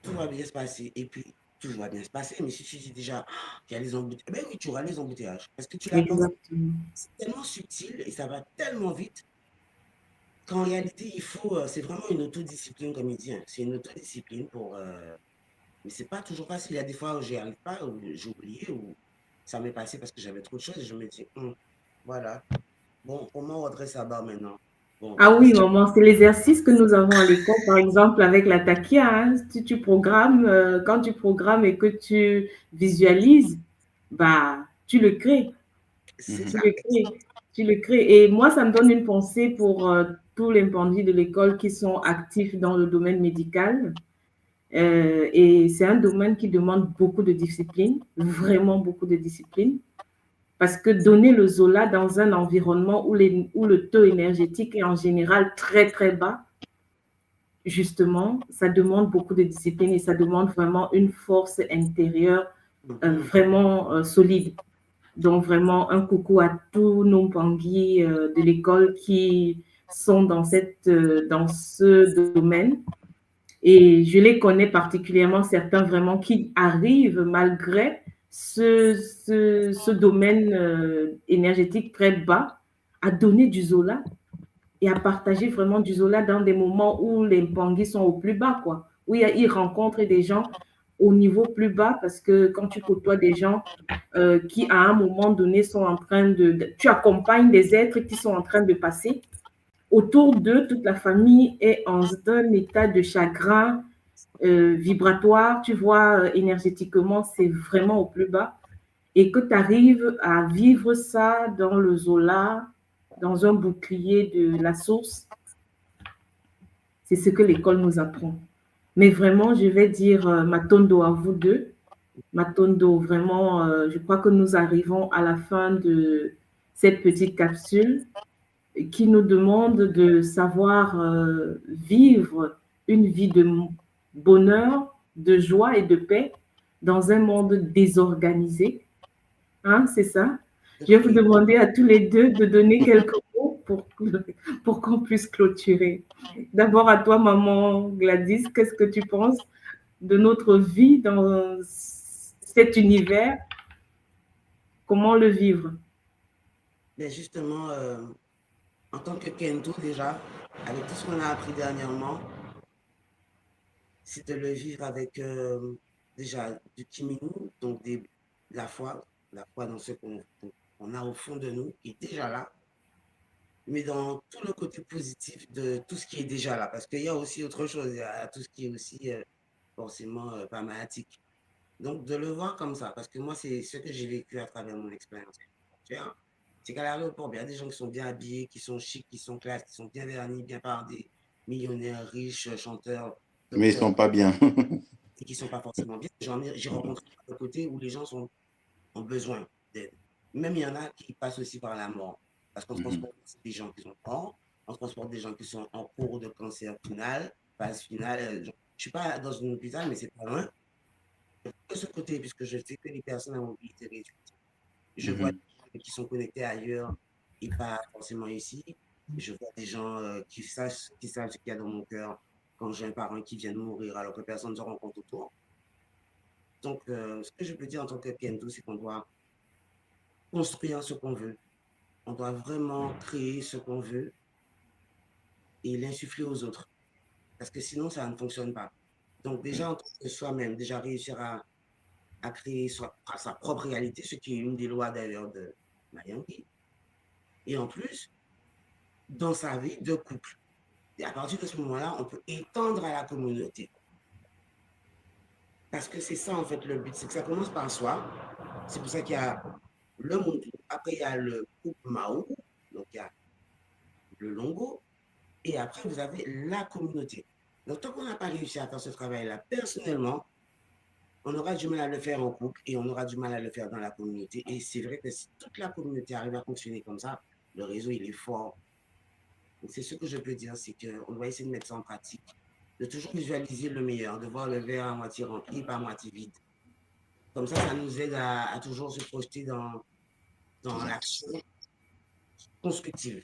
tout va bien se passer, et puis tout va bien se passer, mais si tu dis déjà, il y a les embouteillages, ben oui, tu auras les embouteillages. Parce que tu l'as pensé, Exactement. c'est tellement subtil et ça va tellement vite qu'en réalité, c'est vraiment une autodiscipline, comme il dit, hein. C'est une autodiscipline mais c'est pas toujours facile. Il y a des fois où j'y arrive pas, ou j'ai oublié, ou ça m'est passé parce que j'avais trop de choses et je me dis, voilà, bon, comment on redresse la barre maintenant? Bon, Ah oui, maman, c'est l'exercice que nous avons à l'école, par exemple, avec la taquia. Hein. Si tu programmes, quand tu programmes et que tu visualises, bah, tu le crées. c'est Mhm. Tu ça. le crées. Tu le crées. Et moi, ça me donne une pensée pour tous les bandits de l'école qui sont actifs dans le domaine médical. Et c'est un domaine qui demande beaucoup de discipline, vraiment beaucoup de discipline. Parce que donner le Zola dans un environnement où le taux énergétique est en général très, très bas, justement, ça demande beaucoup de discipline et ça demande vraiment une force intérieure Mhm. vraiment solide. Donc, vraiment, un coucou à tous nos Pangui de l'école qui sont dans ce domaine. Et je les connais particulièrement, certains vraiment qui arrivent malgré ce domaine énergétique très bas à donner du Zola et à partager vraiment du Zola dans des moments où les Mpangui sont au plus bas, quoi. Où ils rencontrent des gens au niveau plus bas parce que quand tu côtoies des gens qui, à un moment donné, sont en train tu accompagnes des êtres qui sont en train de passer. Autour d'eux, toute la famille est en un état de chagrin vibratoire, tu vois, énergétiquement, c'est vraiment au plus bas. Et que tu arrives à vivre ça dans le Zola, dans un bouclier de la source, c'est ce que l'école nous apprend. Mais vraiment, je vais dire Matondo à vous deux. Matondo, vraiment, je crois que nous arrivons à la fin de cette petite capsule qui nous demande de savoir vivre une vie de bonheur, de joie et de paix dans un monde désorganisé. Hein, c'est ça? Je vais vous Oui. demander à tous les deux de donner quelques mots pour qu'on puisse clôturer. D'abord à toi, maman Gladys, qu'est-ce que tu penses de notre vie dans cet univers? Comment le vivre? Mais justement, en tant que Kento déjà, avec tout ce qu'on a appris dernièrement, c'est de le vivre avec déjà du Kiminu, donc la foi dans ce qu'on a au fond de nous, qui est déjà là, mais dans tout le côté positif de tout ce qui est déjà là, parce qu'il y a aussi autre chose, il y a tout ce qui est aussi forcément pas magnétique. Donc de le voir comme ça, parce que moi c'est ce que j'ai vécu à travers mon expérience. Tu vois, c'est qu'à l'aéroport, il y a des gens qui sont bien habillés, qui sont chics, qui sont classes, qui sont bien vernis, bien par des millionnaires, riches, chanteurs, Mais ils docteurs, sont pas bien. et qui ne sont pas forcément bien. J'ai rencontré un côté où les gens ont besoin d'aide. Même il y en a qui passent aussi par la mort. Parce qu'on Mhm. transporte des gens qui sont morts, on transporte des gens qui sont en cours de cancer final, phase finale. Je ne suis pas dans un hôpital, mais c'est pas loin. De ce côté, puisque je sais que les personnes à mobilité réduite, je vois Mhm. des gens qui sont connectés ailleurs et pas forcément ici. Je vois des gens qui savent ce qu'il y a dans mon cœur quand j'ai un parent qui vient de mourir alors que personne ne se rencontre autour. Donc, ce que je peux dire en tant que Kendo, c'est qu'on doit construire ce qu'on veut. On doit vraiment créer ce qu'on veut et l'insuffler aux autres. Parce que sinon, ça ne fonctionne pas. Donc, déjà, en tant que soi-même, déjà réussir à créer sa propre réalité, ce qui est une des lois d'ailleurs de Mayangi. Et en plus, dans sa vie de couple. Et à partir de ce moment-là, on peut étendre à la communauté. Parce que c'est ça, en fait, le but. C'est que ça commence par soi. C'est pour ça qu'il y a le Muntu. Après, il y a le groupe Mao. Donc, il y a le Longo. Et après, vous avez la communauté. Donc, tant qu'on n'a pas réussi à faire ce travail-là, personnellement, on aura du mal à le faire en couple et on aura du mal à le faire dans la communauté. Et c'est vrai que si toute la communauté arrive à fonctionner comme ça, le réseau, il est fort. Donc, c'est ce que je peux dire, c'est qu'on doit essayer de mettre ça en pratique, de toujours visualiser le meilleur, de voir le verre à moitié rempli, pas à moitié vide. Comme ça nous aide à toujours se projeter dans l'action constructive.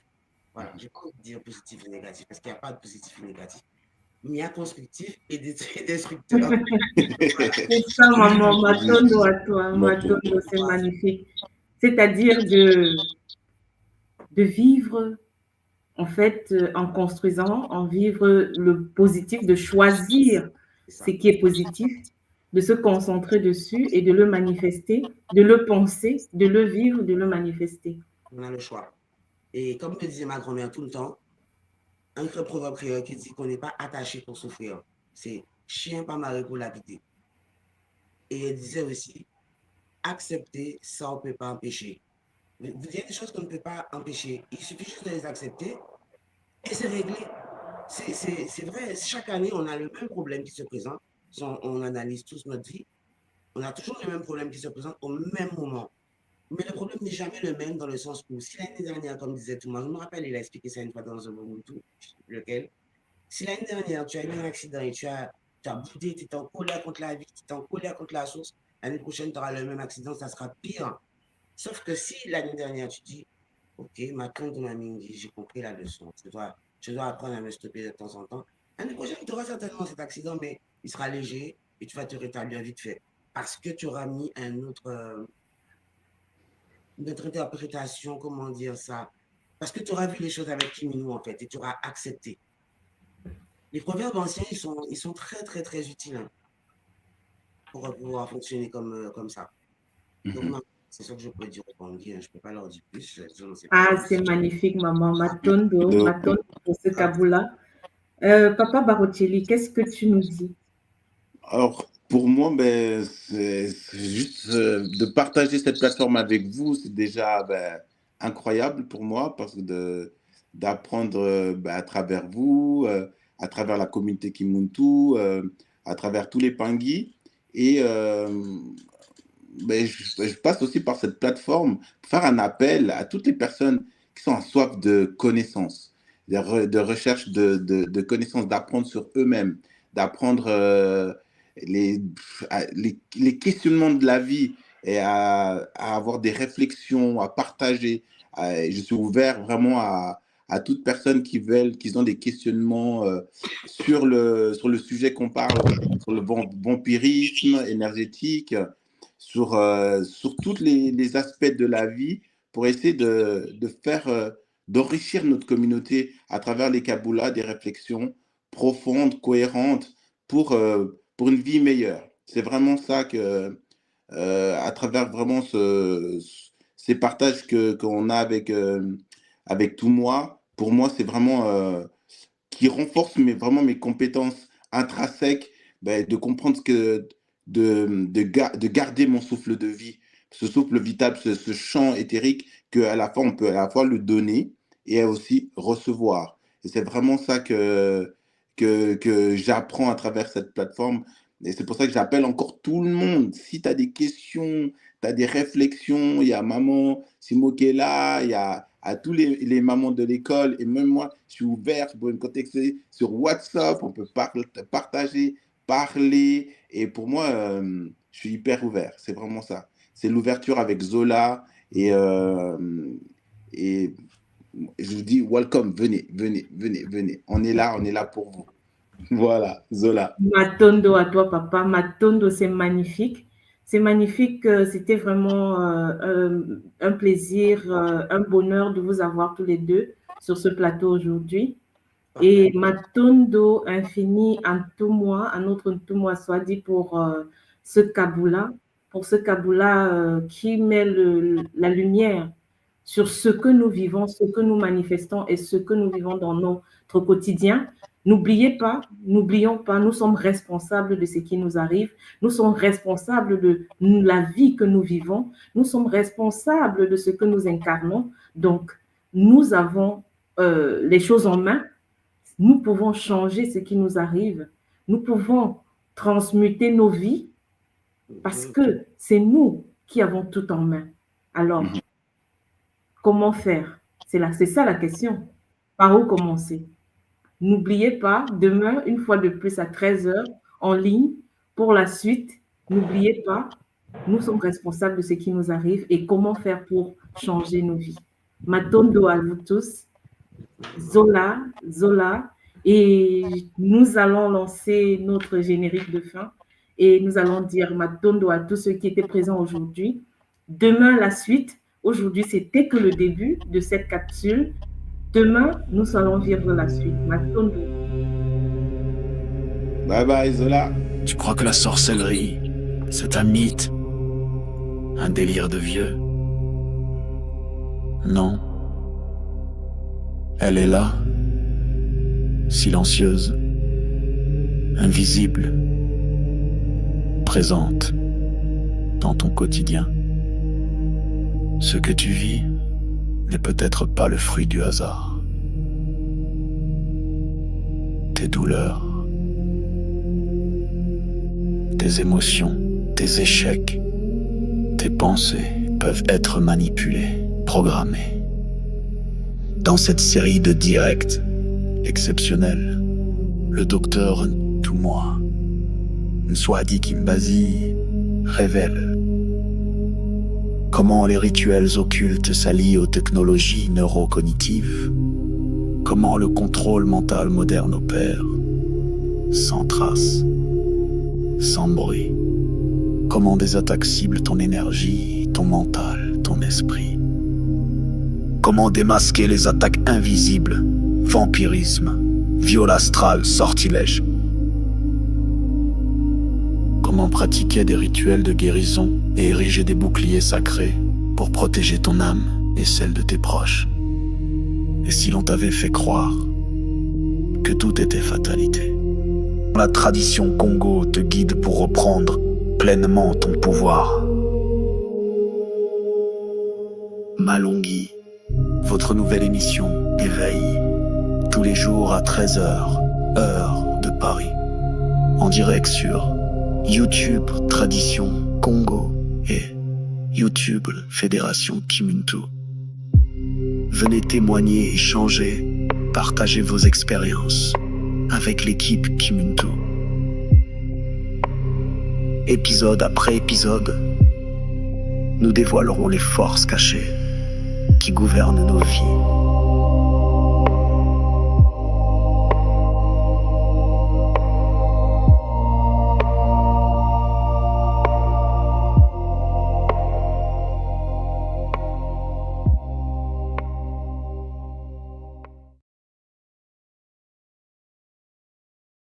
Voilà, je n'ai pas envie de dire positif et négatif, parce qu'il n'y a pas de positif et négatif. Mais il y a constructif et destructeur. C'est ça, maman, Matondo à toi. Matondo. Matondo, c'est magnifique. C'est-à-dire de vivre, en fait, en construisant, en vivre le positif, de choisir ce qui est positif, de se concentrer dessus et de le manifester, de le penser, de le vivre, de le manifester. On a le choix. Et comme me disait ma grand-mère tout le temps, un proverbe créole qui dit qu'on n'est pas attaché pour souffrir. C'est chien pas marré pour l'habiter. Et elle disait aussi, accepter, ça on ne peut pas empêcher. Il y a des choses qu'on ne peut pas empêcher. Il suffit juste de les accepter et c'est réglé. C'est vrai, chaque année, on a le même problème qui se présente. Si on analyse tous notre vie, on a toujours le même problème qui se présente au même moment. Mais le problème n'est jamais le même dans le sens où, si l'année dernière, comme disait Thomas, je me rappelle, il a expliqué ça une fois dans un moment tout, lequel, si l'année dernière, tu as eu un accident et tu as boudé, tu es en colère contre la vie, tu es en colère contre la source, l'année prochaine, tu auras le même accident, ça sera pire. Sauf que si l'année dernière, tu dis, OK, maintenant, de ma mine, j'ai compris la leçon, je dois apprendre à me stopper de temps en temps. L'année prochaine, tu auras certainement cet accident, mais il sera léger et tu vas te rétablir vite fait. Parce que tu auras mis notre interprétation, comment dire ça, parce que tu auras vu les choses avec Kiminou, en fait, et tu auras accepté. Les proverbes anciens, ils sont très, très, très utiles hein, pour pouvoir fonctionner comme ça. Donc, c'est ça que je peux dire aux Bangui, hein. Je ne peux pas leur dire plus. Ah, c'est magnifique, maman. Matondo, Matondo pour ce Kaboula. Papa Barotelli, qu'est-ce que tu nous dis? Alors, pour moi, ben, c'est juste de partager cette plateforme avec vous, c'est déjà incroyable pour moi parce que d'apprendre à travers vous, à travers la communauté Kimuntu, à travers tous les Pangui. Et je passe aussi par cette plateforme pour faire un appel à toutes les personnes qui sont en soif de connaissances, de recherche de connaissances, d'apprendre sur eux-mêmes, d'apprendre les questionnements de la vie et à avoir des réflexions, à partager. Je suis ouvert vraiment à toute personne qui ont des questionnements sur le sujet qu'on parle, sur le vampirisme énergétique, sur tous les aspects de la vie pour essayer d'enrichir notre communauté à travers les Kaboulas, des réflexions profondes, cohérentes pour une vie meilleure. C'est vraiment ça à travers vraiment ces partages qu'on a avec tout moi, pour moi, c'est vraiment qui renforce vraiment mes compétences intrinsèques, de comprendre de garder mon souffle de vie, ce souffle vital, ce champ éthérique qu'à la fois on peut à la fois le donner et aussi recevoir. Et c'est vraiment ça que j'apprends à travers cette plateforme. Et c'est pour ça que j'appelle encore tout le monde. Si tu as des questions, tu as des réflexions, il y a maman Simo qui est là, il y a à tous les mamans de l'école, et même moi, je suis ouvert, je peux me contacter sur WhatsApp, on peut partager, parler, et pour moi, je suis hyper ouvert, c'est vraiment ça. C'est l'ouverture avec Zola, et je vous dis, welcome, venez, venez, venez, venez. On est là pour vous. Voilà, Zola. Matondo à toi, papa. Matondo, c'est magnifique. C'est magnifique. C'était vraiment un plaisir, un bonheur de vous avoir tous les deux sur ce plateau aujourd'hui. Et Matondo infini en tout moi, un autre tout moi soit dit pour ce Kaboula, qui met la lumière sur ce que nous vivons, ce que nous manifestons et ce que nous vivons dans notre quotidien. N'oublions pas, nous sommes responsables de ce qui nous arrive, nous sommes responsables de la vie que nous vivons, nous sommes responsables de ce que nous incarnons. Donc, nous avons les choses en main, nous pouvons changer ce qui nous arrive, nous pouvons transmuter nos vies parce que c'est nous qui avons tout en main. Alors, comment faire? C'est ça la question. Par où commencer? N'oubliez pas, demain, une fois de plus à 13h, en ligne, pour la suite, n'oubliez pas, nous sommes responsables de ce qui nous arrive et comment faire pour changer nos vies. Matondo à vous tous, Zola, et nous allons lancer notre générique de fin et nous allons dire Matondo à tous ceux qui étaient présents aujourd'hui. Demain, la suite. Aujourd'hui, c'était que le début de cette capsule. Demain, nous allons vivre la suite. Matondo. Bye bye, Zola. Tu crois que la sorcellerie, c'est un mythe, un délire de vieux? Non. Elle est là, silencieuse, invisible, présente dans ton quotidien. Ce que tu vis n'est peut-être pas le fruit du hasard. Tes douleurs, tes émotions, tes échecs, tes pensées peuvent être manipulées, programmées. Dans cette série de directs exceptionnels, le docteur Ntumwa Nswadi Kimbazi révèle comment les rituels occultes s'allient aux technologies neurocognitives, comment le contrôle mental moderne opère, sans trace, sans bruit, comment des attaques ciblent ton énergie, ton mental, ton esprit. Comment démasquer les attaques invisibles, vampirisme, viol astral, sortilège. Comment pratiquer des rituels de guérison et ériger des boucliers sacrés pour protéger ton âme et celle de tes proches. Et si l'on t'avait fait croire que tout était fatalité? La tradition Congo te guide pour reprendre pleinement ton pouvoir. Malongui, votre nouvelle émission Éveil, tous les jours à 13h, heure de Paris, en direct sur YouTube Tradition Congo et YouTube Fédération Kimuntu. Venez témoigner, échanger, partager vos expériences avec l'équipe Kimuntu. Épisode après épisode, nous dévoilerons les forces cachées qui gouvernent nos vies.